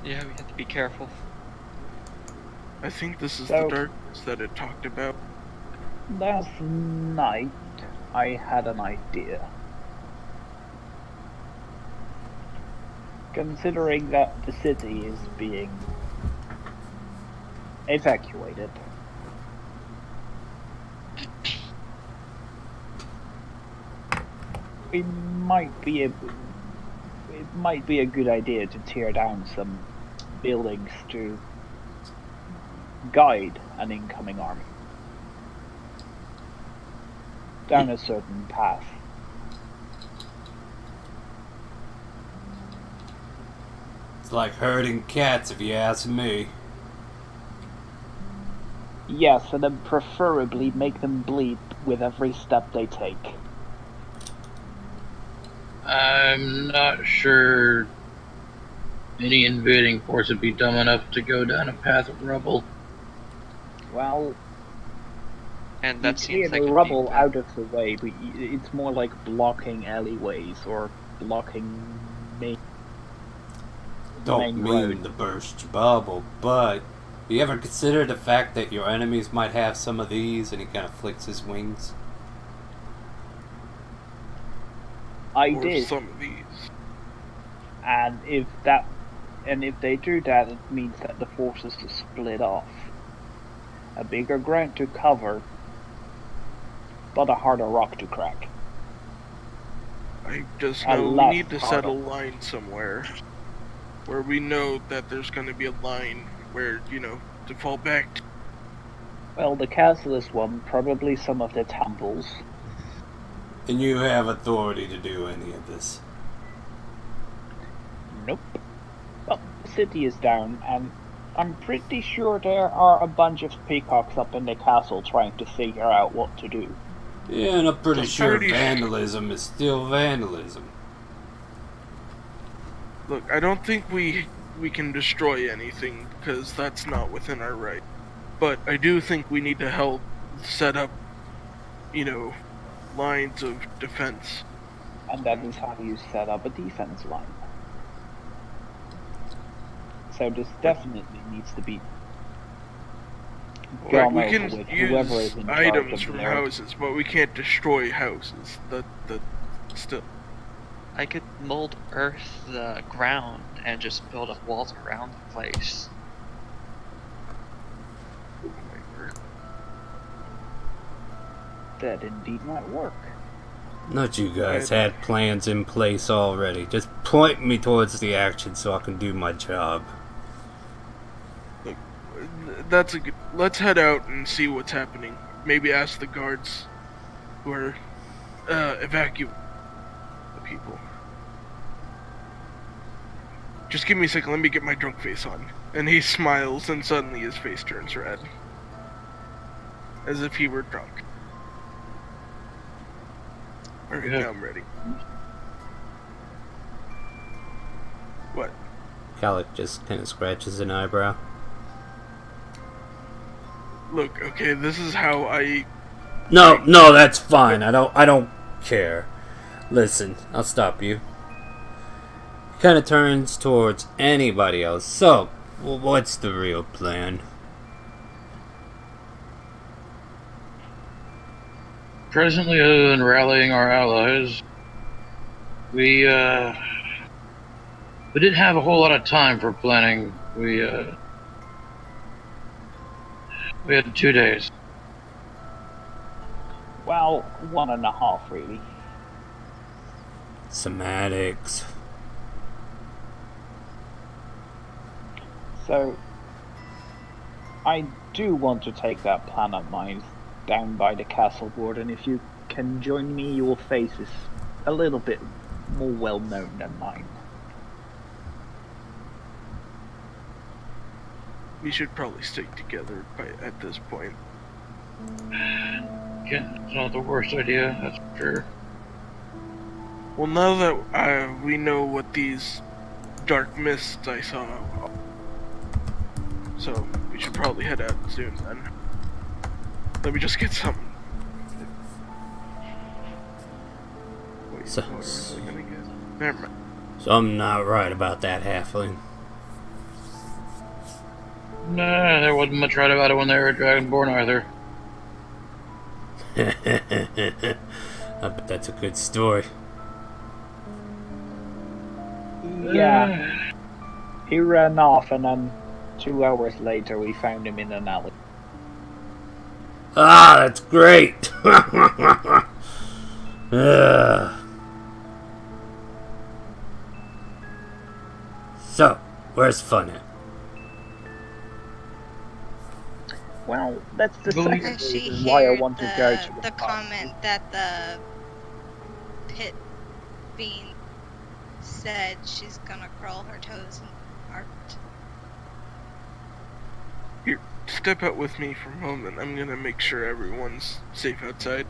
Yeah, we have to be careful. I think this is the darkness that it talked about. Last night, I had an idea. Considering that the city is being evacuated, it might be a good idea to tear down some buildings to guide an incoming army down a certain path. It's like herding cats, if you ask me. Yes, and then preferably make them bleed with every step they take. I'm not sure any invading force would be dumb enough to go down a path of rubble. Well, and that clear seems like the rubble out of the way, but it's more like blocking alleyways or blocking main. Don't mean to burst your bubble, but you ever consider the fact that your enemies might have some of these, and he kind of flicks his wings? I or did. Some of these. And if they do that, it means that the forces to split off. A bigger ground to cover, but a harder rock to crack. I just know we need to set a line somewhere where we know that there's going to be a line where, to fall back to. Well, the castle is one, probably some of the temples. And you have authority to do any of this? Nope. Well, the city is down, and I'm pretty sure there are a bunch of peacocks up in the castle trying to figure out what to do. Yeah, and I'm pretty sure vandalism is still vandalism. Look, I don't think we can destroy anything, because that's not within our right. But I do think we need to help set up, lines of defense. And that is how you set up a defense line. So this definitely needs to be Right, we can use items from houses, but we can't destroy houses. That still. I could mold earth the ground and just build up walls around the place. That indeed might work. Not you guys had plans in place already. Just point me towards the action so I can do my job. Look, that's a good. Let's head out and see what's happening. Maybe ask the guards who are evacuating the people. Just give me a second. Let me get my drunk face on. And he smiles, and suddenly his face turns red, as if he were drunk. Alright, now I'm ready. What? Kalik just kind of scratches an eyebrow. Look, okay, this is how I. No, that's fine. I don't care. Listen, I'll stop you. He kind of turns towards anybody else. So, what's the real plan? Presently, other than rallying our allies, we didn't have a whole lot of time for planning. We had 2 days. Well, 1.5 really. Somatics. So, I do want to take that plan of mine down by the castle board, and if you can join me, your face is a little bit more well known than mine. We should probably stick together at this point. Yeah, it's not the worst idea, that's for sure. Well, now that we know what these dark mists I saw, so we should probably head out soon then. Let me just get some. Wait, So- what was I gonna get? Never mind. Something not right about that halfling. Nah, there wasn't much right about it when they were Dragonborn either. I bet that's a good story. Yeah. He ran off, and then 2 hours later we found him in an alley. Ah, that's great! Ugh. So, where's fun at? Well, that's the Well, second And she reason why I heard want to go to the park. comment that the pit fiend said she's gonna crawl her toes in art. Here, step out with me for a moment. I'm gonna make sure everyone's safe outside.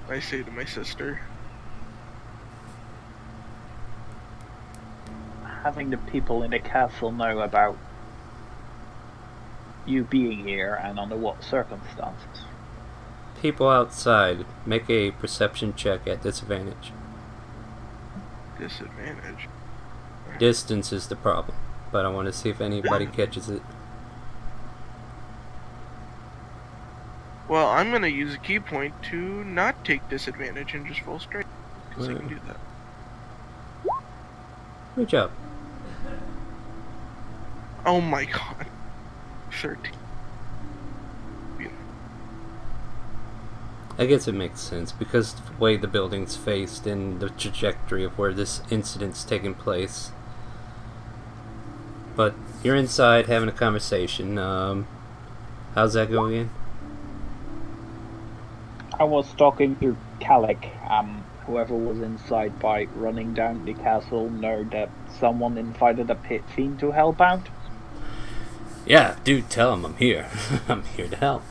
I say to my sister. Having the people in the castle know about you being here and under what circumstances. People outside, make a perception check at disadvantage. Disadvantage. Distance is the problem, but I want to see if anybody catches it. Well, I'm gonna use a key point to not take disadvantage and just full straight. Because I can do that. Good job. Oh my god. 13. Beautiful. I guess it makes sense because of the way the building's faced and the trajectory of where this incident's taking place. But you're inside having a conversation. How's that going again? I was talking to Calic. Whoever was inside by running down the castle know that someone invited a pit fiend to help out. Yeah, dude, tell him I'm here. I'm here to help.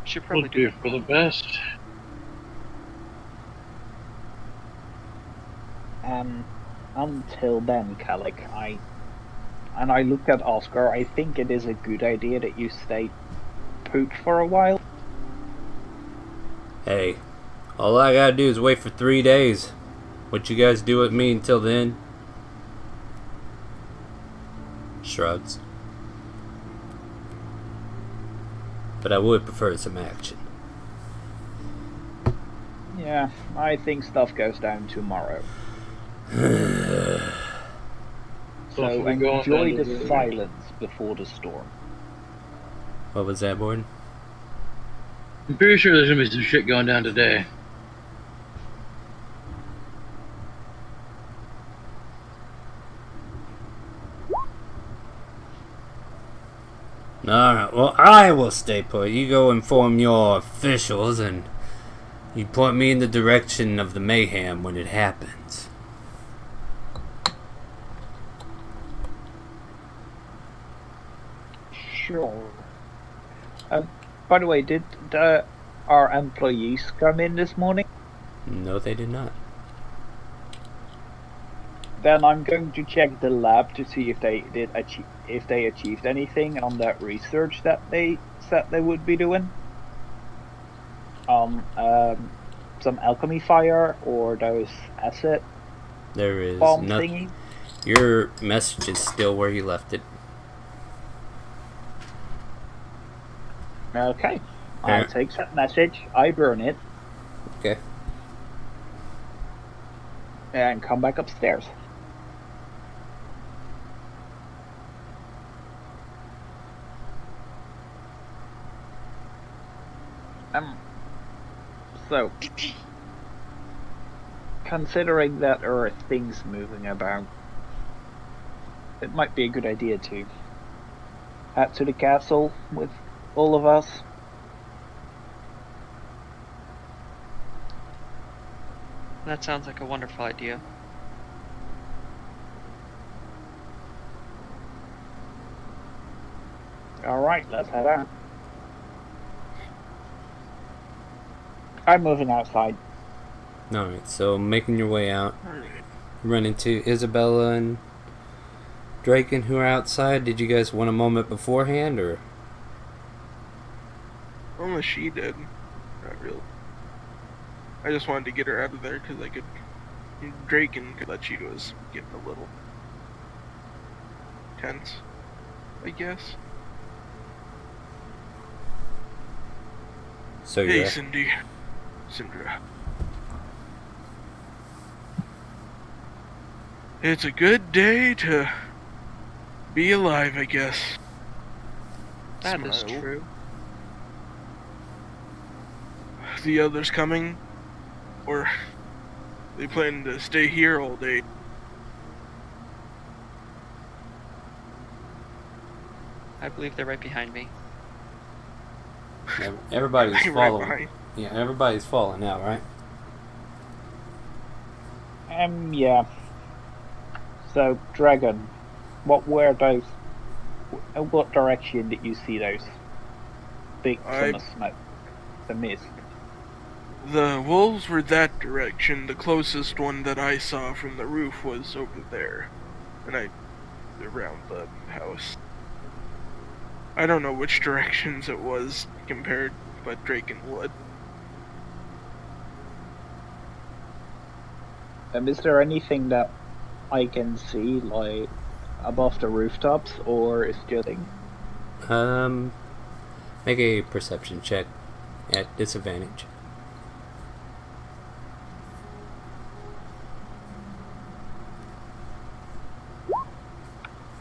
Should We'll probably do for the best. Until then, Calic, I looked at Oscar. I think it is a good idea that you stay put for a while. Hey, all I gotta do is wait for 3 days. What you guys do with me until then? Shrugs. But I would prefer some action. Yeah, I think stuff goes down tomorrow. So So we go enjoy on the to silence before the storm. What was that, Borden? I'm pretty sure there's gonna be some shit going down today. Alright, well, I will stay put. You go inform your officials and you point me in the direction of the mayhem when it happens. Sure. By the way, did our employees come in this morning? No, they did not. Then I'm going to check the lab to see if they achieved anything on that research that they said they would be doing. Some alchemy fire or those acid There is bomb nothing. thingies. Your message is still where you left it. Okay. I Yeah. take that message, I burn it, Okay. and come back upstairs. So, considering that there are things moving about, it might be a good idea to head to the castle with all of us. That sounds like a wonderful idea. Alright, let's head out. I'm moving outside. Alright, so making your way out. Alright. Run into Isabella and Draken who are outside. Did you guys want a moment beforehand, or? Unless she did. Not really. I just wanted to get her out of there because I could. Draken could let she was getting a little tense, I guess. So Hey, you're Cindy. Syndra. It's a good day to be alive, I guess. That is Smile. true. The others coming? Or they plan to stay here all day? I believe they're right behind me. everybody's Right following. behind. Yeah, everybody's following now, right? Yeah. So, Dragon, what direction did you see those big ton of smoke? The mist. The wolves were that direction. The closest one that I saw from the roof was over there. And around the house. I don't know which directions it was compared, but Draken would. Is there anything that I can see, like, above the rooftops, or is just... Make a perception check at disadvantage.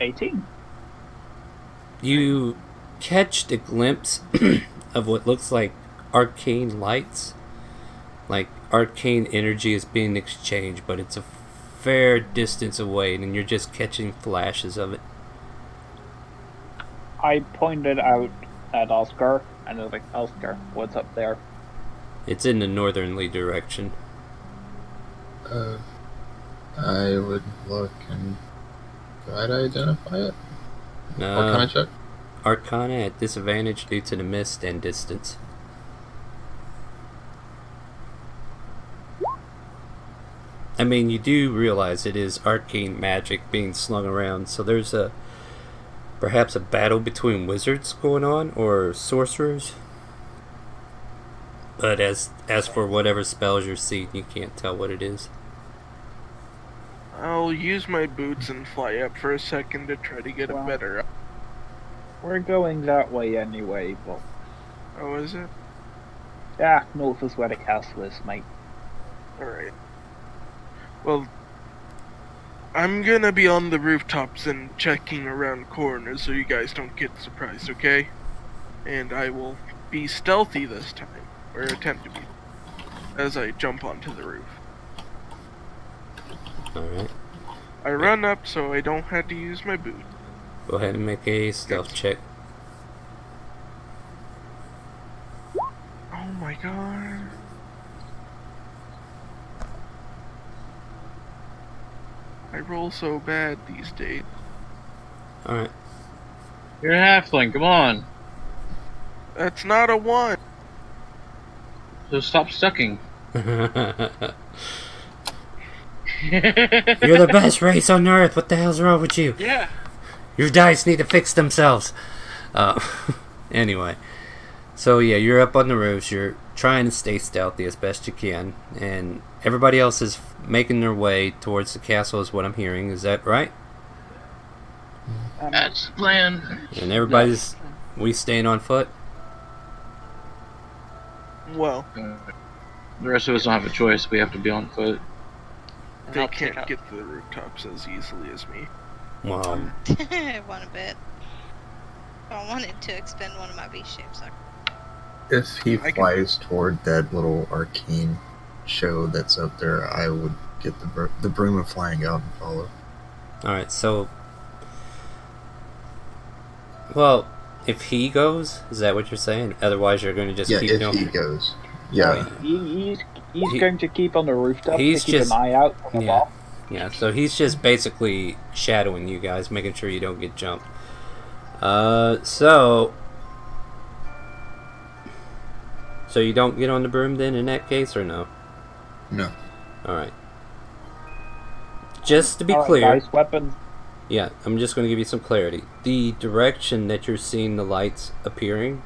$18? You catch the glimpse of what looks like arcane lights. Like arcane energy is being exchanged, but it's a fair distance away, and you're just catching flashes of it. I pointed out at Oscar, and I was like, Oscar, what's up there? It's in the northerly direction. I would look and try to identify it. What kind of check? Arcana at disadvantage due to the mist and distance. I mean, you do realize it is arcane magic being slung around, so there's perhaps a battle between wizards going on, or sorcerers. But as for whatever spells you're seeing, you can't tell what it is. I'll use my boots and fly up for a second to try to get a better... We're going that way anyway, but... Oh, is it? Yeah, north is where the castle is, mate. Alright. Well, I'm gonna be on the rooftops and checking around corners so you guys don't get surprised, okay? And I will be stealthy this time, or attempt to be, as I jump onto the roof. Alright. I run up so I don't have to use my boot. Go ahead and make a stealth check. Oh my god. I roll so bad these days. Alright. You're a halfling, come on. That's not a 1. So stop stucking. You're the best race on Earth. What the hell's wrong with you? Yeah. Your dice need to fix themselves. Anyway. So yeah, you're up on the roofs. You're trying to stay stealthy as best you can. And everybody else is making their way towards the castle is what I'm hearing. Is that right? That's the plan. And everybody's... We staying on foot? Well, The rest of us don't have a choice. We have to be on foot. And they I'll take can't out- get to the rooftops as easily as me. Well, I want a bit. If I wanted to expend one of my beast shapes, If he I can- flies toward that little arcane show that's up there, I would get the broom of flying out and follow. Alright, so. Well, if he goes, is that what you're saying? Otherwise, you're going to just Yeah, keep if going? he goes. Yeah. He's He- going to keep on the rooftop to he's keep just- an eye out from yeah. above. Yeah, so he's just basically shadowing you guys, making sure you don't get jumped. So you don't get on the broom then in that case, or no? No. Alright. Just to be Alright, clear, guys, weapons. yeah, I'm just going to give you some clarity. The direction that you're seeing the lights appearing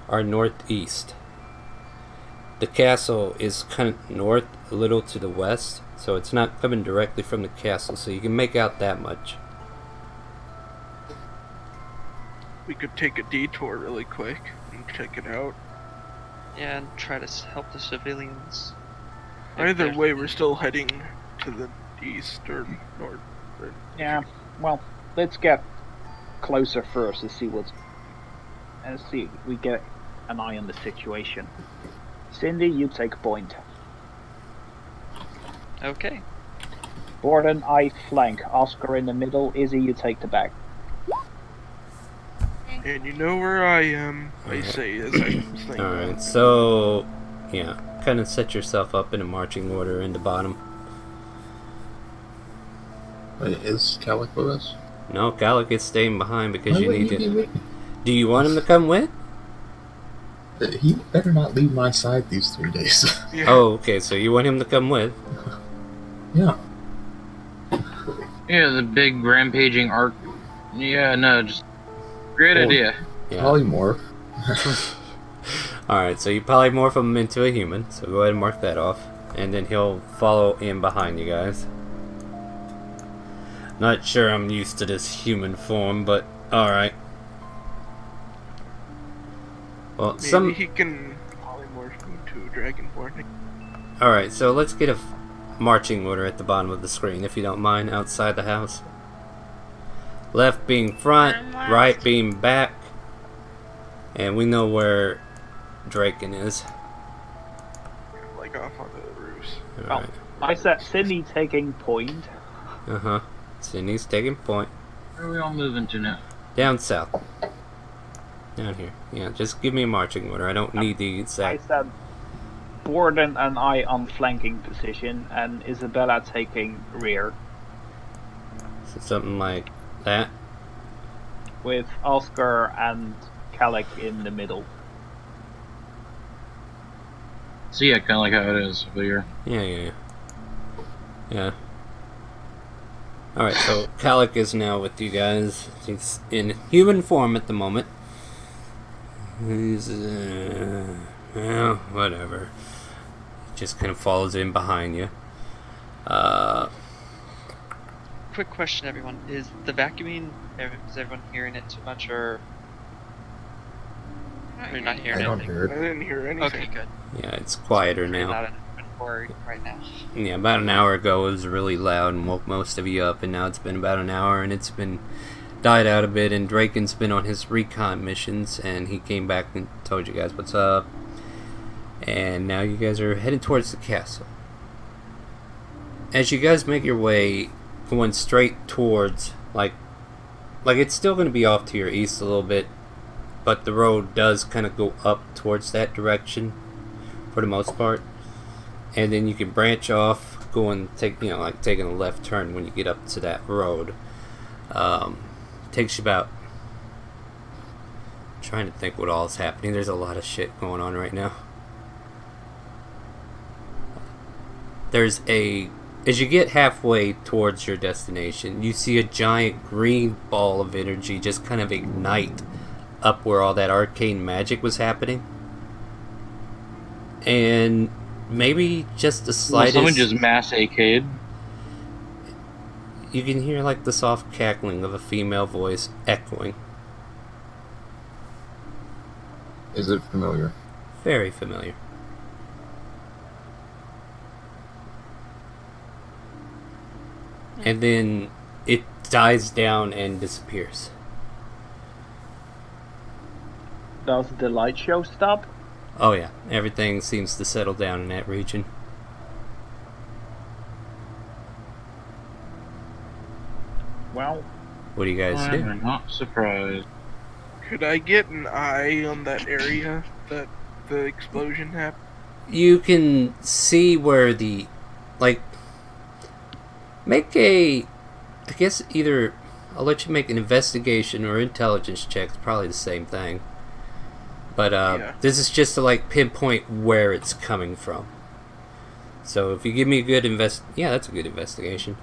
are northeast. The castle is kind of north, a little to the west, so it's not coming directly from the castle, so you can make out that much. We could take a detour really quick and check it out. Yeah, and try to help the civilians. If Either there's- way, we're still heading to the east or north. Yeah, well, let's get closer first to see what's. And see, we get an eye on the situation. Cindy, you take point. Okay. Borden, I flank. Oscar in the middle. Izzy, you take the back. And you know where I am, I say as I think. Alright, so yeah, kind of set yourself up in a marching order in the bottom. Wait, is Calic with us? No, Gallic is staying behind because Why you wouldn't need he to. be with me? Do you want him to come with? He better not leave my side these 3 days. Yeah. Oh, okay, so you want him to come with. Yeah. Yeah, the big rampaging arc. Yeah, no, just great Oh. idea. Yeah. Polymorph. Alright, so you polymorph him into a human, so go ahead and mark that off. And then he'll follow in behind you guys. Not sure I'm used to this human form, but alright. Well, Maybe he can polymorph into a dragonborn. Alright, so let's get a marching order at the bottom of the screen, if you don't mind, outside the house. Left being front, I'm left. right being back. And we know where Draken is. Like off on the roofs. Alright. I said Cindy taking point. Uh-huh. Sydney's taking point. Where are we all moving to now? Down south. Down here. Yeah, just give me a marching order. I don't need the I exact... said Borden and I on flanking position, and Isabella taking rear, something like that. with Oscar and Calic in the middle. So yeah, kind of like how it is over here. Yeah. Alright, so Calic is now with you guys. He's in human form at the moment. He's, well, whatever. Just kind of follows in behind you. Quick question, everyone: is the vacuuming? Is everyone hearing it too much, or you're not hearing I don't anything? hear I it. didn't hear anything. Okay, good. Yeah, it's quieter You're now. not in inventory right now. Yeah, about an hour ago it was really loud and woke most of you up, and now it's been about an hour and it's been died out a bit, and Draken's been on his recon missions, and he came back and told you guys what's up. And now you guys are heading towards the castle. As you guys make your way, going straight towards, like it's still going to be off to your east a little bit, but the road does kind of go up towards that direction for the most part. And then you can branch off, go and take, like taking a left turn when you get up to that road. Takes you about, I'm trying to think what all is happening. There's a lot of shit going on right now. As you get halfway towards your destination, you see a giant green ball of energy just kind of ignite up where all that arcane magic was happening. And maybe just the Will slightest... someone just mass AK'd? You can hear like the soft cackling of a female voice echoing. Is it familiar? Very familiar. And then it dies down and disappears. Does the light show stop? Oh yeah, everything seems to settle down in that region. Well, What do you guys do? I'm not surprised. Could I get an eye on that area that the explosion happened? You can see where the, like, make a, I guess either, I'll let you make an investigation or intelligence check. It's probably the same thing. But Yeah. this is just to, like, pinpoint where it's coming from. So if you give me a good yeah, that's a good investigation.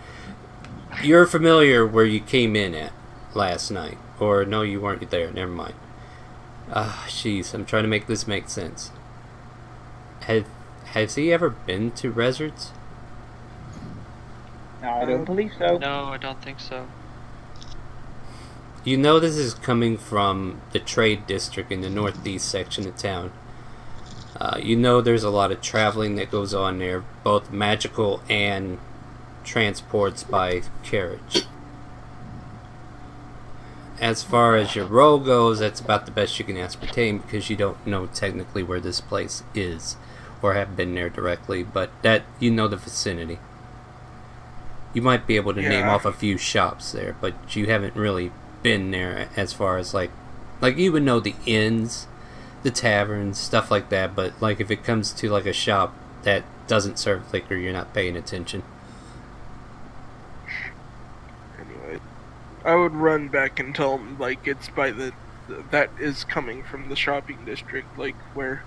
You're familiar where you came in at last night. Or no, you weren't there. Never mind. Jeez, I'm trying to make this make sense. Has he ever been to Resorts? no, I don't believe so. No, I don't think so. You know this is coming from the trade district in the northeast section of town. You know there's a lot of traveling that goes on there, both magical and transports by carriage. As far as your role goes, that's about the best you can ascertain because you don't know technically where this place is or have been there directly, but that you know the vicinity. You might be able to name off a few shops there, but you haven't really been there as far as like you would know the inns, the taverns, stuff like that, but like if it comes to like a shop that doesn't serve liquor, you're not paying attention. Anyway, I would run back and tell him, like, it's by that is coming from the shopping district, like, where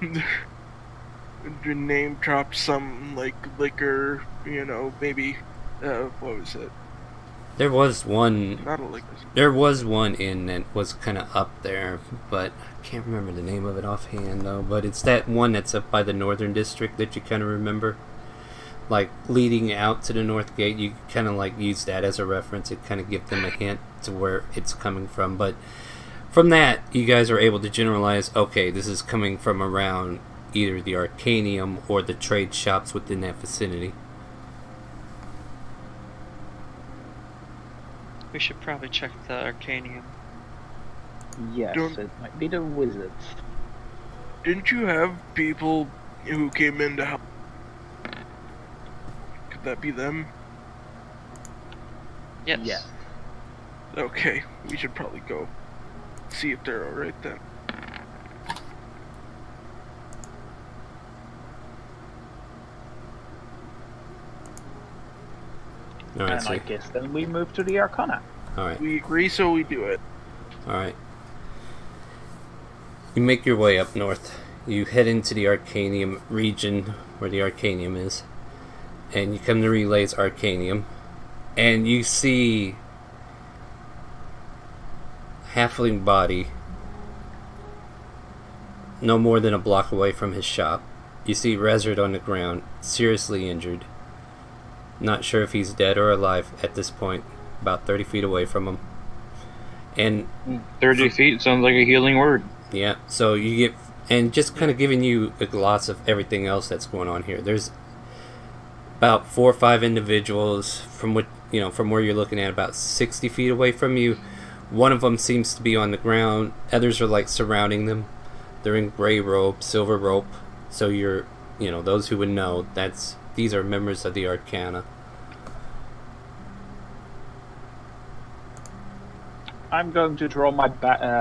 the name drop some, like, liquor, you know, maybe, what was it? There was one Not a liquor. There was one inn that was kind of up there, but I can't remember the name of it offhand, though. But it's that one that's up by the northern district that you kind of remember. Like, leading out to the north gate, you kind of, like, use that as a reference. It kind of gives them a hint to where it's coming from. But from that, you guys are able to generalize, okay, this is coming from around either the Arcanium or the trade shops within that vicinity. We should probably check the Arcanium. Yes, Don't- it might be the wizards. Didn't you have people who came in to help? Could that be them? Yes. Yes. Okay, we should probably go see if they're alright then. Alright, And so, I guess then we move to the Arcana. alright, We agree, so we do it. alright. You make your way up north. You head into the Arcanium region where the Arcanium is. And you come to Relay's Arcanium. And you see halfling body no more than a block away from his shop. You see Rezard on the ground, seriously injured. Not sure if he's dead or alive at this point, about 30 feet away from him. And 30 feet sounds like a healing word. yeah, so you get, and just kind of giving you a gloss of everything else that's going on here. There's about 4 or 5 individuals from what from where you're looking at, about 60 feet away from you. One of them seems to be on the ground. Others are like surrounding them. They're in gray robe, silver rope. So you're, those who would know, these are members of the Arcana. I'm going to draw my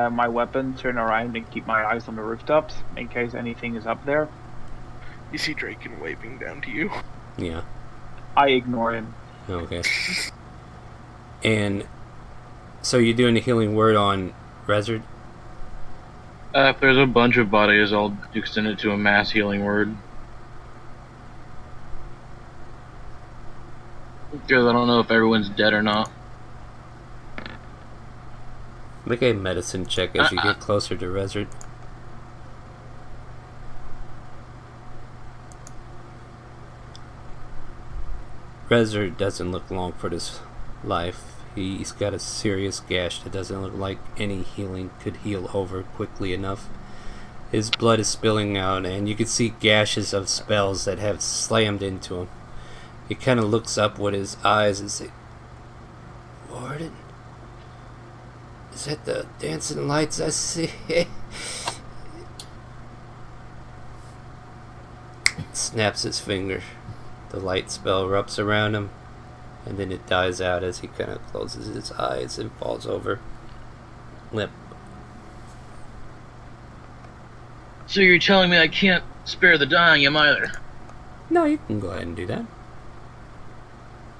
my weapon, turn around, and keep my eyes on the rooftops in case anything is up there. You see Draken waving down to you. Yeah. I ignore him. Okay. And so you're doing a healing word on Rezard? If there's a bunch of bodies, I'll extend it to a mass healing word. Because I don't know if everyone's dead or not. Make a medicine check as you get closer to Rezard. Rezard doesn't look long for this life. He's got a serious gash that doesn't look like any healing could heal over quickly enough. His blood is spilling out, and you can see gashes of spells that have slammed into him. He kind of looks up with his eyes and says, "Warden? Is that the dancing lights I see?" snaps his finger. The light spell erupts around him, and then it dies out as he kind of closes his eyes and falls over limp. So you're telling me I can't spare the dying him either? No, you can go ahead and do that.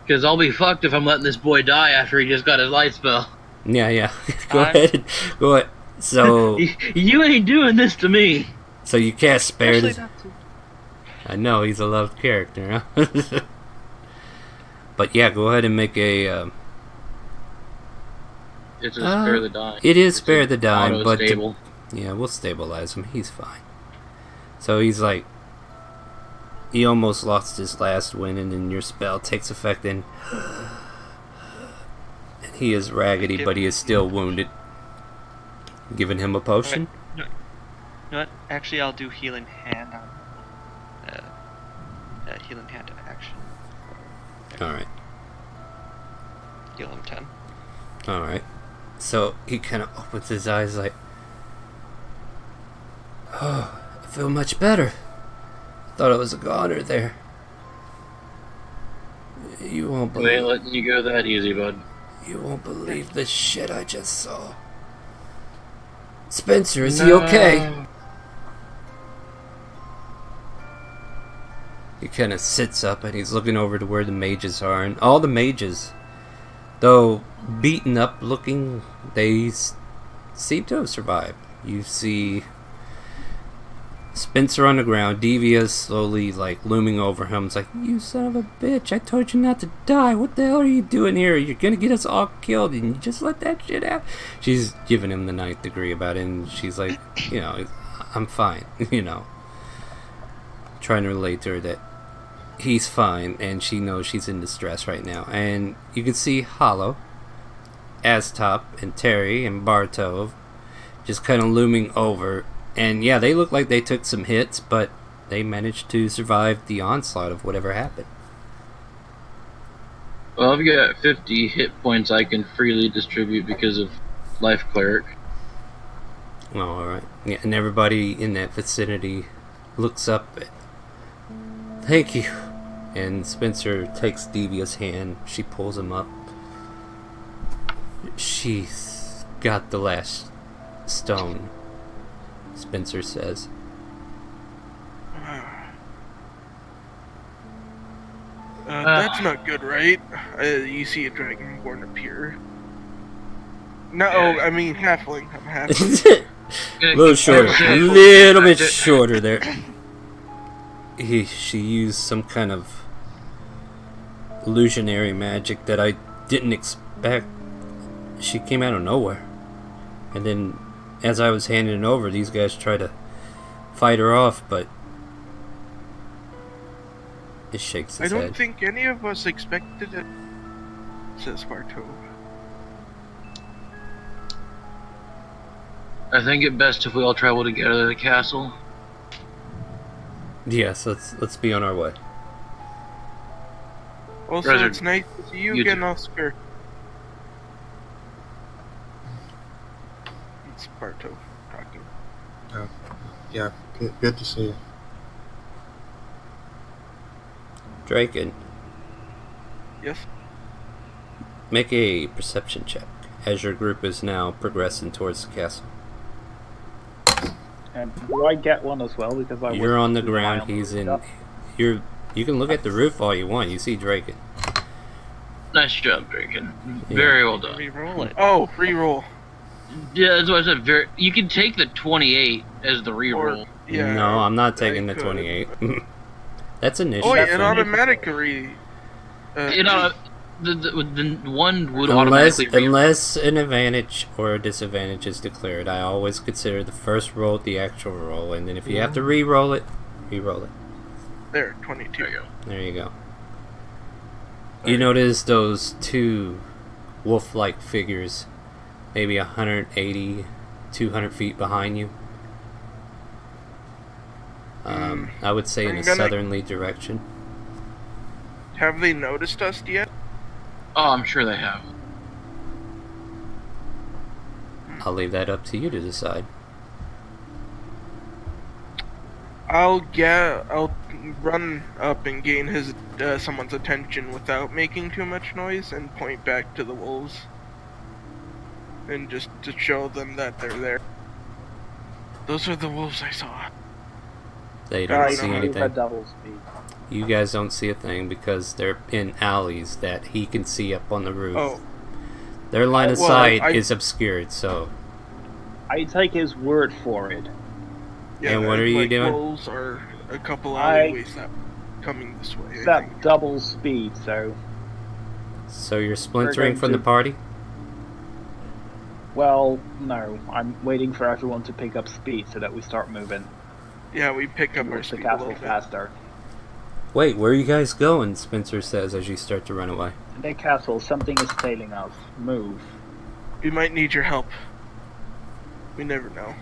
Because I'll be fucked if I'm letting this boy die after he just got his light spell. Yeah. Go ahead. Go ahead. So you ain't doing this to me. So you can't spare Especially this. not to- I know he's a loved character, huh? But yeah, go ahead and make a. It's a spare the dying. It is spare the dying, but stable. Yeah, we'll stabilize him. He's fine. So he's like, he almost lost his last wind, and then your spell takes effect, and he is raggedy, but he is still wounded. Giving him a potion. No, you know what? Actually, I'll do healing hand on healing hand action. All right. Heal him 10. All right. So he kind of opens his eyes like, oh, I feel much better. Thought I was a goner there. You won't They believe. ain't letting you go that easy, bud. You won't believe the shit I just saw. Spencer, is he okay? He kind of sits up and he's looking over to where the mages are, and all the mages, though beaten up looking, they seem to have survived. You see Spencer on the ground, Devious slowly like looming over him. It's like, you son of a bitch, I told you not to die. What the hell are you doing here? You're gonna get us all killed and you just let that shit out. She's giving him the 9th degree about it, and she's like, you know, I'm fine, you know. Trying to relate to her that he's fine, and she knows she's in distress right now. And you can see Hollow, Astop, and Terry, and Bartov just kind of looming over. And yeah, they look like they took some hits, but they managed to survive the onslaught of whatever happened. Well, I've got 50 hit points I can freely distribute because of Life Cleric. Oh, alright. Yeah, and everybody in that vicinity looks up. Thank you. And Spencer takes Devia's hand. She pulls him up. She's got the last stone, Spencer says. That's not good, right? You see a dragonborn appear. No, I mean halfling. I'm halfling. A little shorter. A little bit shorter there. She used some kind of illusionary magic that I didn't expect. She came out of nowhere. And then, as I was handing it over, these guys tried to fight her off, but it shakes his I don't head. think any of us expected it, says Bartov. I think it best if we all travel together to the castle. Yes, let's be on our way. Also, Treasure. it's nice to see you You again, too. Oscar. It's Bartov talking. Yeah, good to see you. Draken, Yes? make a perception check as your group is now progressing towards the castle. And do I get one as well? Because I You're wasn't on the too high ground. on He's the in. stuff. You can look at the roof all you want. You see Draken. Nice job, Draken. Yeah. Very well done. Reroll it. Oh, reroll. Yeah, that's what I said. You can take the 28 as the reroll. Or, yeah. No, I'm not I taking the could. 28. That's initiative. Oh, yeah, for it me. automatically. The one would Unless, automatically reroll. unless an advantage or a disadvantage is declared, I always consider the first roll the actual roll, and then if you have to re-roll it, re-roll it. There, 22. There you go. There you go. You notice those two wolf-like figures, maybe 180, 200 feet behind you. I would say in I'm a gonna- southerly direction. Have they noticed us yet? Oh, I'm sure they have. I'll leave that up to you to decide. I'll run up and gain his someone's attention without making too much noise and point back to the wolves. And just to show them that they're there. Those are the wolves I saw. They don't Guys, see move anything. at double speed. You guys don't see a thing because they're in alleys that he can see up on the roof. Oh. Their line of Well, sight is obscured, so... I take his word for it. Yeah, And what are you doing? Wolves are a couple alleyways that coming this way. It's I that think. double speed, so... So you're splintering going from the to- party? Well, no. I'm waiting for everyone to pick up speed so that we start moving Yeah, we pick up our towards the speed a castle little bit. faster. Wait, where are you guys going? Spencer says as you start to run away. In the castle, something is tailing us. Move. We might need your help. We never know.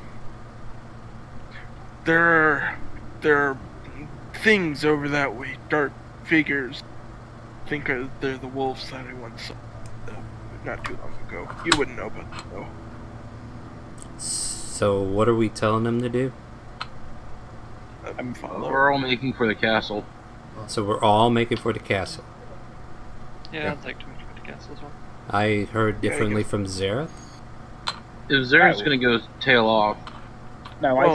There are things over that way, dark figures. I think they're the wolves that I once saw not too long ago. You wouldn't know about them though. So what are we telling them to do? Follow. We're all making for the castle. So we're all making for the castle. Yeah, I'd like to move to the castle as well. I heard differently from Zareth. If Zara's Oh. gonna go tail off, No, Well-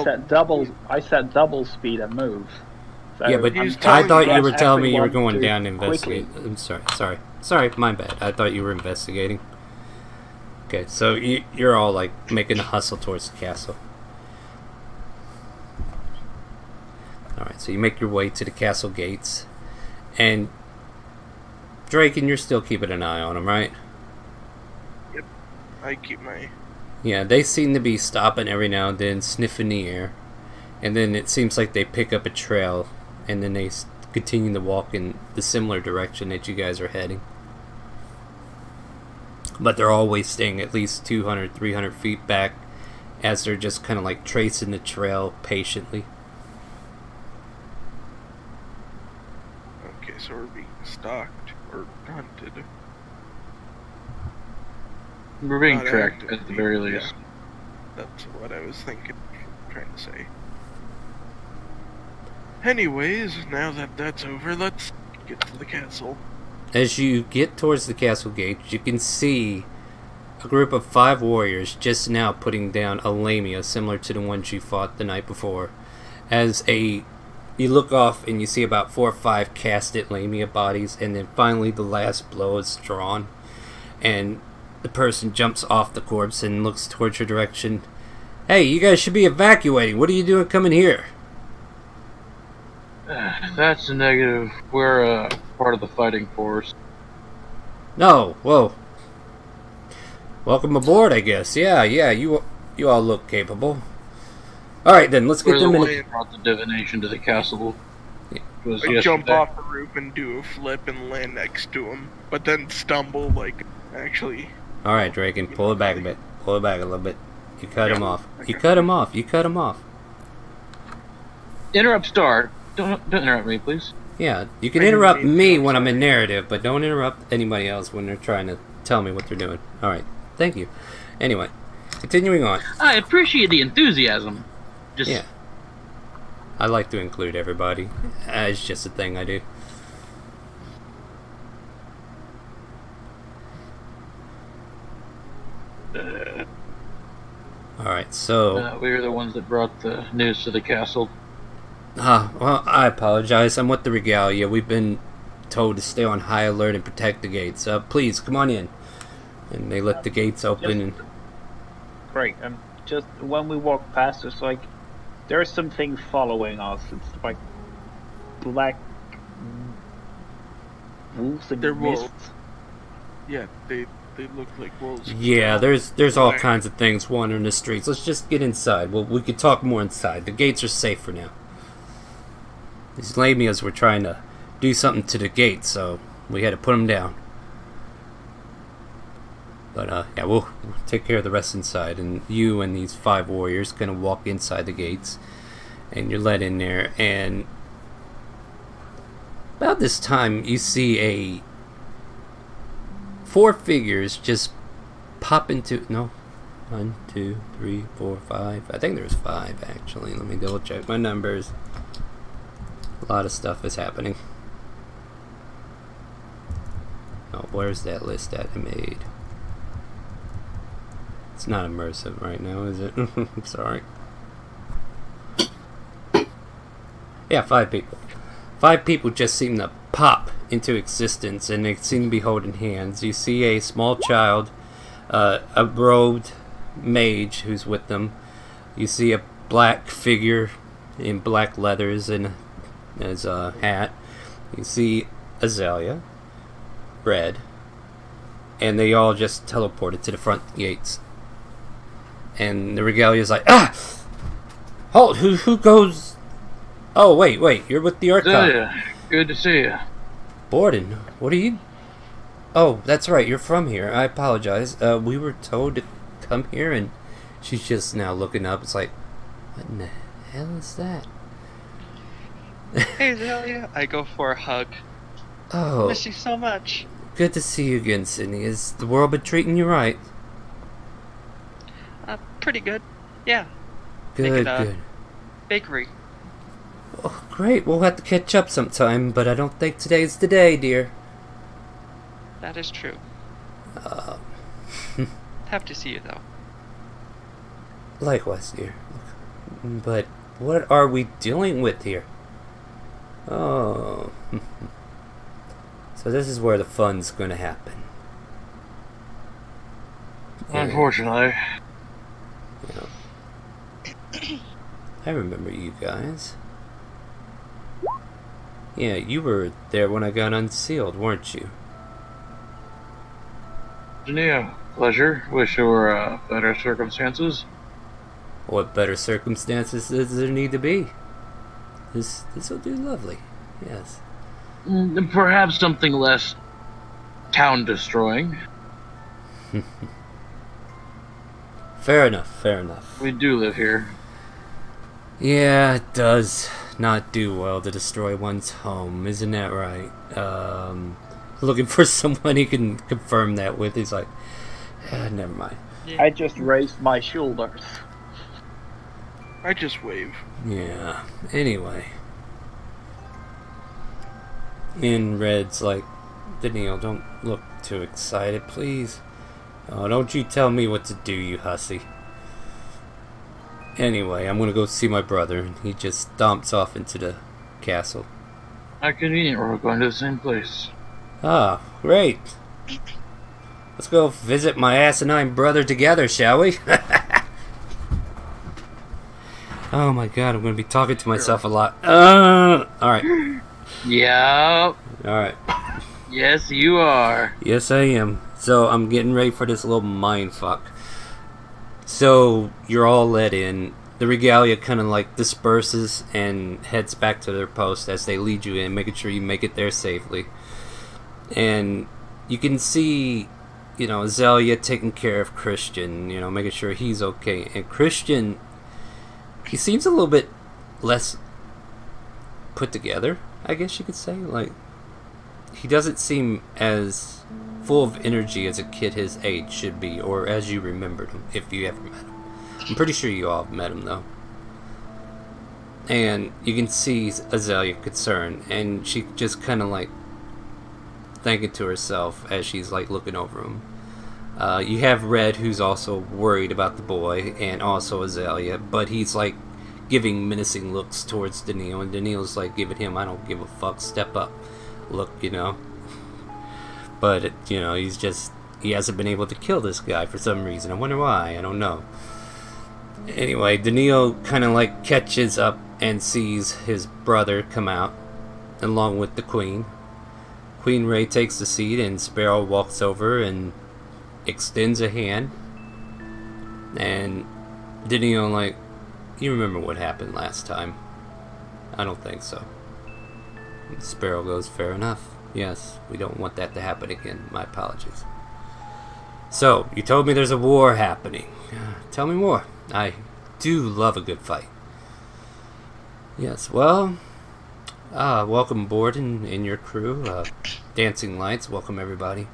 I set double speed and move. So Yeah, but He's I telling thought you us were telling me you were everyone going to down to investigate. I'm sorry, my bad. I thought you were investigating. Okay, so you're all like making a hustle towards the castle. Alright, so you make your way to the castle gates. And Drake, and you're still keeping an eye on them, right? I keep my. Yeah, they seem to be stopping every now and then, sniffing the air. And then it seems like they pick up a trail, and then they continue to walk in the similar direction that you guys are heading. But they're always staying at least 200, 300 feet back as they're just kind of like tracing the trail patiently. Okay, so we're being stalked or hunted. we're being Not tracked actively, at the very yeah. least. That's what I was thinking, trying to say. Anyways, now that that's over, let's get to the castle. As you get towards the castle gate, you can see a group of 5 warriors just now putting down a lamia similar to the ones you fought the night before. You look off and you see about 4 or 5 casted lamia bodies, and then finally the last blow is drawn, and the person jumps off the corpse and looks towards your direction. Hey, you guys should be evacuating. What are you doing coming here? That's a negative. We're part of the fighting force. No, whoa. Welcome aboard, I guess. Yeah, you all look capable. Alright then, let's get We're the them in. ones that brought the divination to the castle. Yeah. It was I jump yesterday. off the roof and do a flip and land next to him, but then stumble actually. Alright, Draken, pull it back a bit. Pull it back a little bit. You cut him off. You okay. cut him off. You cut him off. Interrupt Star. Don't interrupt me, please. Yeah, you can I didn't interrupt mean me to, when I'm in sorry. narrative, but don't interrupt anybody else when they're trying to tell me what they're doing. Alright, thank you. Anyway, continuing on. I appreciate the enthusiasm. Just Yeah. I like to include everybody. It's just a thing I do. Alright, so... we were the ones that brought the news to the castle. well, I apologize. I'm with the regalia. We've been told to stay on high alert and protect the gates. Please, come on in. And they let the gates open. And Great. Just when we walk past, it's like there's something following us. It's like black wolves and They're mists. wolves. Yeah, they look like wolves. yeah, there's all Black. kinds of things wandering the streets. Let's just get inside. Well, we could talk more inside. The gates are safe for now. These lamias were trying to do something to the gates, so we had to put them down. But yeah, we'll take care of the rest inside. And you and these 5 warriors gonna walk inside the gates, and you're let in there. And about this time, you see 4 figures just pop into 1, 2, 3, 4, 5. I think there's 5 actually. Let me double check my numbers. A lot of stuff is happening. Oh, where's that list that I made? It's not immersive right now, is it? I'm sorry. Yeah, 5 people. 5 people just seem to pop into existence, and they seem to be holding hands. You see a small child, a robed mage who's with them. You see a black figure in black leathers and his hat. You see Azalea, Red, and they all just teleported to the front gates. And the Regalia's like, ah! Halt! Who goes? Oh, wait, you're with the Archon. Azalea, good to see you. Borden, what are you? Oh, that's right, you're from here. I apologize. We were told to come here, and she's just now looking up. It's like, what in the hell is that? Hey, Azalea. I go for a hug. Oh, Miss you so much. good to see you again, Sydney. Has the world been treating you right? Pretty good. Yeah. Good, Making a good. bakery. Oh, great. We'll have to catch up sometime, but I don't think today's the day, dear. That is true. Uh, Have to see you though. Likewise, dear. But what are we dealing with here? Oh. So this is where the fun's gonna happen. Unfortunately. I remember you guys. Yeah, you were there when I got unsealed, weren't you? Yeah, pleasure. Wish there were better circumstances. What better circumstances does there need to be? This'll do lovely. Yes. Perhaps something less town-destroying. Fair enough. We do live here. Yeah, it does not do well to destroy one's home, isn't that right? Looking for someone he can confirm that with. He's like, never mind. Yeah. I just raised my shoulders. I just wave. Yeah, anyway. And Red's like, Daniel, don't look too excited, please. Oh, don't you tell me what to do, you hussy. Anyway, I'm gonna go see my brother, and he just stomps off into the castle. How convenient, we're going to the same place. Ah, great. Let's go visit my asinine brother together, shall we? Oh my god, I'm gonna be talking to myself a lot. Alright. Yeah. Alright. Yes, you are. Yes, I am. So, I'm getting ready for this little mind fuck. So, you're all let in. The Regalia kind of like disperses and heads back to their post as they lead you in, making sure you make it there safely. And you can see, Azalea taking care of Christian, making sure he's okay. And Christian, he seems a little bit less put together, I guess you could say. Like, he doesn't seem as full of energy as a kid his age should be, or as you remembered him, if you ever met him. I'm pretty sure you all have met him, though. And you can see Azalea concerned, and she just kind of like thinking to herself as she's like looking over him. You have Red, who's also worried about the boy, and also Azalea, but he's like giving menacing looks towards Daniil, and Daniil's like giving him, I don't give a fuck, step up look, But, he hasn't been able to kill this guy for some reason. I wonder why, I don't know. Anyway, Daniil kind of like catches up and sees his brother come out, along with the Queen. Queen Ray takes the seat, and Sparrow walks over and extends a hand. And Daniil like, you remember what happened last time? I don't think so. And Sparrow goes, fair enough. Yes, we don't want that to happen again. My apologies. So, you told me there's a war happening. Tell me more. I do love a good fight. Yes, well, welcome aboard and your crew. Dancing Lights, welcome everybody.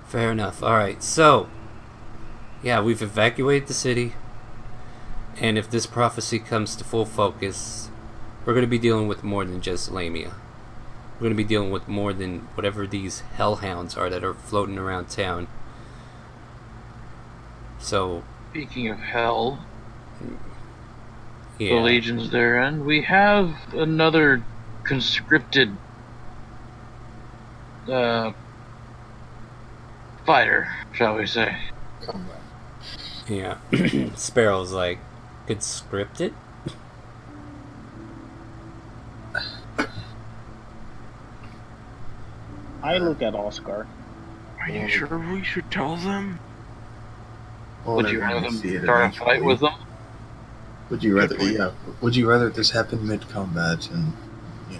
Fair enough. Alright, so, yeah, we've evacuated the city. And if this prophecy comes to full focus, we're going to be dealing with more than just Lamia. We're going to be dealing with more than whatever these hellhounds are that are floating around town. So, Speaking of hell, yeah. the legions therein, we have another conscripted fighter, shall we say. Come back. Yeah. Sparrow's like, conscripted? I look at Oscar. Are you sure we should tell them? Well, Would they're you gonna rather see it start a fight eventually. with them? Would you rather? Good point. Yeah. Would you rather this happen mid-combat and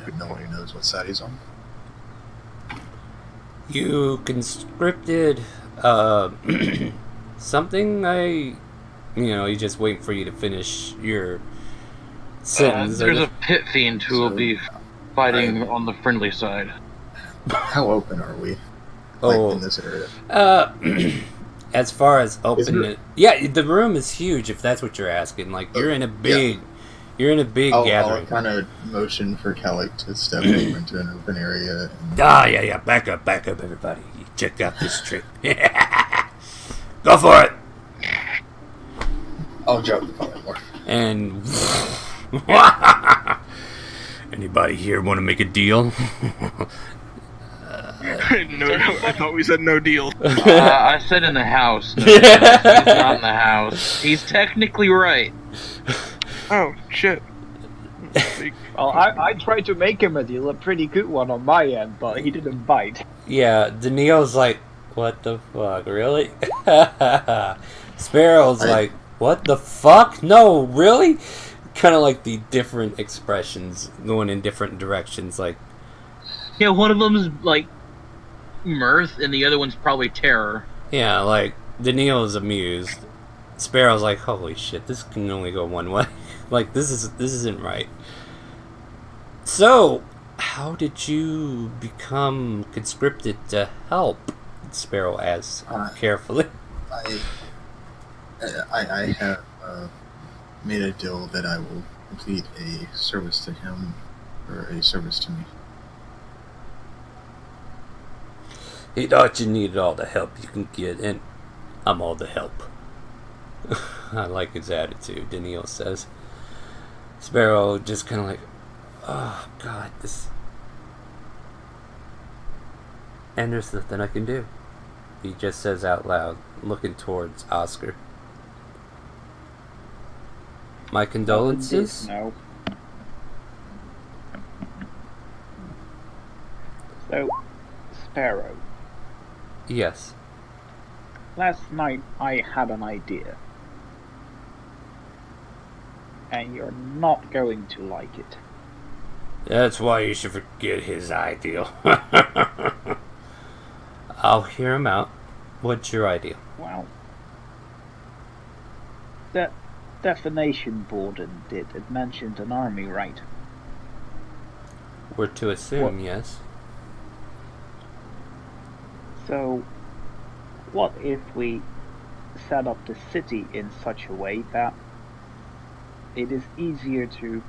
Good no one point. knows what side he's on? You conscripted, something you just wait for you to finish your sentence. There's a pit fiend who will be fighting on the friendly side. How open are we? Oh. In this area? As far as open, it- yeah, the room is huge. If that's what you're asking, like you're in a big I'll gathering. kind of motion for Kellic to step over into an open area. And Yeah. Back up, everybody. Check out this trick. Go for it. I'll drop the polymorph. And anybody here want to make a deal? No, I thought we said no deal. I said in the house. No, he's not in the house. He's technically right. Oh, shit. Well, I tried to make him a deal, a pretty good one on my end, but he didn't bite. Yeah, Daniel's like, what the fuck, really? Sparrow's like, what the fuck? No, really? Kind of like the different expressions going in different directions, like... Yeah, one of them's like mirth, and the other one's probably terror. Yeah, like, Daniel's amused. Sparrow's like, holy shit, this can only go one way. Like, this isn't right. So, how did you become conscripted to help? Sparrow asks carefully. I have made a deal that I will complete a service to him, or a service to me. He thought you needed all the help you can get, and I'm all the help. I like his attitude, Daniel says. Sparrow just kind of like, oh god, this... And there's nothing I can do. He just says out loud, looking towards Oscar. My condolences? No. So, Sparrow. Yes. Last night I had an idea. And you're not going to like it. That's why you should forget his ideal. I'll hear him out. What's your idea? Well, that definition board it mentioned an army, right? We're to assume, What? yes. So, what if we set up the city in such a way that it is easier to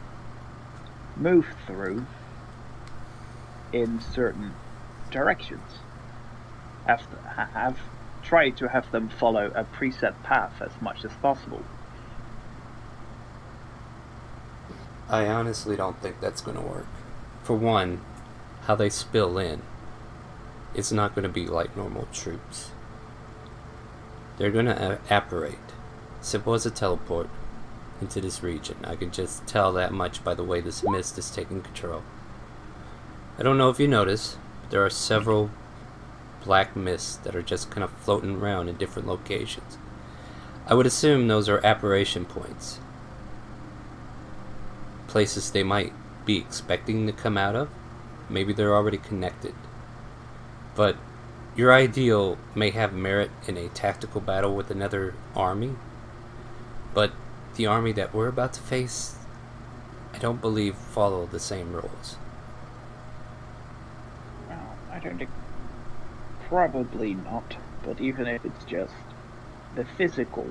move through in certain directions? Have tried to have them follow a preset path as much as possible. I honestly don't think that's going to work. For one, how they spill in. It's not going to be like normal troops. They're going to apparate, simple as a teleport, into this region. I can just tell that much by the way this mist is taking control. I don't know if you notice, but there are several black mists that are just kind of floating around in different locations. I would assume those are apparition points. Places they might be expecting to come out of. Maybe they're already connected. But your ideal may have merit in a tactical battle with another army. But the army that we're about to face, I don't believe follow the same rules. Well, I don't think... Probably not, but even if it's just the physical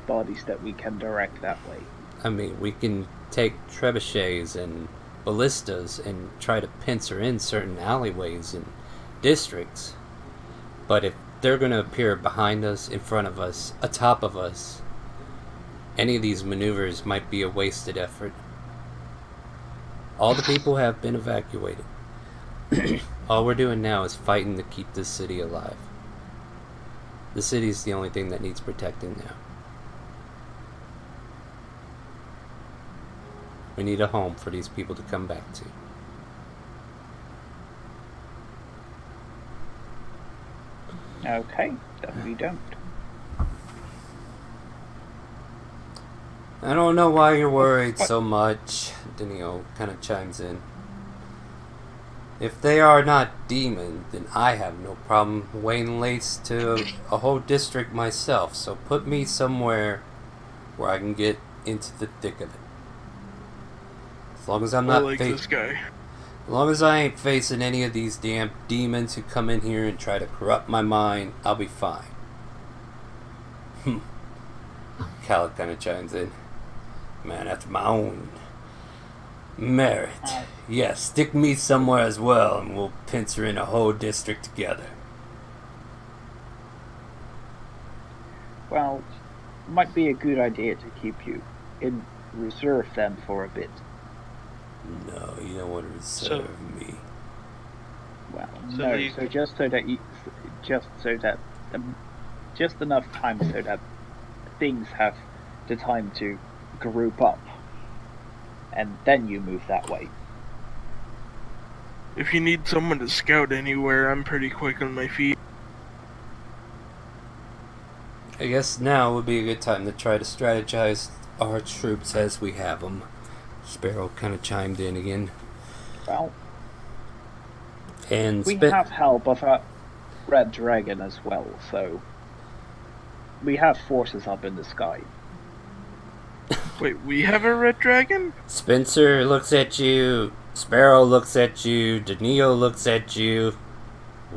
bodies that we can direct that way. I mean, we can take trebuchets and ballistas and try to pincer in certain alleyways and districts. But if they're going to appear behind us, in front of us, atop of us, any of these maneuvers might be a wasted effort. All the people have been evacuated. All we're doing now is fighting to keep this city alive. The city is the only thing that needs protecting now. We need a home for these people to come back to. Okay, then we don't. I don't know why you're worried so much, Daniel kind of chimes in. If they are not demons, then I have no problem laying lace to a whole district myself, so put me somewhere where I can get into the thick of it. As long as I'm not this guy. As long as I ain't facing any of these damn demons who come in here and try to corrupt my mind, I'll be fine. Khaled kind of chimes in. Man after my own merit. Yes, stick me somewhere as well, and we'll pincer in a whole district together. Well, might be a good idea to keep you in reserve then for a bit. No, you don't want to reserve me. Well, So no. you- So just enough time so that things have the time to group up, and then you move that way. If you need someone to scout anywhere, I'm pretty quick on my feet. I guess now would be a good time to try to strategize our troops as we have them. Sparrow kind of chimed in again. Well, And we have help of a red dragon as well, so we have forces up in the sky. Wait, we have a red dragon? Spencer looks at you. Sparrow looks at you. Danilo looks at you.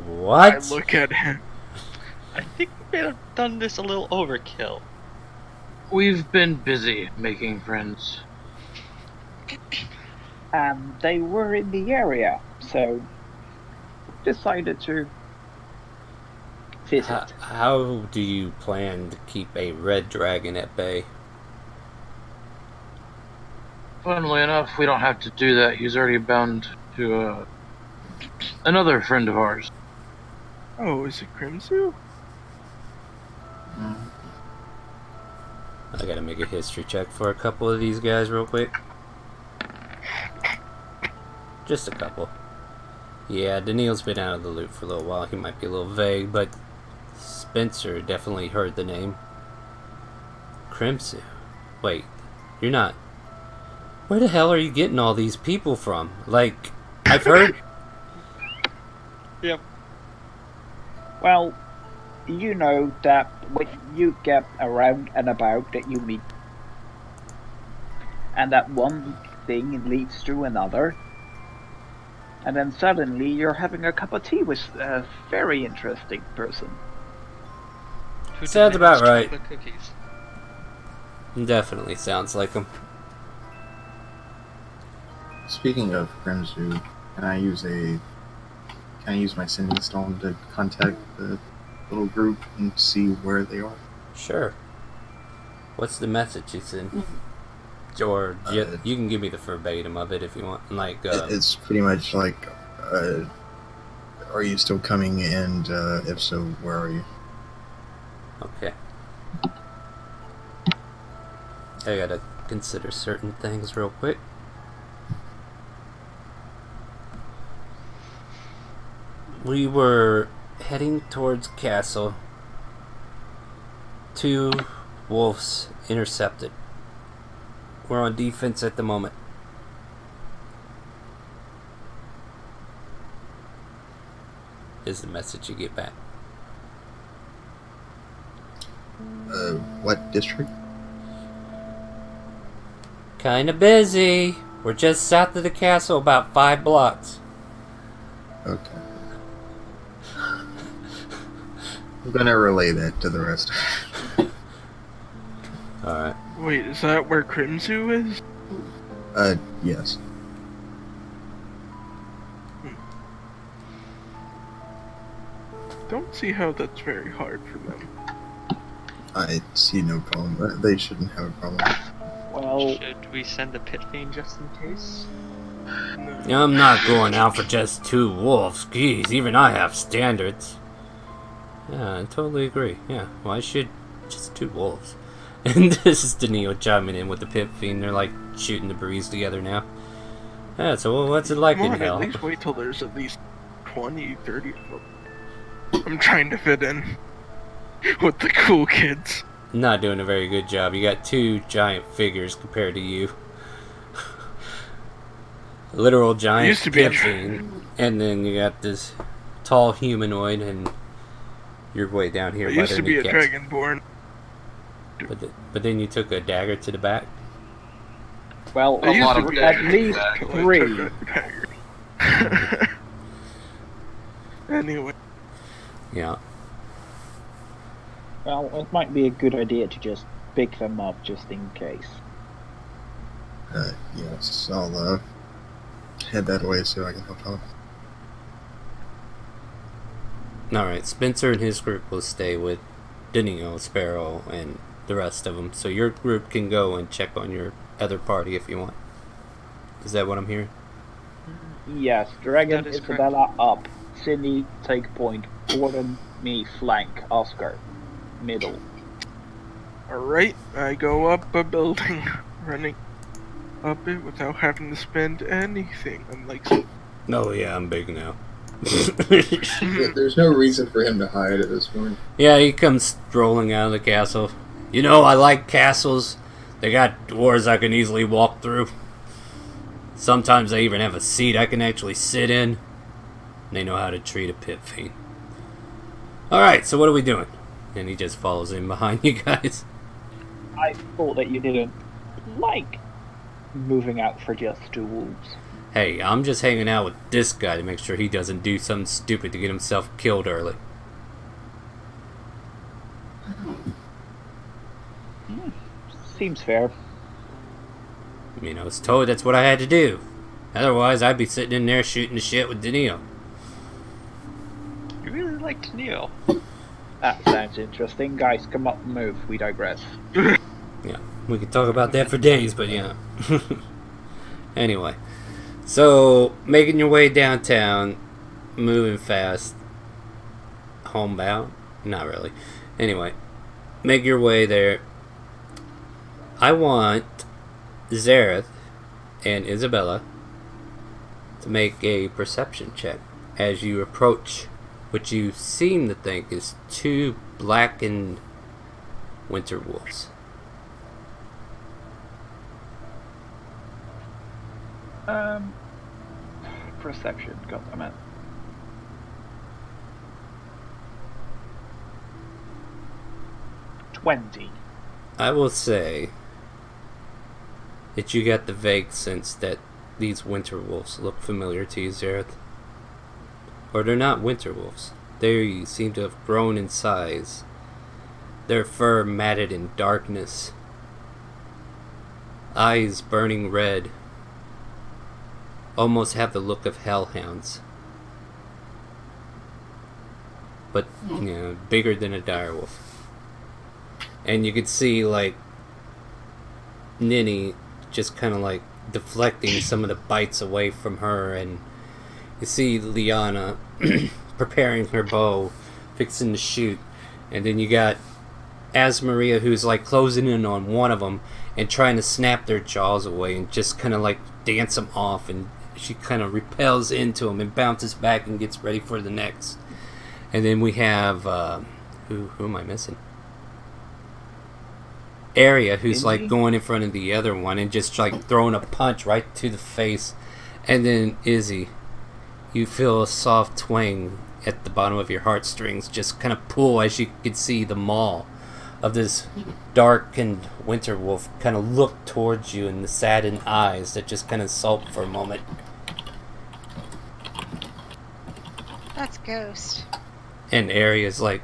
What? I look at him. I think we may have done this a little overkill. We've been busy making friends. And they were in the area, so decided to visit. How do you plan to keep a red dragon at bay? Funnily enough, we don't have to do that. He's already bound to another friend of ours. Oh, is it Crimsu? I gotta make a history check for a couple of these guys real quick. Just a couple. Yeah, Daniil's been out of the loop for a little while. He might be a little vague, but Spencer definitely heard the name. Crimson. Wait, you're not. Where the hell are you getting all these people from? Like, I've heard. Yep. Well, you know that when you get around and about that you meet, and that one thing leads to another, and then suddenly you're having a cup of tea with a very interesting person. Who Sounds about demands right. chocolate cookies? Definitely sounds like him. Speaking of Grimsu, can I use my sending stone to contact the little group and see where they are? Sure. What's the message you sent? Or you can give me the verbatim of it if you want. Like, It's pretty much like, are you still coming? And if so, where are you? okay. I gotta consider certain things real quick. We were heading towards castle. 2 wolves intercepted. We're on defense at the moment. Is the message you get back. What district? Kinda busy. We're just south of the castle, about 5 blocks. Okay. I'm gonna relay that to the rest. Alright. Wait, is that where Crimsu is? Yes. Don't see how that's very hard for them. I see no problem. They shouldn't have a problem. Well, Should we send the pit fiend just in case? No. I'm not going out for just 2 wolves. Geez, even I have standards. Yeah, I totally agree. Yeah, why should just 2 wolves? And this is Danilo chiming in with the pit fiend. They're like shooting the breeze together now. Yeah, so what's it like Come in on, hell? at least wait till there's at least 20, 30 of them. I'm trying to fit in with the cool kids. Not doing a very good job. You got 2 giant figures compared to you. Literal giant Used to be a pit fiend. And then you got this tall humanoid and you're way down here I by used their to be a kneecaps. dragonborn. But then you took a dagger to the back? well, I used lot to of be at daggers least back. till I 3. took a dagger. Anyway, Yeah. Well, it might be a good idea to just pick them up just in case. Yes, I'll head that way so I can help out. Alright, Spencer and his group will stay with Danilo, Sparrow, and the rest of them. So your group can go and check on your other party if you want. Is that what I'm hearing? Yes, Dragon, That is Isabella up. Cindy, take point. Gordon, me, flank. Oscar, middle. alright, I go up a building, running up it without having to spend anything, unlike some. Oh yeah, I'm big now. There's no reason for him to hide at this point. Yeah, he comes strolling out of the castle. You know, I like castles. They got doors I can easily walk through. Sometimes they even have a seat I can actually sit in. They know how to treat a pit fiend. Alright, so what are we doing? And he just follows in behind you guys. I thought that you didn't like moving out for just 2 wolves. Hey, I'm just hanging out with this guy to make sure he doesn't do something stupid to get himself killed early. Seems fair. I mean, I was told that's what I had to do. Otherwise, I'd be sitting in there shooting the shit with Danilo. You really like Neil. That sounds interesting. Guys, come up, move. We digress. Yeah, we could talk about that for days, but yeah. Anyway, so making your way downtown, moving fast, homebound? Not really. Anyway, make your way there. I want Zareth and Isabella to make a perception check as you approach what you seem to think is 2 blackened winter wolves. Perception, goddammit. $20. I will say that you got the vague sense that these winter wolves look familiar to you, Zareth. Or they're not winter wolves. They seem to have grown in size. Their fur matted in darkness. Eyes burning red. Almost have the look of hellhounds. But, you know, bigger than a direwolf. And you could see, like, Ninny just kind of, like, deflecting some of the bites away from her. And you see Liana preparing her bow, fixing to shoot. And then you got Asmaria, who's, like, closing in on one of them and trying to snap their jaws away and just kind of, like, dance them off. And she kind of repels into him and bounces back and gets ready for the next. And then we have, who am I missing? Area, who's like going in front of the other one and just like throwing a punch right to the face. And then Izzy, you feel a soft twang at the bottom of your heartstrings just kind of pull as you can see the maw of this darkened winter wolf kind of look towards you and the saddened eyes that just kind of sulk for a moment. That's Ghost. And Area's like,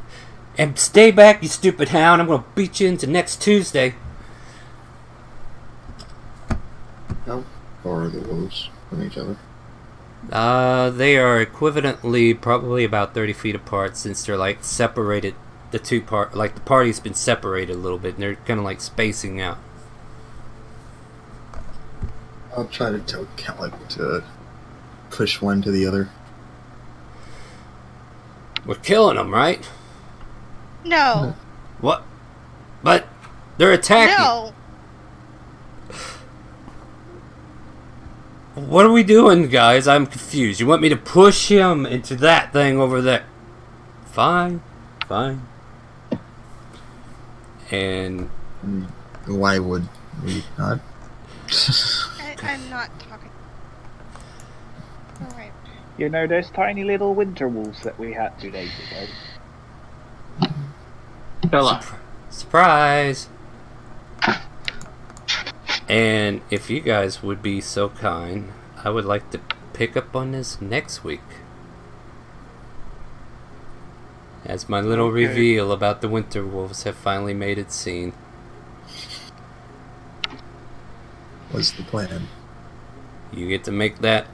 and stay back, you stupid hound. I'm going to beat you into next Tuesday. How far are the wolves from each other? They are equivalently probably about 30 feet apart since they're like separated. The party's been separated a little bit and they're kind of like spacing out. I'll try to tell Kellic to push one to the other. We're killing them, right? No. What? But they're attacking. No. What are we doing, guys? I'm confused. You want me to push him into that thing over there? Fine. And Why would we not? I'm not talking. Alright. You know those tiny little winter wolves that we had 2 days ago? Bella. surprise. And if you guys would be so kind, I would like to pick up on this next week. As my little reveal about the winter wolves have finally made its scene. What's the plan? You get to make that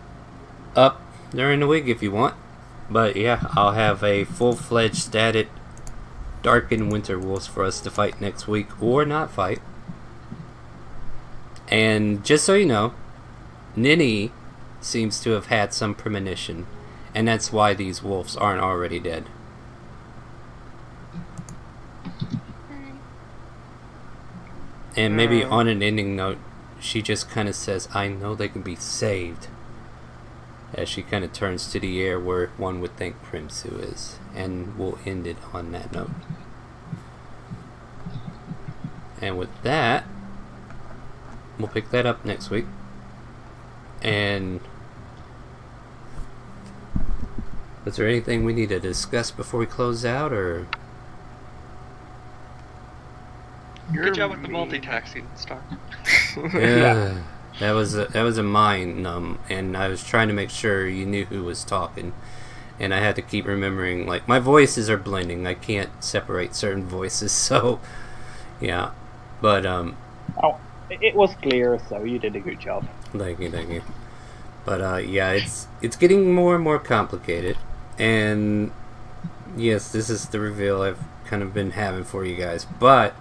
up during the week if you want. But yeah, I'll have a full-fledged statted darkened winter wolves for us to fight next week, or not fight. And just so you know, Ninny seems to have had some premonition, and that's why these wolves aren't already dead. And maybe on an ending note, she just kind of says, I know they can be saved. As she kind of turns to the air where one would think Primsu is. And we'll end it on that note. And with that, we'll pick that up next week. And is there anything we need to discuss before we close out, or? Good job with the multitasking, Star. Yeah, that was a mind numb, and I was trying to make sure you knew who was talking, and I had to keep remembering, like, my voices are blending. I can't separate certain voices, so yeah. But Oh, it was clear, so you did a good job. Thank you. But yeah, it's getting more and more complicated, and yes, this is the reveal I've kind of been having for you guys, but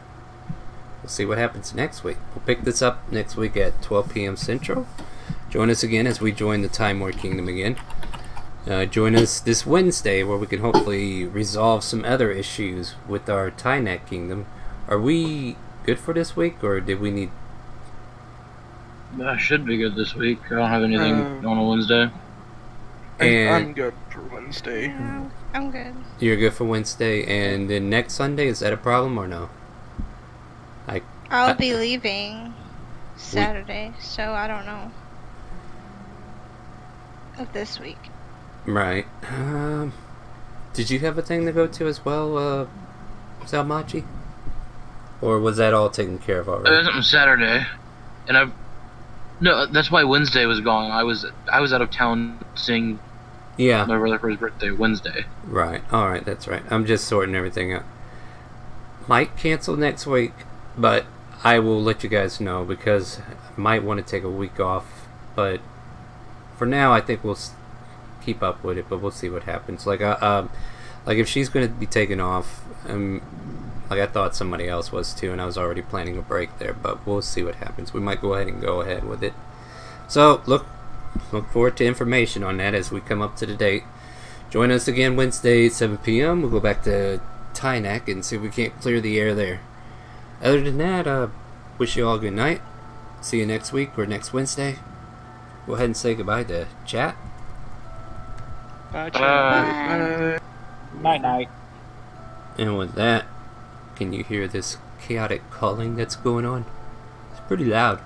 we'll see what happens next week. We'll pick this up next week at 12 p.m. Central. Join us again as we join the Timor Kingdom again. Join us this Wednesday where we can hopefully resolve some other issues with our Tynak Kingdom. Are we good for this week, or did we need... That should be good this week. I don't have anything on a Wednesday. I'm good for Wednesday. Yeah, I'm good. You're good for Wednesday, and then next Sunday, is that a problem or no? I'll be leaving Saturday, so I don't know. Of this week. Right. Did you have a thing to go to as well, Salmachi? Or was that all taken care of already? Something Saturday, and no, that's why Wednesday was gone. I was out of town seeing my brother for his birthday Wednesday. Right. All right. That's right. I'm just sorting everything out. Might cancel next week, but I will let you guys know because I might want to take a week off. But for now, I think we'll keep up with it. But we'll see what happens. Like if she's going to be taking off, like I thought somebody else was too, and I was already planning a break there. But we'll see what happens. We might go ahead with it. So look forward to information on that as we come up to the date. Join us again Wednesday, 7 p.m. We'll go back to Tynak and see if we can't clear the air there. Other than that, wish you all a good night. See you next week or next Wednesday. Go ahead and say goodbye to chat. Bye. Bye. Night. And with that, can you hear this chaotic calling that's going on? It's pretty loud.